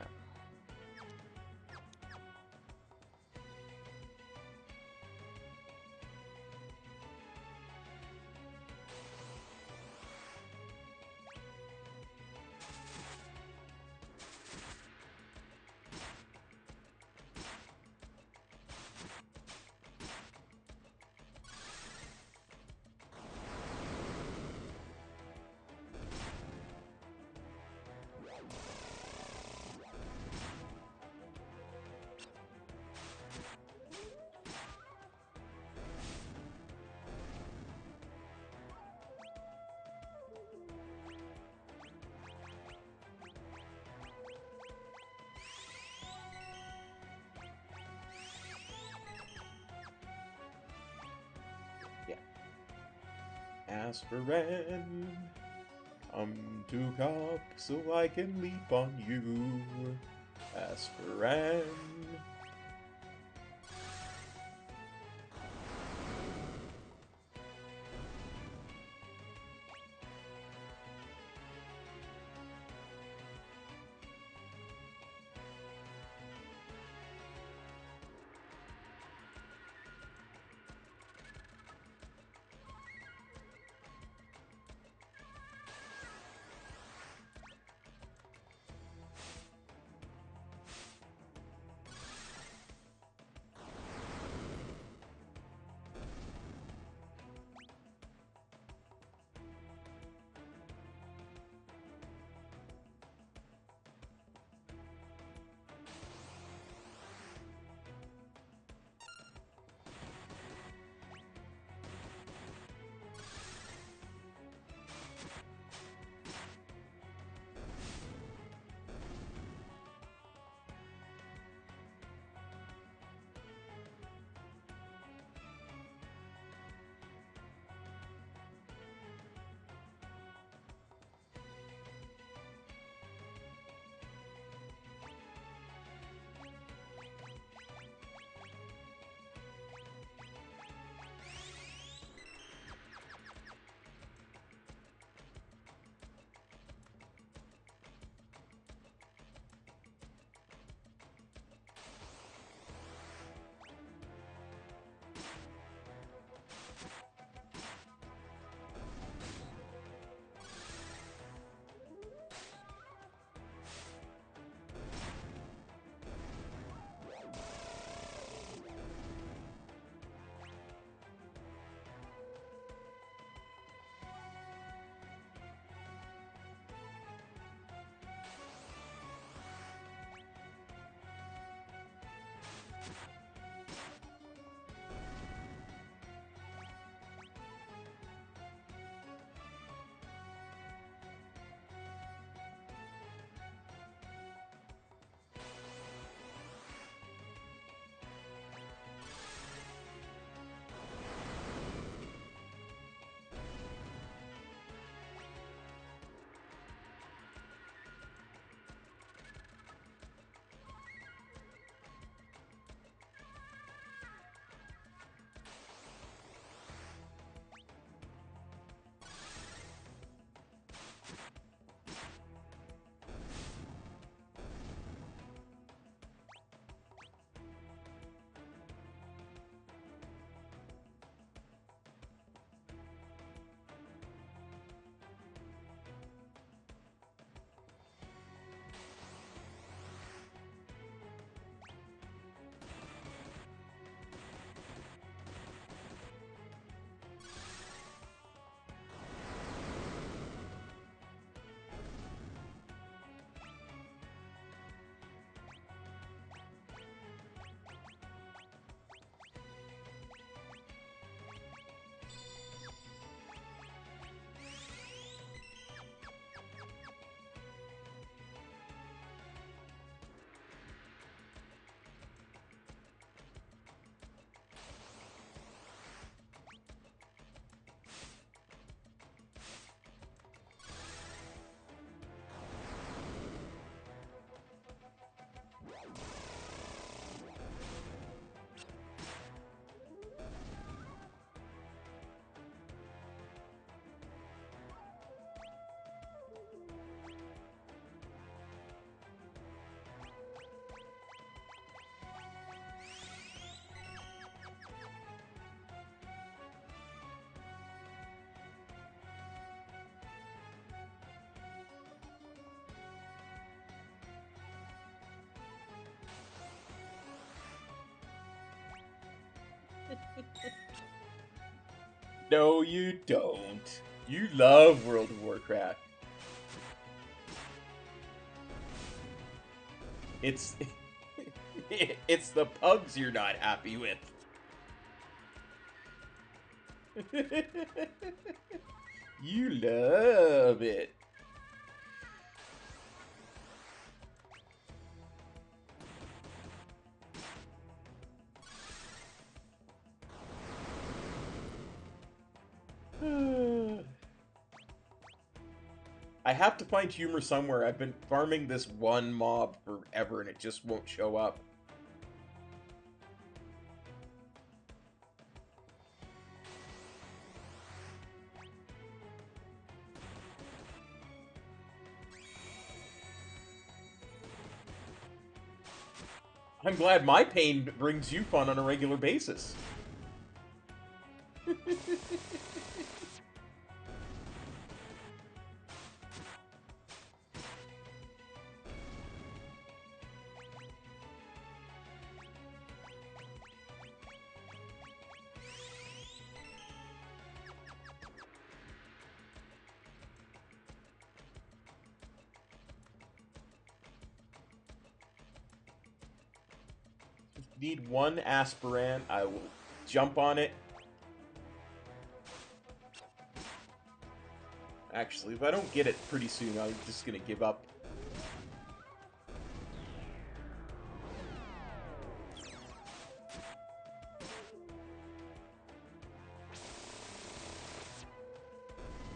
Yeah. Aspirant, come to cop so I can leap on you. Aspirant. No, you don't. You love World of Warcraft. It's it's the pugs you're not happy with. You love it. I have to find humor somewhere. I've been farming this one mob forever and it just won't show up. I'm glad my pain brings you fun on a regular basis. Need one aspirant. I will jump on it. Actually, if I don't get it pretty soon, I'm just gonna give up.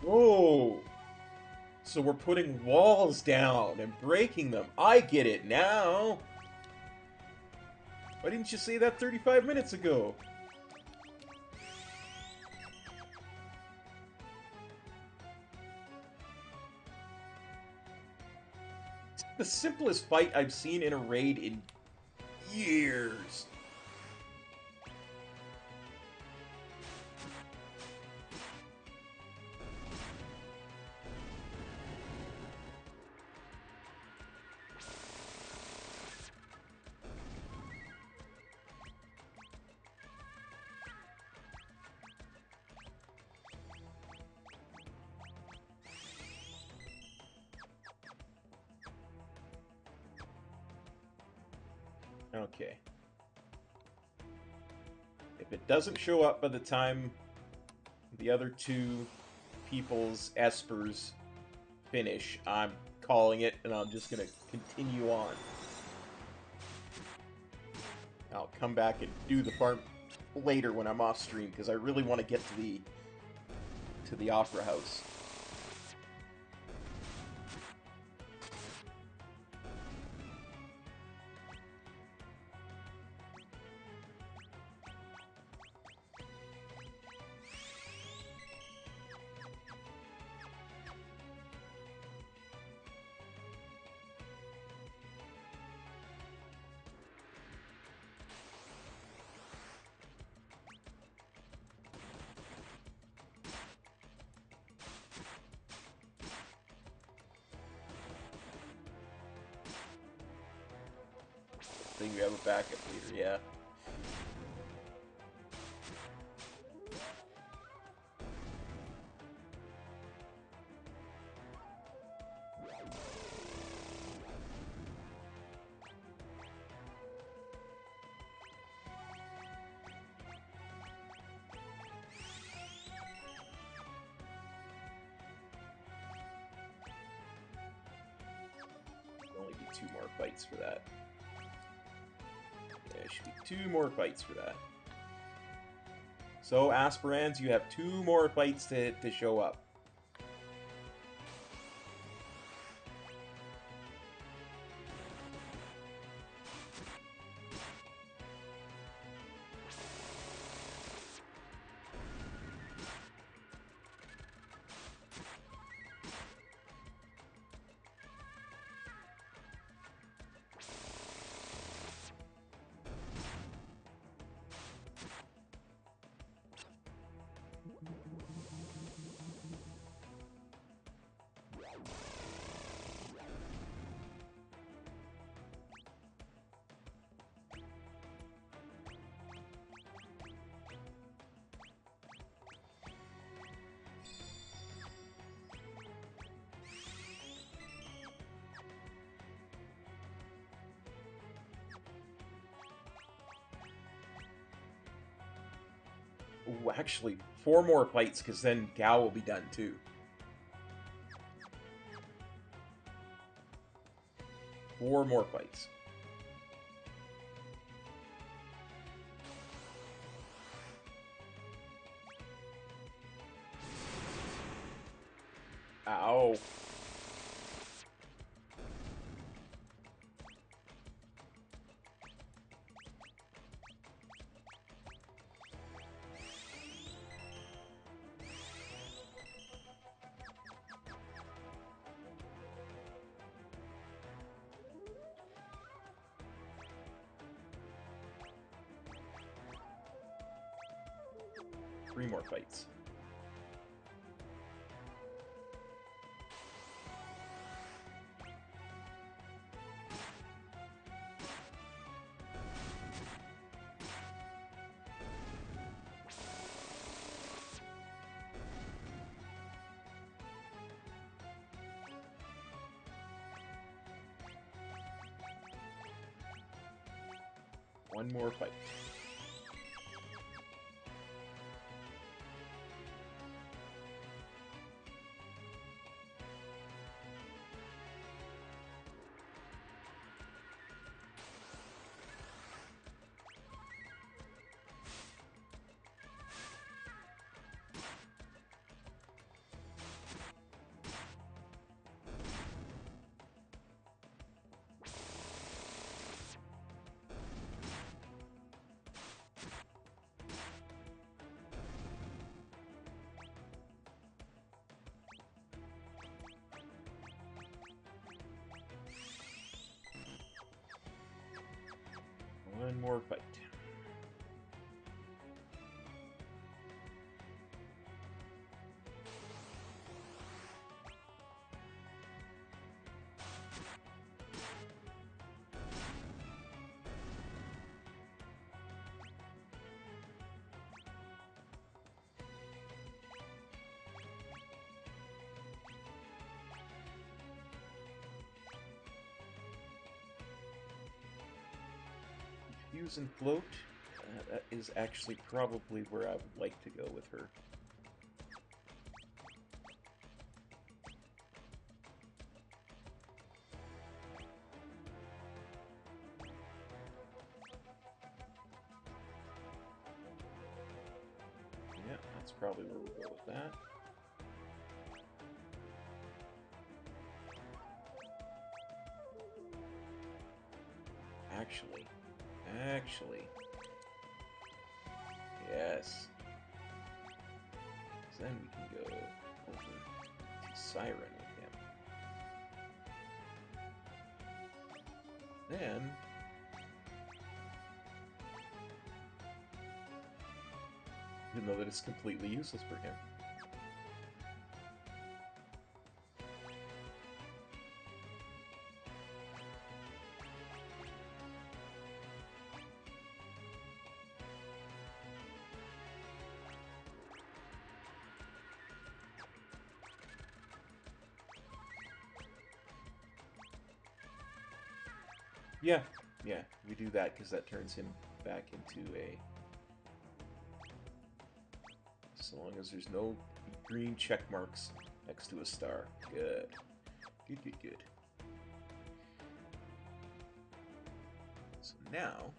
Whoa! So we're putting walls down and breaking them. I get it now! Why didn't you say that 35 minutes ago? It's the simplest fight I've seen in a raid in years. Okay. If it doesn't show up by the time the other two people's espers finish, I'm calling it, and I'm just gonna continue on. I'll come back and do the farm later when I'm off stream, because I really want to get to the opera house. I think we have a backup leader, yeah. Only be 2 more fights for that. Yeah, it should be 2 more fights for that. So, aspirants, you have 2 more fights to show up. Ooh, actually, 4 more fights, because then Gao will be done too. Four more fights. Ow. Three more fights. One more fight. One more fight. Fuse and float. That is actually probably where I would like to go with her. Yeah, that's probably where we'll go with that. Actually, yes. Then we can go over to Siren with him. Then, even though that it's completely useless for him. Yeah, we do that because that turns him back into a... So long as there's no green check marks next to a star. Good. Good. So now...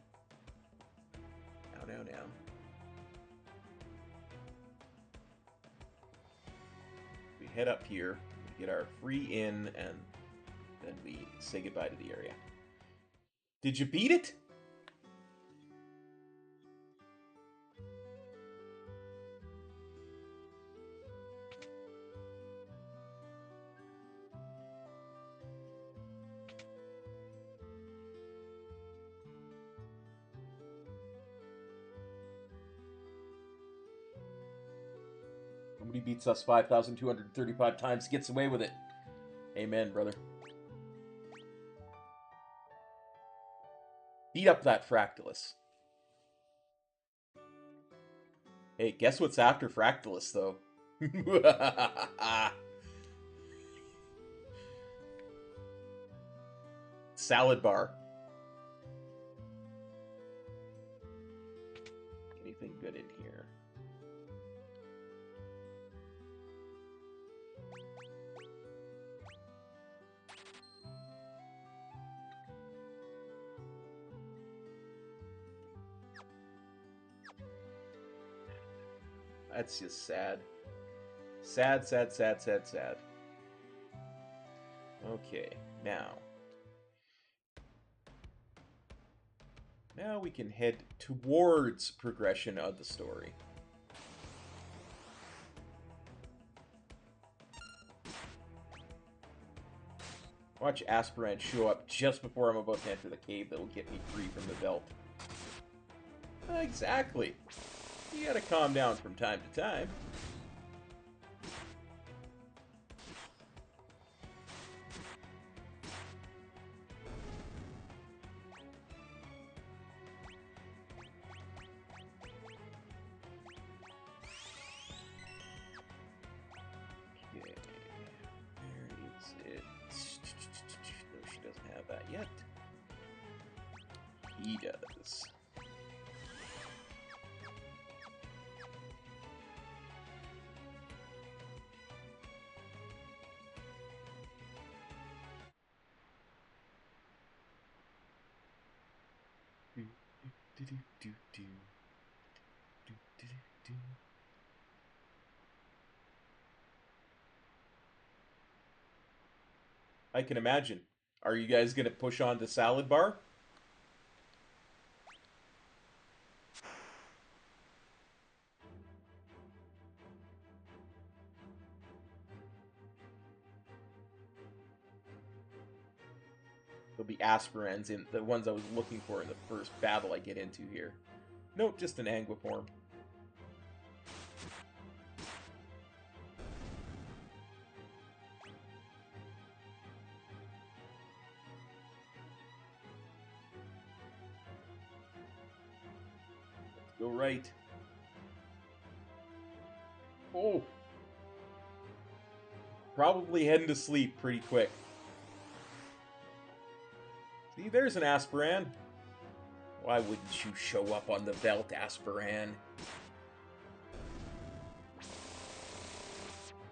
Now. We head up here, we get our free in, and then we say goodbye to the area. Did you beat it? Nobody beats us 5,235 times, gets away with it. Amen, brother. Beat up that Fractalus. Hey, guess what's after Fractalus, though? Salad bar. Anything good in here? That's just sad. Sad, sad, sad, sad, sad. Okay, now. Now we can head towards progression of the story. Watch Aspirant show up just before I'm about to enter the cave that'll get me free from the belt. Exactly. You gotta calm down from time to time. Okay. Where is it? No, she doesn't have that yet. He does. I can imagine. Are you guys gonna push on to Salad Bar? There'll be aspirants in the ones I was looking for in the first battle I get into here. Nope, just an Anguiform. Go right. Oh! Probably heading to sleep pretty quick. See, there's an Aspirant. Why wouldn't you show up on the belt, Aspirant?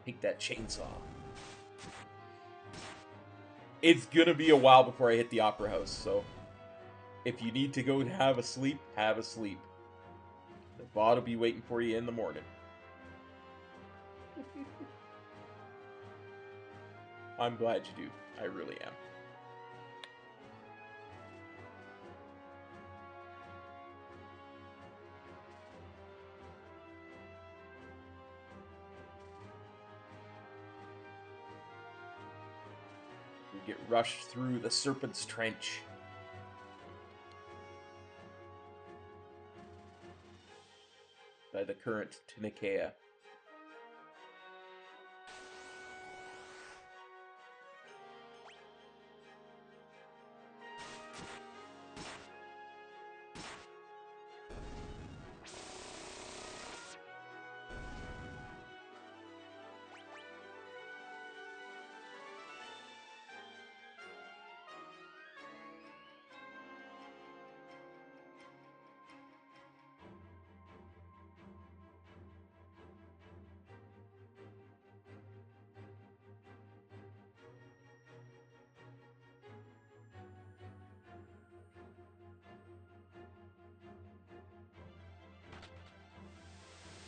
Take that chainsaw. It's gonna be a while before I hit the Opera House, so if you need to go have a sleep, have a sleep. The VOD will be waiting for you in the morning. I'm glad you do. I really am. We get rushed through the Serpent's Trench. By the current Tanikia.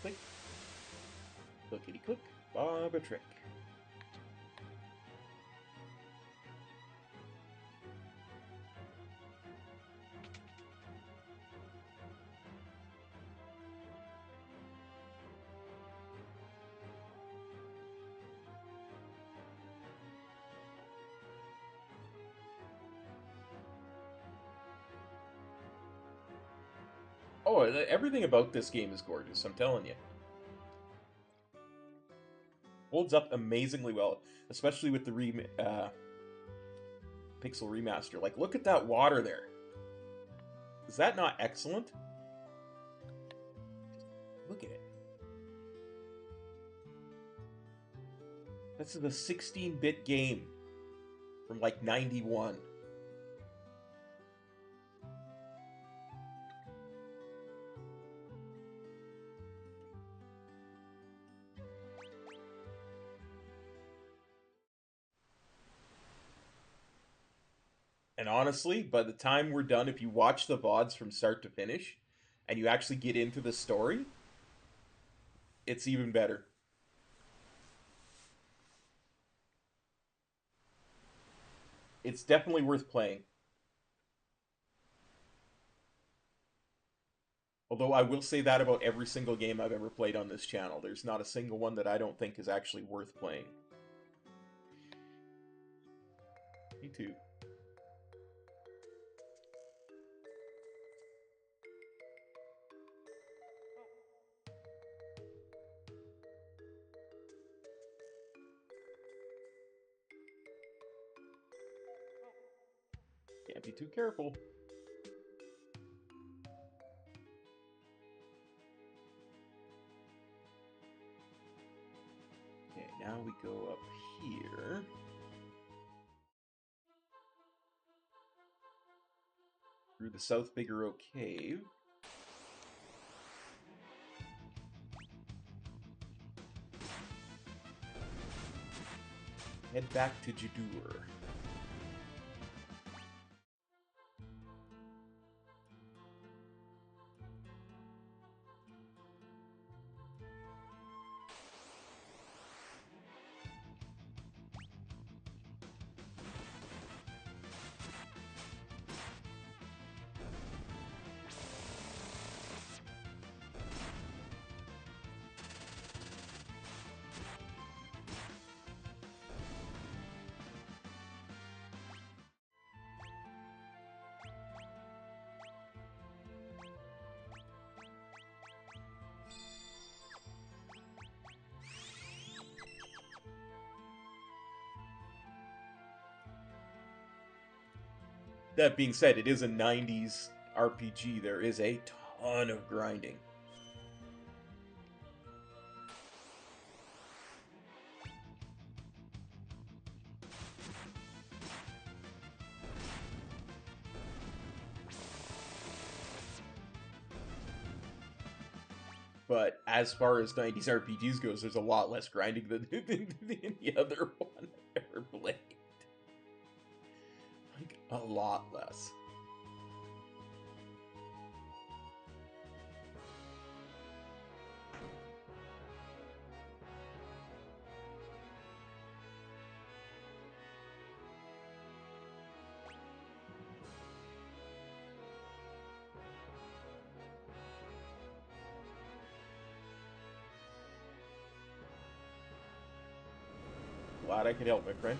Click. Clickety click. Bob a trick. Oh, everything about this game is gorgeous, I'm telling you. Holds up amazingly well, especially with the Pixel Remaster. Like, look at that water there. Is that not excellent? Look at it. This is a 16-bit game from like 91. And honestly, by the time we're done, if you watch the VODs from start to finish, and you actually get into the story, it's even better. It's definitely worth playing. Although I will say that about every single game I've ever played on this channel. There's not a single one that I don't think is actually worth playing. Me too. Can't be too careful. Okay, now we go up here. Through the South Figaro Cave. Head back to Jidur. That being said, it is a 90s RPG. There is a ton of grinding. But as far as 90s RPGs goes, there's a lot less grinding than any other one I've ever played. Like, a lot less. Glad I could help, my friend.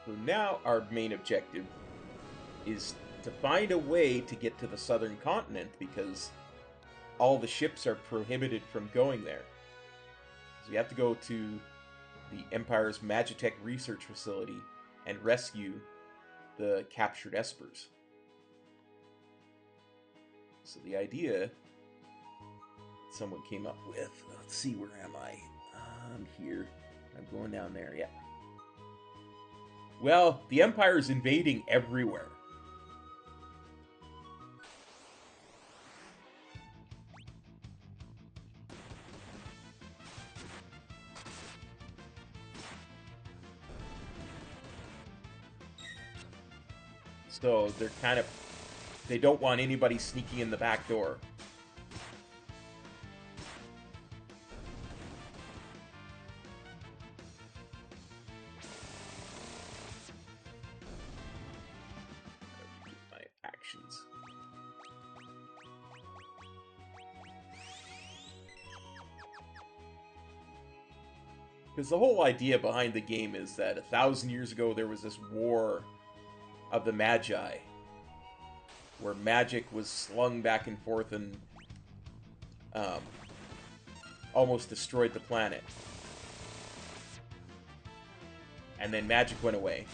So now our main objective is to find a way to get to the southern continent, because all the ships are prohibited from going there. So we have to go to the Empire's Magitech research facility and rescue the captured espers. So the idea someone came up with, let's see, where am I? I'm here. I'm going down there, yeah. Well, the Empire's invading everywhere. So they're kind of, they don't want anybody sneaking in the back door. My actions. Because the whole idea behind the game is that 1,000 years ago there was this war of the Magi, where magic was slung back and forth and almost destroyed the planet. And then magic went away.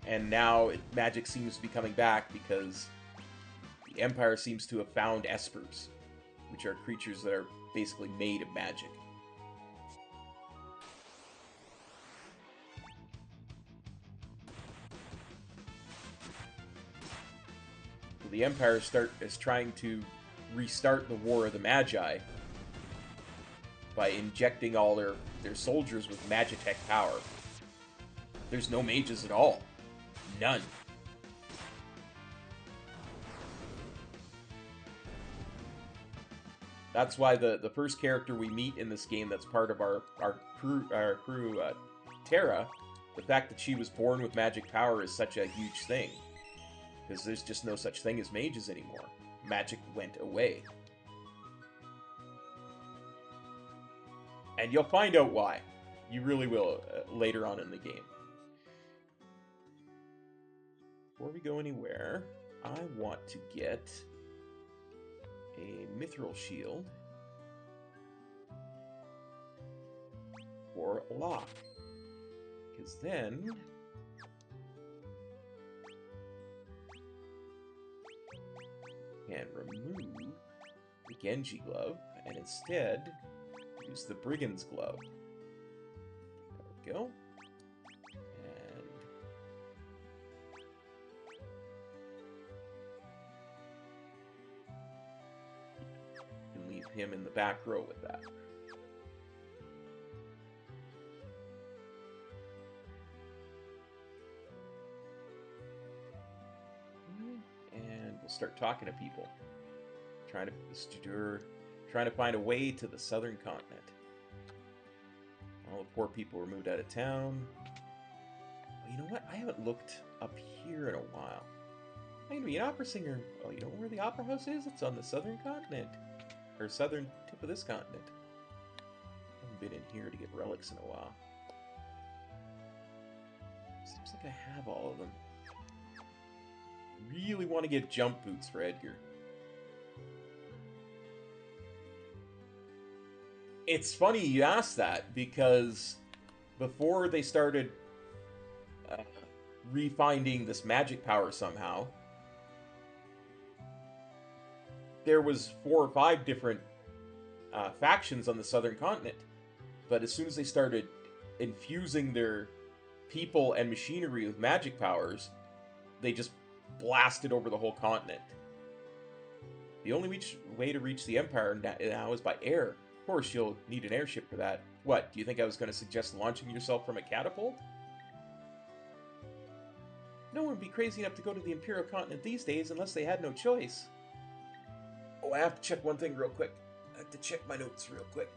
And now magic seems to be coming back because the Empire seems to have found espers, which are creatures that are basically made of magic. So the Empire is trying to restart the War of the Magi, by injecting all their soldiers with magitech power. There's no mages at all. None. That's why the first character we meet in this game that's part of our crew, Terra, the fact that she was born with magic power is such a huge thing. Because there's just no such thing as mages anymore. Magic went away. And you'll find out why. You really will later on in the game. Before we go anywhere, I want to get a mithril shield for lock. Because then can remove the Genji glove and instead use the Brigand's glove. There we go. And you can leave him in the back row with that. And we'll start talking to people. Trying to find a way to the southern continent. All the poor people were moved out of town. Well, you know what? I haven't looked up here in a while. I'm gonna be an opera singer. Oh, you know where the opera house is? It's on the southern continent. Or southern tip of this continent. I haven't been in here to get relics in a while. Seems like I have all of them. Really want to get jump boots for Edgar. It's funny you ask that, because before they started refinding this magic power somehow, there was 4 or 5 different factions on the southern continent. But as soon as they started infusing their people and machinery with magic powers, they just blasted over the whole continent. The only way to reach the Empire now is by air. Of course, you'll need an airship for that. What, do you think I was going to suggest launching yourself from a catapult? No one would be crazy enough to go to the Imperial continent these days unless they had no choice. Oh, I have to check one thing real quick. I have to check my notes real quick.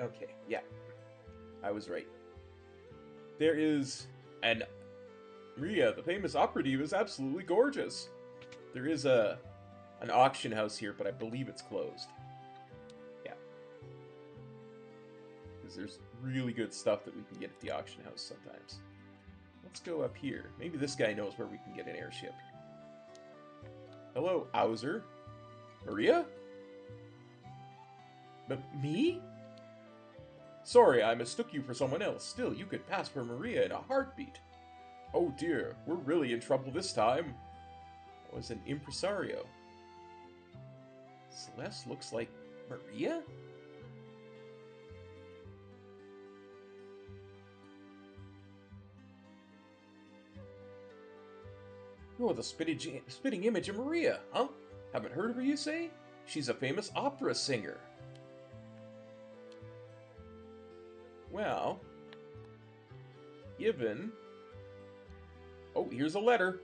Okay, yeah. I was right. There is an... Ria, the famous opera diva, is absolutely gorgeous. There is an auction house here, but I believe it's closed. Yeah. Because there's really good stuff that we can get at the auction house sometimes. Let's go up here. Maybe this guy knows where we can get an airship. Hello, Auser. Maria? Me? Sorry, I mistook you for someone else. Still, you could pass for Maria in a heartbeat. Oh dear, we're really in trouble this time. I was an impresario. Celeste looks like Maria? You're the spitting image of Maria, huh? Haven't heard of her, you say? She's a famous opera singer. Well, given... Oh, here's a letter.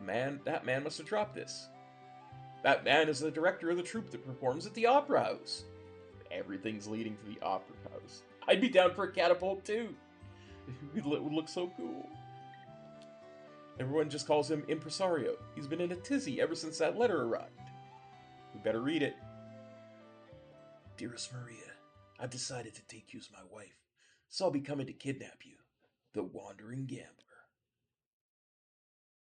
That man must have dropped this. That man is the director of the troupe that performs at the Opera House. Everything's leading to the Opera House. I'd be down for a catapult, too. It would look so cool. Everyone just calls him Impresario. He's been in a tizzy ever since that letter arrived. We better read it. Dearest Maria, I've decided to take you as my wife, so I'll be coming to kidnap you. The Wandering Gambler.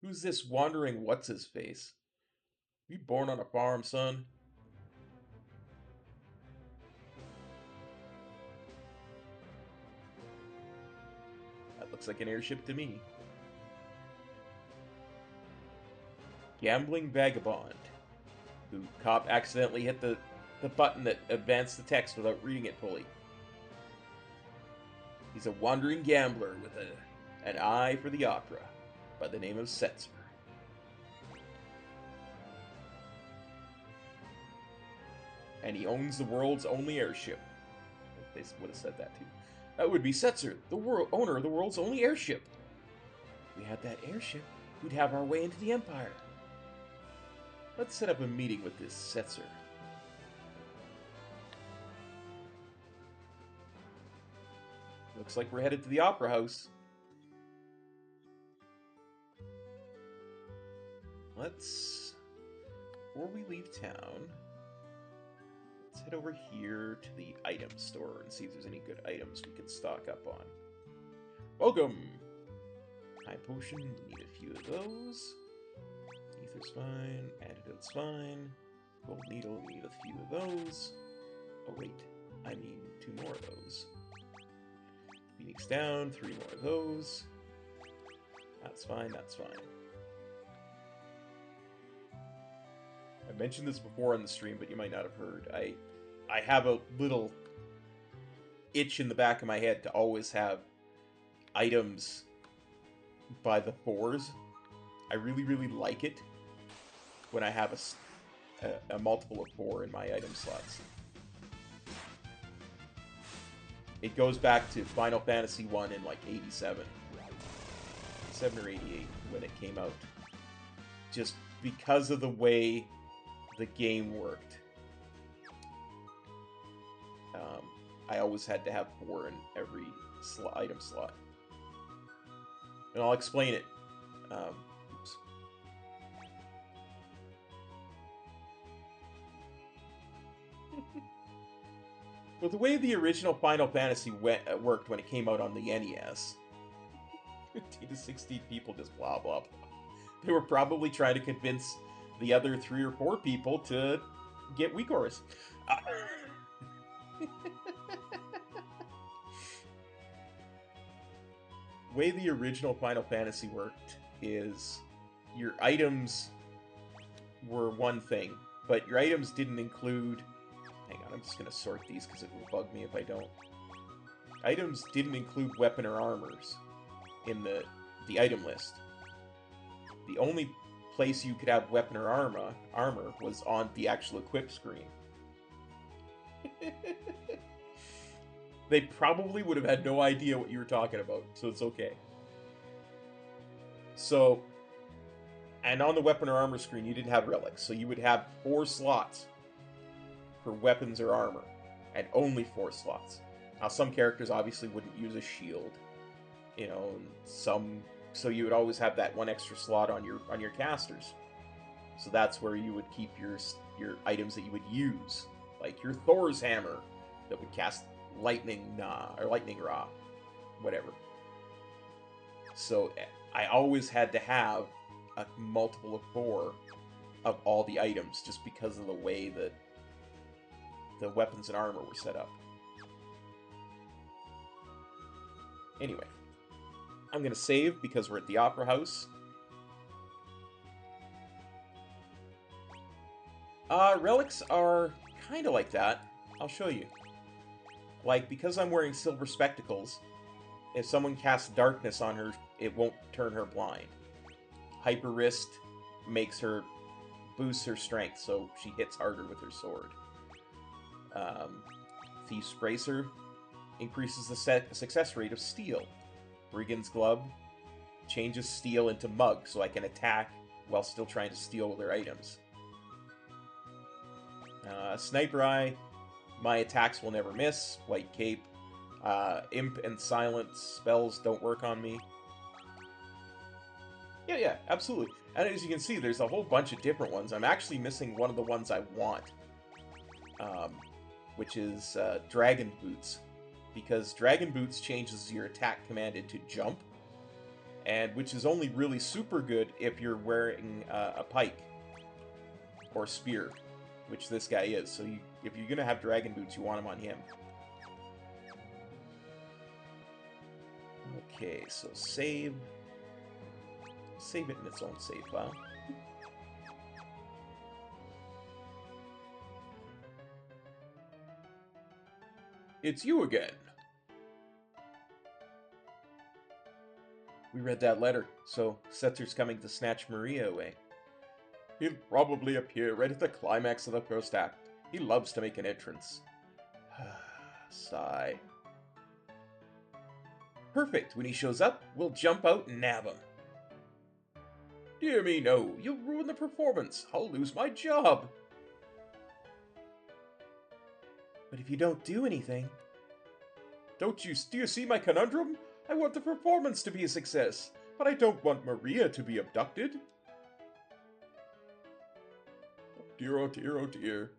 Who's this wandering what's-his-face? You born on a farm, son? Looks like an airship to me. Gambling vagabond. Who cop accidentally hit the button that advanced the text without reading it fully. He's a wandering gambler with an eye for the opera by the name of Setzer. And he owns the world's only airship. They would have said that too. That would be Setzer, the owner of the world's only airship. If we had that airship, we'd have our way into the Empire. Let's set up a meeting with this Setzer. Looks like we're headed to the Opera House. Before we leave town, let's head over here to the item store and see if there's any good items we can stock up on. Welcome! Time potion, we need a few of those. Ether's fine, antidote's fine. Gold needle, we need a few of those. Oh wait, I mean 2 more of those. Phoenix down, 3 more of those. That's fine, that's fine. I mentioned this before on the stream, but you might not have heard. I have a little itch in the back of my head to always have items by the 4s. I really, really like it when I have a multiple of 4 in my item slots. It goes back to Final Fantasy 1 in like 87. 87 or 88 when it came out. Just because of the way the game worked. I always had to have 4 in every item slot. And I'll explain it. Oops. Well, the way the original Final Fantasy worked when it came out on the NES, 15 to 16 people just blah, blah, blah. They were probably trying to convince the other 3 or 4 people to get WeakOrs. The way the original Final Fantasy worked is your items were one thing, but your items didn't include... Hang on, I'm just going to sort these because it will bug me if I don't. Items didn't include weapon or armors in the item list. The only place you could have weapon or armor was on the actual equip screen. They probably would have had no idea what you were talking about, so it's okay. So, and on the weapon or armor screen, you didn't have relics, so you would have 4 slots for weapons or armor, and only 4 slots. Now, some characters obviously wouldn't use a shield, you know, and so you would always have that 1 extra slot on your casters. So that's where you would keep your items that you would use, like your Thor's hammer that would cast lightning rod, whatever. So I always had to have a multiple of 4 of all the items just because of the way that the weapons and armor were set up. Anyway, I'm going to save because we're at the Opera House. Relics are kind of like that. I'll show you. Like, because I'm wearing silver spectacles, if someone casts darkness on her, it won't turn her blind. Hyper Wrist boosts her strength, so she hits harder with her sword. Thief's Bracer increases the success rate of steel. Brigand's Glove changes steel into mug, so I can attack while still trying to steal their items. Sniper Eye, my attacks will never miss. White Cape. Imp and Silent spells don't work on me. Yeah, absolutely. And as you can see, there's a whole bunch of different ones. I'm actually missing one of the ones I want. Which is Dragon Boots. Because Dragon Boots changes your attack command into jump. And which is only really super good if you're wearing a pike. Or spear. Which this guy is. So if you're going to have Dragon Boots, you want them on him. Okay, so save it in its own save file. It's you again. We read that letter, so Setzer's coming to snatch Maria away. He'll probably appear right at the climax of the first act. He loves to make an entrance. Sigh. Perfect. When he shows up, we'll jump out and nab him. Dear me, no. You'll ruin the performance. I'll lose my job. But if you don't do anything... Do you see my conundrum? I want the performance to be a success, but I don't want Maria to be abducted. Oh dear, oh dear, oh dear.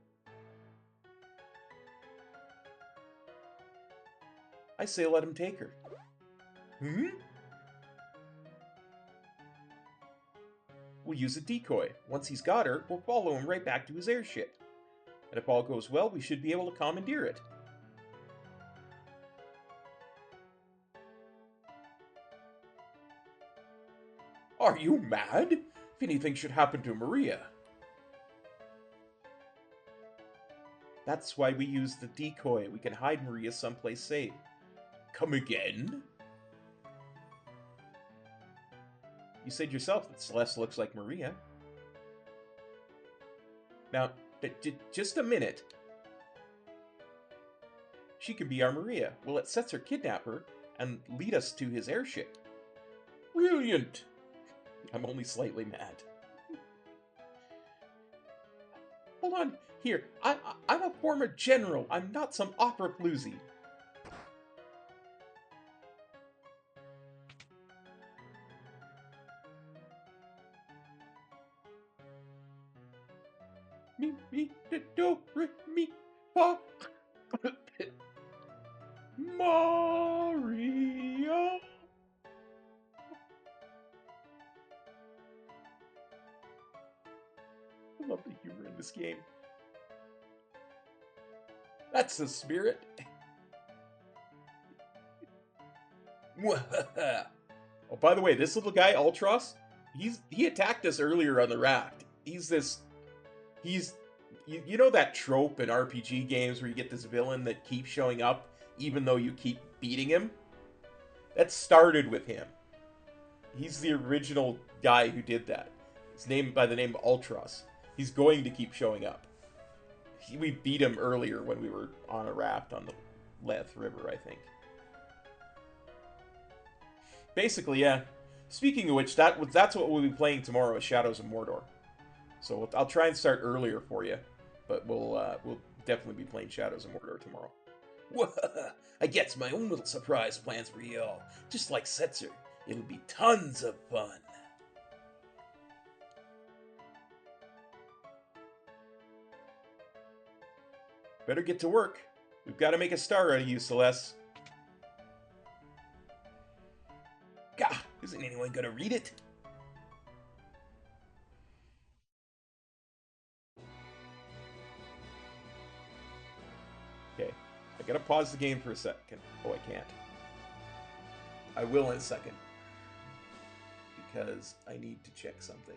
I say let him take her. We'll use a decoy. Once he's got her, we'll follow him right back to his airship. And if all goes well, we should be able to commandeer it. Are you mad? If anything should happen to Maria. That's why we use the decoy. We can hide Maria someplace safe. Come again? You said yourself that Celeste looks like Maria. Now, just a minute. She can be our Maria. We'll let Setzer kidnap her and lead us to his airship. Brilliant! I'm only slightly mad. Hold on. Here, I'm a former general. I'm not some opera floozy. Me, do, re, mi, fa. Mario! I love the humor in this game. That's the spirit. Oh, by the way, this little guy, Ultros, he attacked us earlier on the raft. You know that trope in RPG games where you get this villain that keeps showing up even though you keep beating him? That started with him. He's the original guy who did that. He's named by the name of Ultros. He's going to keep showing up. We beat him earlier when we were on a raft on the Leth River, I think. Basically, yeah. Speaking of which, that's what we'll be playing tomorrow is Shadows of Mordor. So I'll try and start earlier for you, but we'll definitely be playing Shadows of Mordor tomorrow. I gets my own little surprise plans for y'all, just like Setzer. It'll be tons of fun. Better get to work. We've got to make a star out of you, Celeste. Gah, isn't anyone gonna read it? Okay, I gotta pause the game for a second. Oh, I can't. I will in a second. Because I need to check something.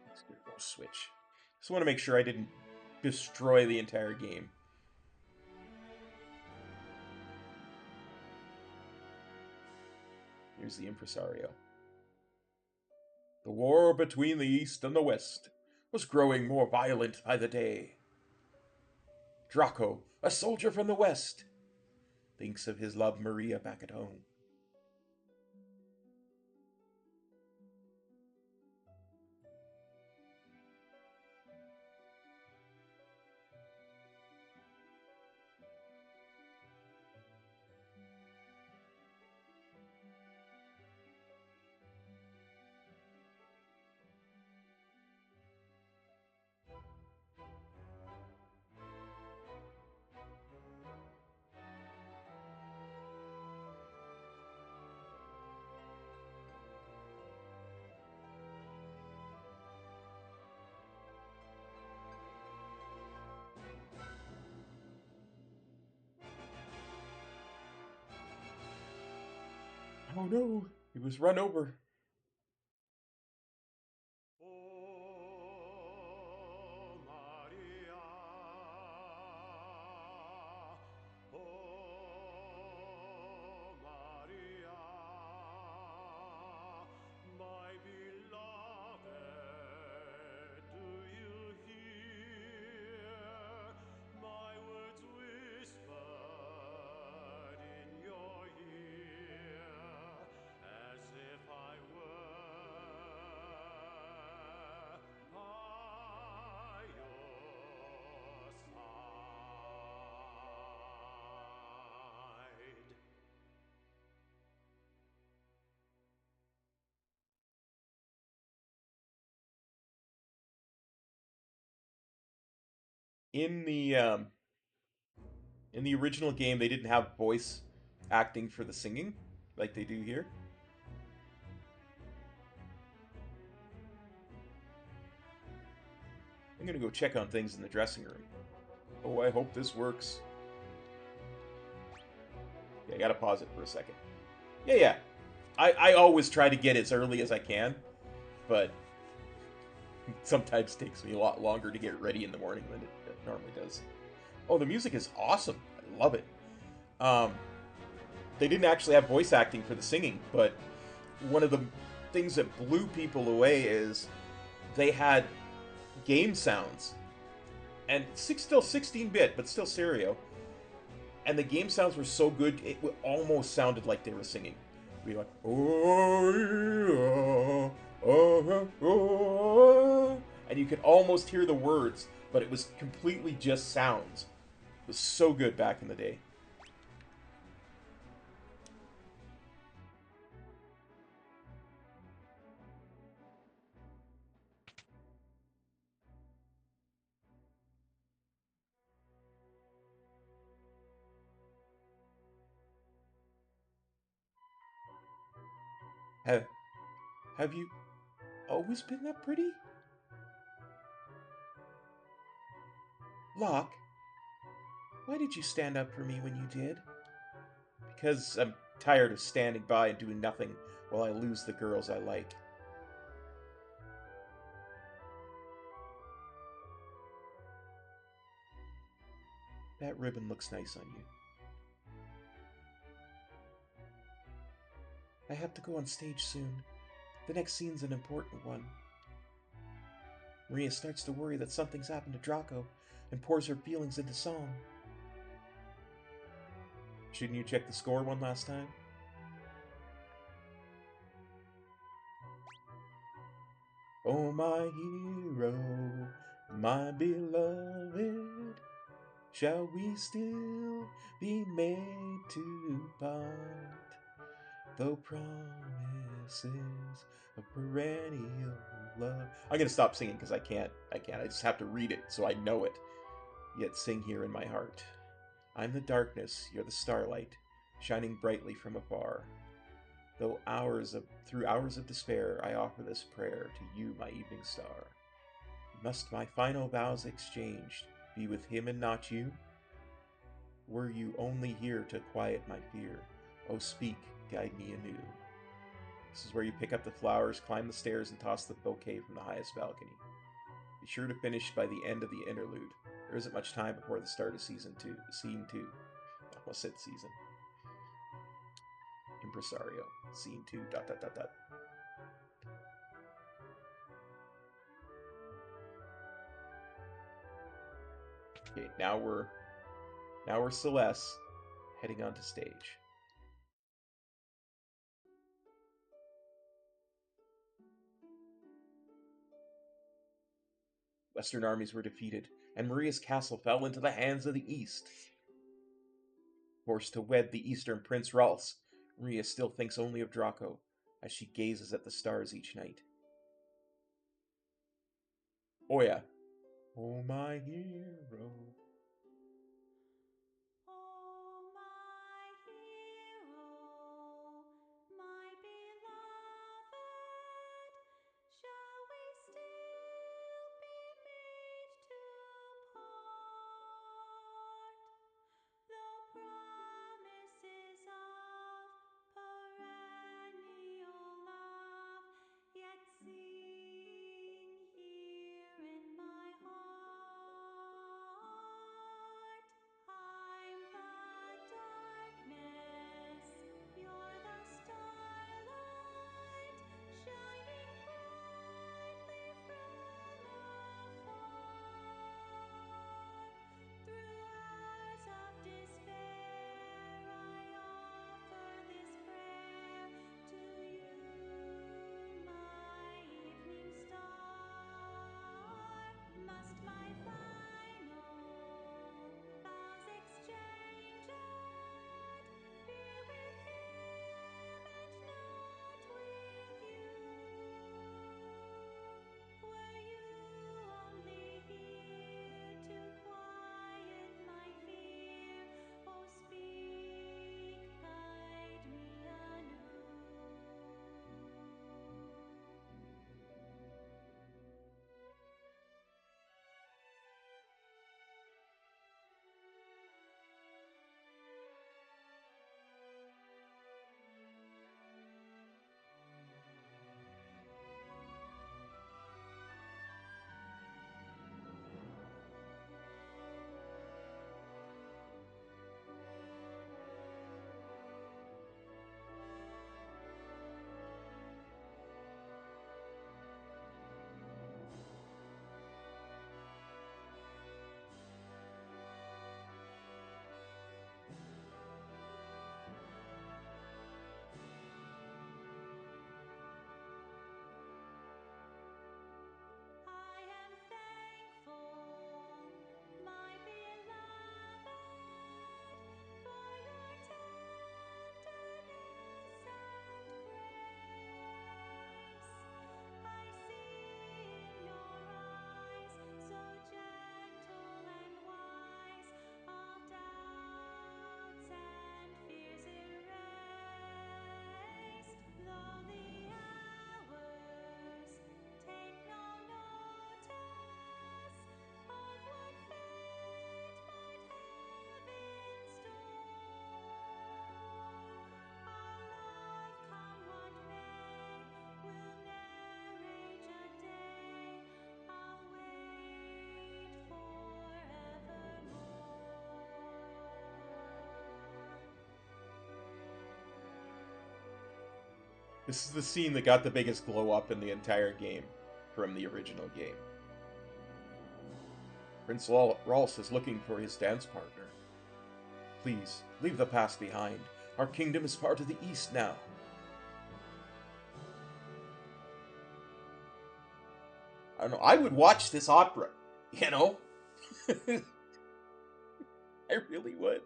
Let's do a switch. Just want to make sure I didn't destroy the entire game. Here's the impresario. The war between the East and the West was growing more violent by the day. Draco, a soldier from the West, thinks of his love Maria back at home. Oh no, he was run over. Oh Maria, oh Maria, my beloved, do you hear my words whispered in your ear, as if I were by your side? In the um, in the original game, they didn't have voice acting for the singing like they do here. I'm gonna go check on things in the dressing room. Oh, I hope this works. Yeah, I gotta pause it for a second. Yeah. I always try to get as early as I can, but sometimes takes me a lot longer to get ready in the morning than it normally does. Oh, the music is awesome. I love it. Um, they didn't actually have voice acting for the singing, but one of the things that blew people away is they had game sounds, and still 16-bit, but still stereo. And the game sounds were so good, it almost sounded like they were singing. We'd be like, oh, yeah, oh, oh, and you could almost hear the words, but it was completely just sounds. It was so good back in the day. Have, have you always been that pretty? Locke, why did you stand up for me when you did? Because I'm tired of standing by and doing nothing while I lose the girls I like. That ribbon looks nice on you. I have to go on stage soon. The next scene's an important one. Maria starts to worry that something's happened to Draco and pours her feelings into song. Shouldn't you check the score one last time? Oh, my hero, my beloved, shall we still be made to part? Though promises of perennial love. I'm gonna stop singing because I can't. I just have to read it so I know it. Yet sing here in my heart. I'm the darkness, you're the starlight, shining brightly from afar. Through hours of despair, I offer this prayer to you, my evening star. Must my final vows exchanged be with him and not you? Were you only here to quiet my fear? Oh, speak, guide me anew. This is where you pick up the flowers, climb the stairs, and toss the bouquet from the highest balcony. Be sure to finish by the end of the interlude. There isn't much time before the start of scene 2. I almost said season. Impresario. Scene 2. ... Okay, now we're Celeste heading onto stage. Western armies were defeated, and Maria's castle fell into the hands of the East. Forced to wed the Eastern Prince Ralph, Maria still thinks only of Draco as she gazes at the stars each night. Oh yeah. Oh, my hero. Oh, my hero, my beloved, shall we still be made to part? Though promises of perennial This is the scene that got the biggest glow up in the entire game from the original game. Prince Rolse is looking for his dance partner. Please, leave the past behind. Our kingdom is part of the East now. I don't know, I would watch this opera, you know? I really would.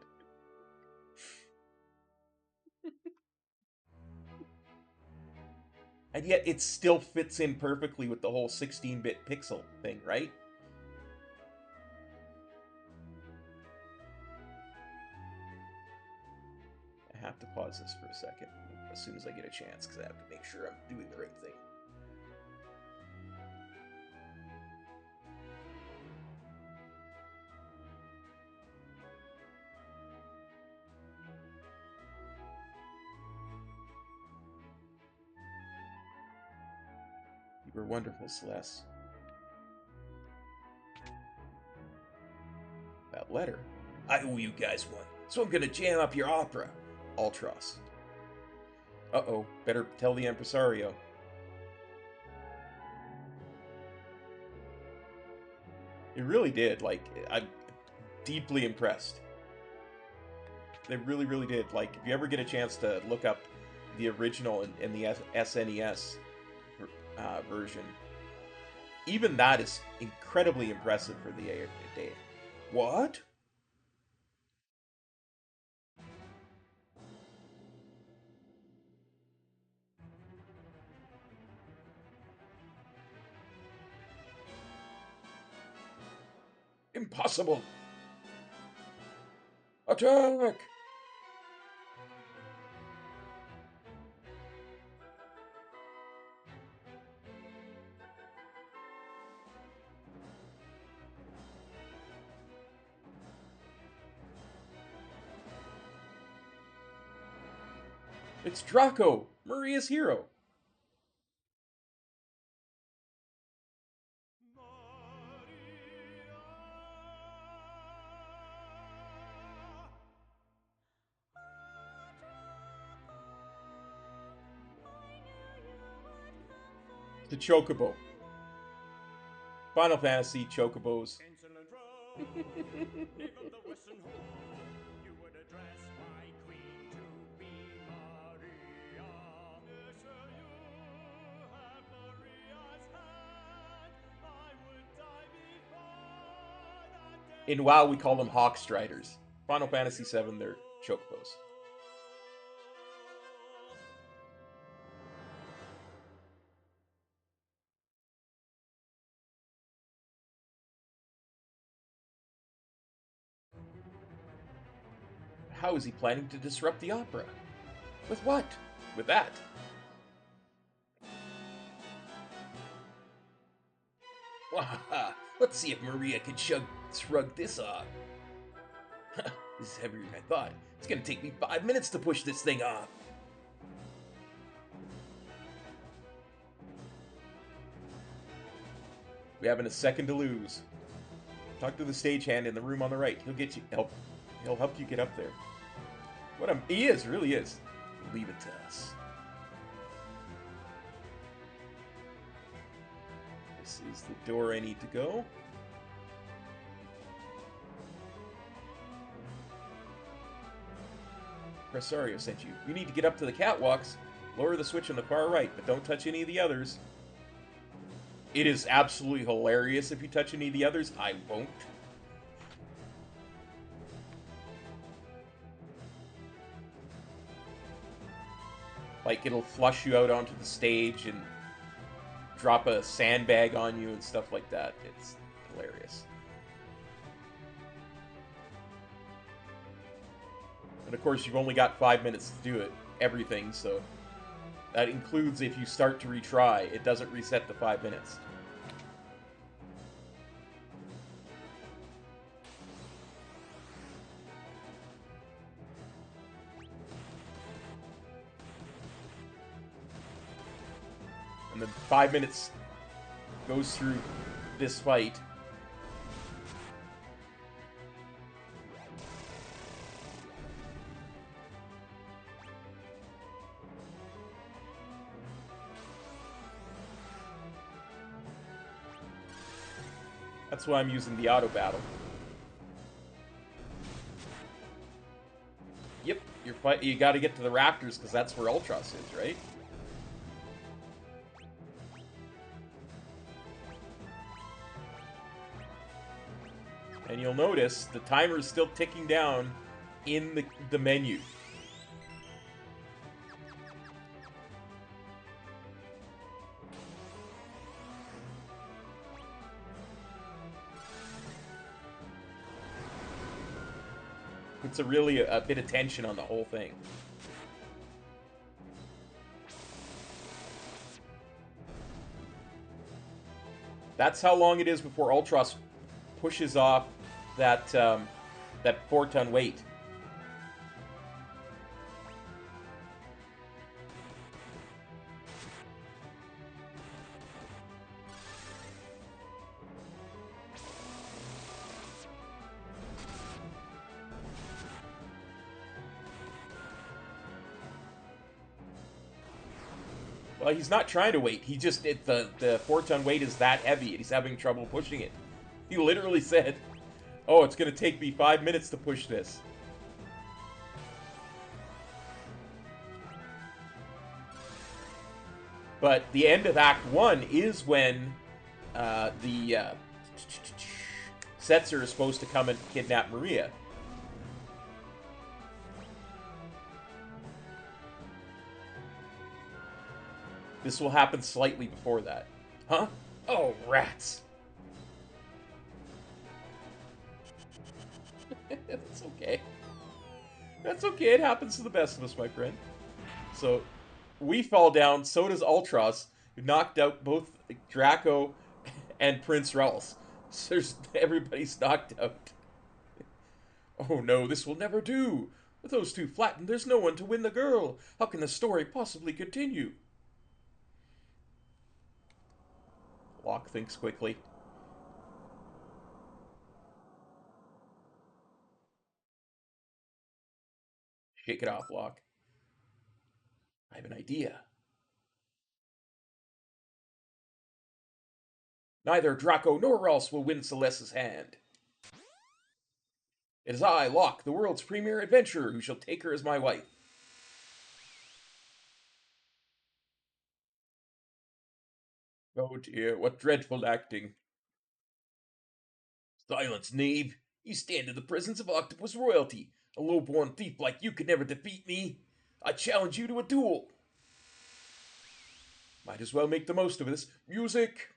And yet it still fits in perfectly with the whole 16-bit pixel thing, right? I have to pause this for a second as soon as I get a chance, because I have to make sure I'm doing the right thing. You were wonderful, Celeste. That letter. I owe you guys one, so I'm gonna jam up your opera. Ultros. Uh-oh, better tell the impresario. It really did, like, I'm deeply impressed. They really, really did. Like, if you ever get a chance to look up the original and the SNES version, even that is incredibly impressive for the day. What? Impossible! Attack! It's Draco, Maria's hero. The Chocobo. Final Fantasy Chocobos. Insolent rogue, knave of the Western Hall, you would address my queen to be Maria. Sir, you have Maria's hand. I would die before that day. In WoW, we call them Hawk Striders. Final Fantasy VII, they're Chocobos. How is he planning to disrupt the opera? With what? With that. Wahaha! Let's see if Maria can shrug this off. This is heavier than I thought. It's gonna take me 5 minutes to push this thing off. We haven't a second to lose. Talk to the stagehand in the room on the right. He'll get you help. He'll help you get up there. He is, really is. Leave it to us. This is the door I need to go. Presario sent you. You need to get up to the catwalks. Lower the switch on the far right, but don't touch any of the others. It is absolutely hilarious if you touch any of the others. I won't. Like, it'll flush you out onto the stage and drop a sandbag on you and stuff like that. It's hilarious. And of course, you've only got 5 minutes to do it, everything, so that includes if you start to retry. It doesn't reset the 5 minutes. And then 5 minutes goes through this fight. That's why I'm using the auto battle. Yep, you got to get to the Raptors because that's where Ultros is, right? And you'll notice the timer is still ticking down in the menu. Puts a bit of tension on the whole thing. That's how long it is before Ultros pushes off that 4-ton weight. Well, he's not trying to wait. He just the 4-ton weight is that heavy, and he's having trouble pushing it. He literally said, "Oh, it's going to take me 5 minutes to push this." But the end of Act 1 is when the Setzer is supposed to come and kidnap Maria. This will happen slightly before that. Huh? Oh, rats. That's okay. That's okay. It happens to the best of us, my friend. So, we fall down. So does Ultros, who knocked out both Draco and Prince Ralph. So everybody's knocked out. Oh no, this will never do. With those two flattened, there's no one to win the girl. How can the story possibly continue? Locke thinks quickly. Shake it off, Locke. I have an idea. Neither Draco nor Ralph will win Celeste's hand. It is I, Locke, the world's premier adventurer, who shall take her as my wife. Oh dear, what dreadful acting. Silence, knave. You stand in the presence of octopus royalty. A low-born thief like you could never defeat me. I challenge you to a duel. Might as well make the most of this. Music!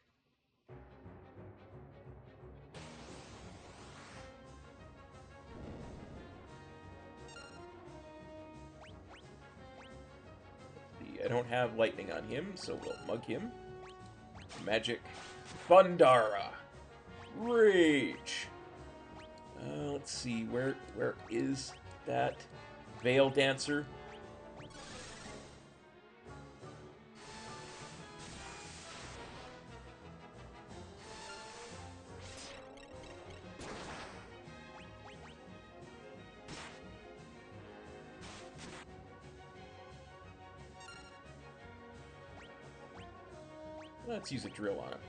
I don't have lightning on him, so we'll mug him. Magic. Thundara. Rage. Let's see, where is that Veil Dancer? Let's use a drill on him.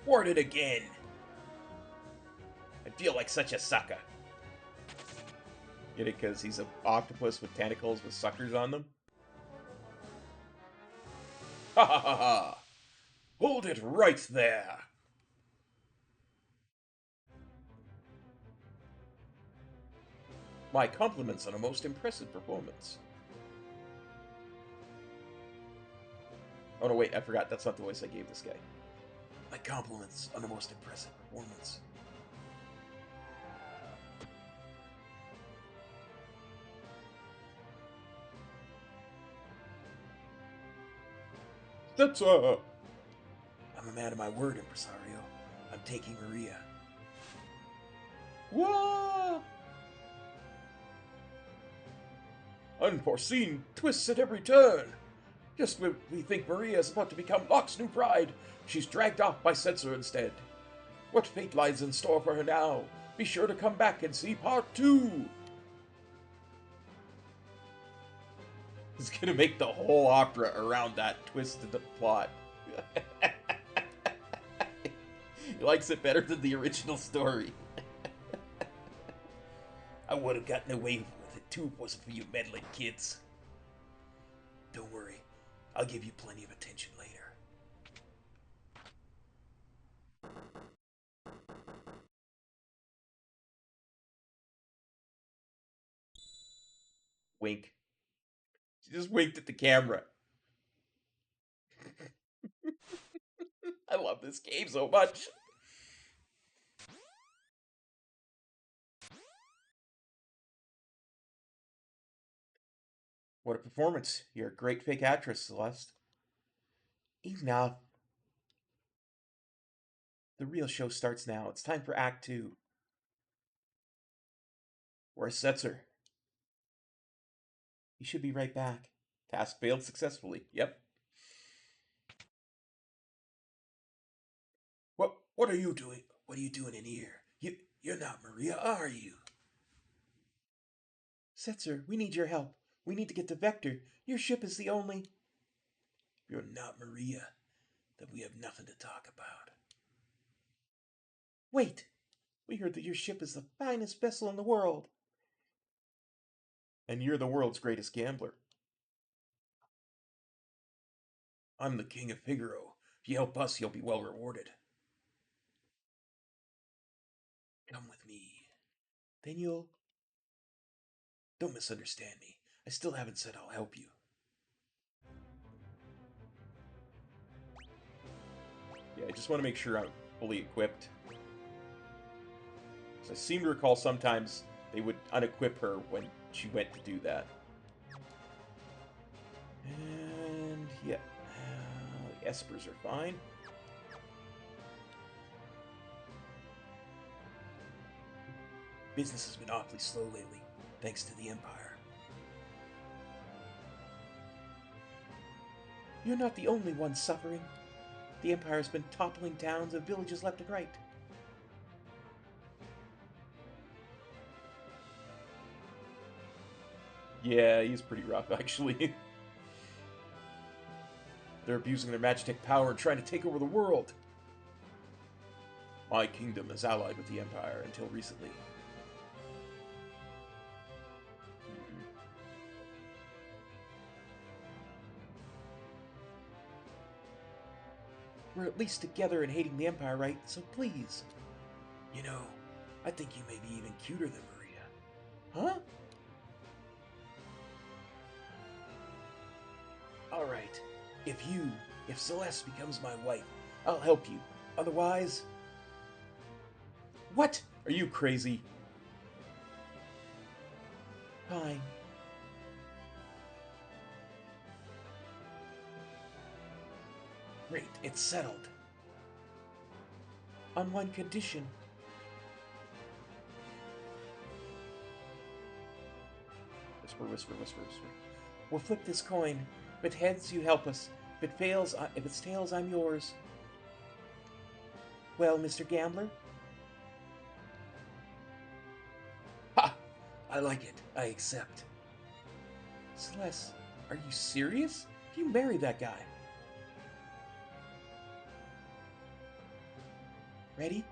Thwarted again! I feel like such a sucker. Get it? Because he's an octopus with tentacles with suckers on them? Ha ha ha ha! Hold it right there! My compliments on a most impressive performance. Oh no, wait, I forgot. That's not the voice I gave this guy. My compliments on a most impressive performance. That's I'm a man of my word, impresario. I'm taking Maria. Whoa! Unforeseen twists at every turn. Just when we think Maria is about to become Locke's new bride, she's dragged off by Setzer instead. What fate lies in store for her now? Be sure to come back and see part 2! This gonna make the whole opera around that twist in the plot. He likes it better than the original story. I would have gotten away with it too if it wasn't for you meddling kids. Don't worry, I'll give you plenty of attention later. Wink. She just winked at the camera. I love this game so much. What a performance. You're a great fake actress, Celeste. Enough. The real show starts now. It's time for Act 2. Where's Setzer? He should be right back. Task failed successfully. Yep. What are you doing? What are you doing in here? You're not Maria, are you? Setzer, we need your help. We need to get to Vector. Your ship is the only... If you're not Maria, then we have nothing to talk about. Wait! We heard that your ship is the finest vessel in the world. And you're the world's greatest gambler. I'm the king of Figaro. If you help us, you'll be well rewarded. Come with me. Then you'll... Don't misunderstand me. I still haven't said I'll help you. Yeah, I just want to make sure I'm fully equipped. So I seem to recall sometimes they would unequip her when she went to do that. And yeah, the Espers are fine. Business has been awfully slow lately, thanks to the Empire. You're not the only one suffering. The Empire's been toppling towns and villages left and right. Yeah, he's pretty rough, actually. They're abusing their Magitech power and trying to take over the world. My kingdom is allied with the Empire until recently. We're at least together in hating the Empire, right? So please. You know, I think you may be even cuter than Maria. Huh? Alright, if Celeste becomes my wife, I'll help you. Otherwise... What? Are you crazy? Fine. Great, it's settled. On one condition. Whisper, whisper, whisper, whisper. We'll flip this coin. If it heads, you help us. If it fails, if it's tails, I'm yours. Well, Mr. Gambler? Ha! I like it. I accept. Celeste, are you serious? You married that guy. Ready?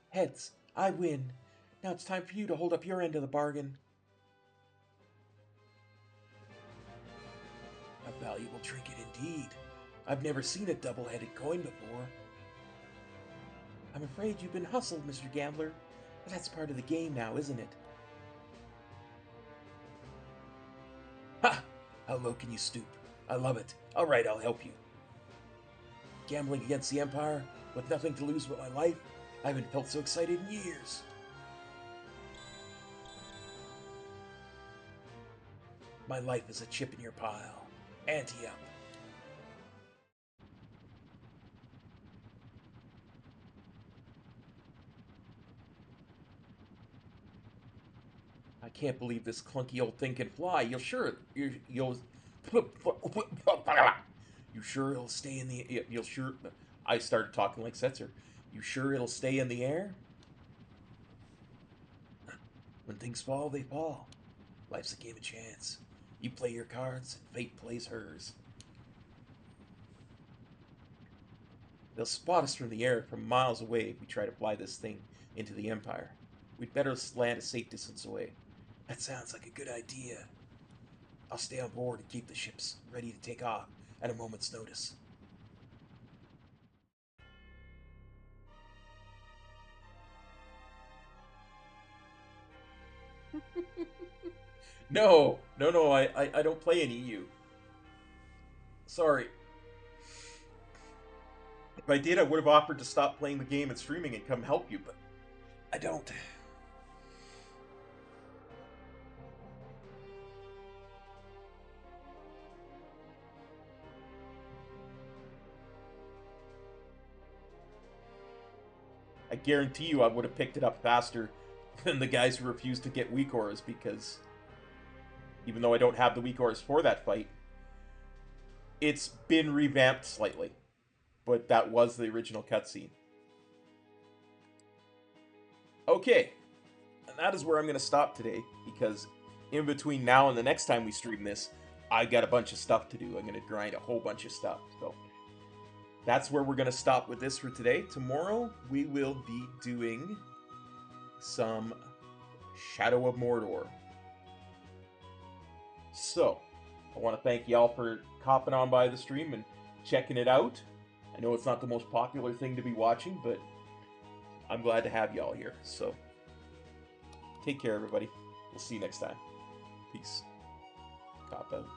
Heads. I win. Now it's time for you to hold up your end of the bargain. A valuable trinket indeed. I've never seen a double-headed coin before. I'm afraid you've been hustled, Mr. Gambler. But that's part of the game now, isn't it? Ha! How low can you stoop? I love it. Alright, I'll help you. Gambling against the Empire, with nothing to lose but my life? I haven't felt so excited in years. My life is a chip in your pile. Ante up. I can't believe this clunky old thing can fly. You'll You sure it'll stay in the... You'll sure... I started talking like Setzer. You sure it'll stay in the air? When things fall, they fall. Life's a game of chance. You play your cards, and fate plays hers. They'll spot us from the air from miles away if we try to fly this thing into the Empire. We'd better land a safe distance away. That sounds like a good idea. I'll stay on board and keep the ships ready to take off at a moment's notice. No, I don't play in EU. Sorry. If I did, I would have offered to stop playing the game and streaming and come help you, but I don't. I guarantee you I would have picked it up faster than the guys who refused to get weak auras, because even though I don't have the weak auras for that fight, it's been revamped slightly. But that was the original cutscene. Okay, and that is where I'm going to stop today, because in between now and the next time we stream this, I got a bunch of stuff to do. I'm going to grind a whole bunch of stuff. So that's where we're going to stop with this for today. Tomorrow, we will be doing some Shadow of Mordor. So, I want to thank y'all for hopping on by the stream and checking it out. I know it's not the most popular thing to be watching, but I'm glad to have y'all here. So, take care, everybody. We'll see you next time. Peace. Cop out.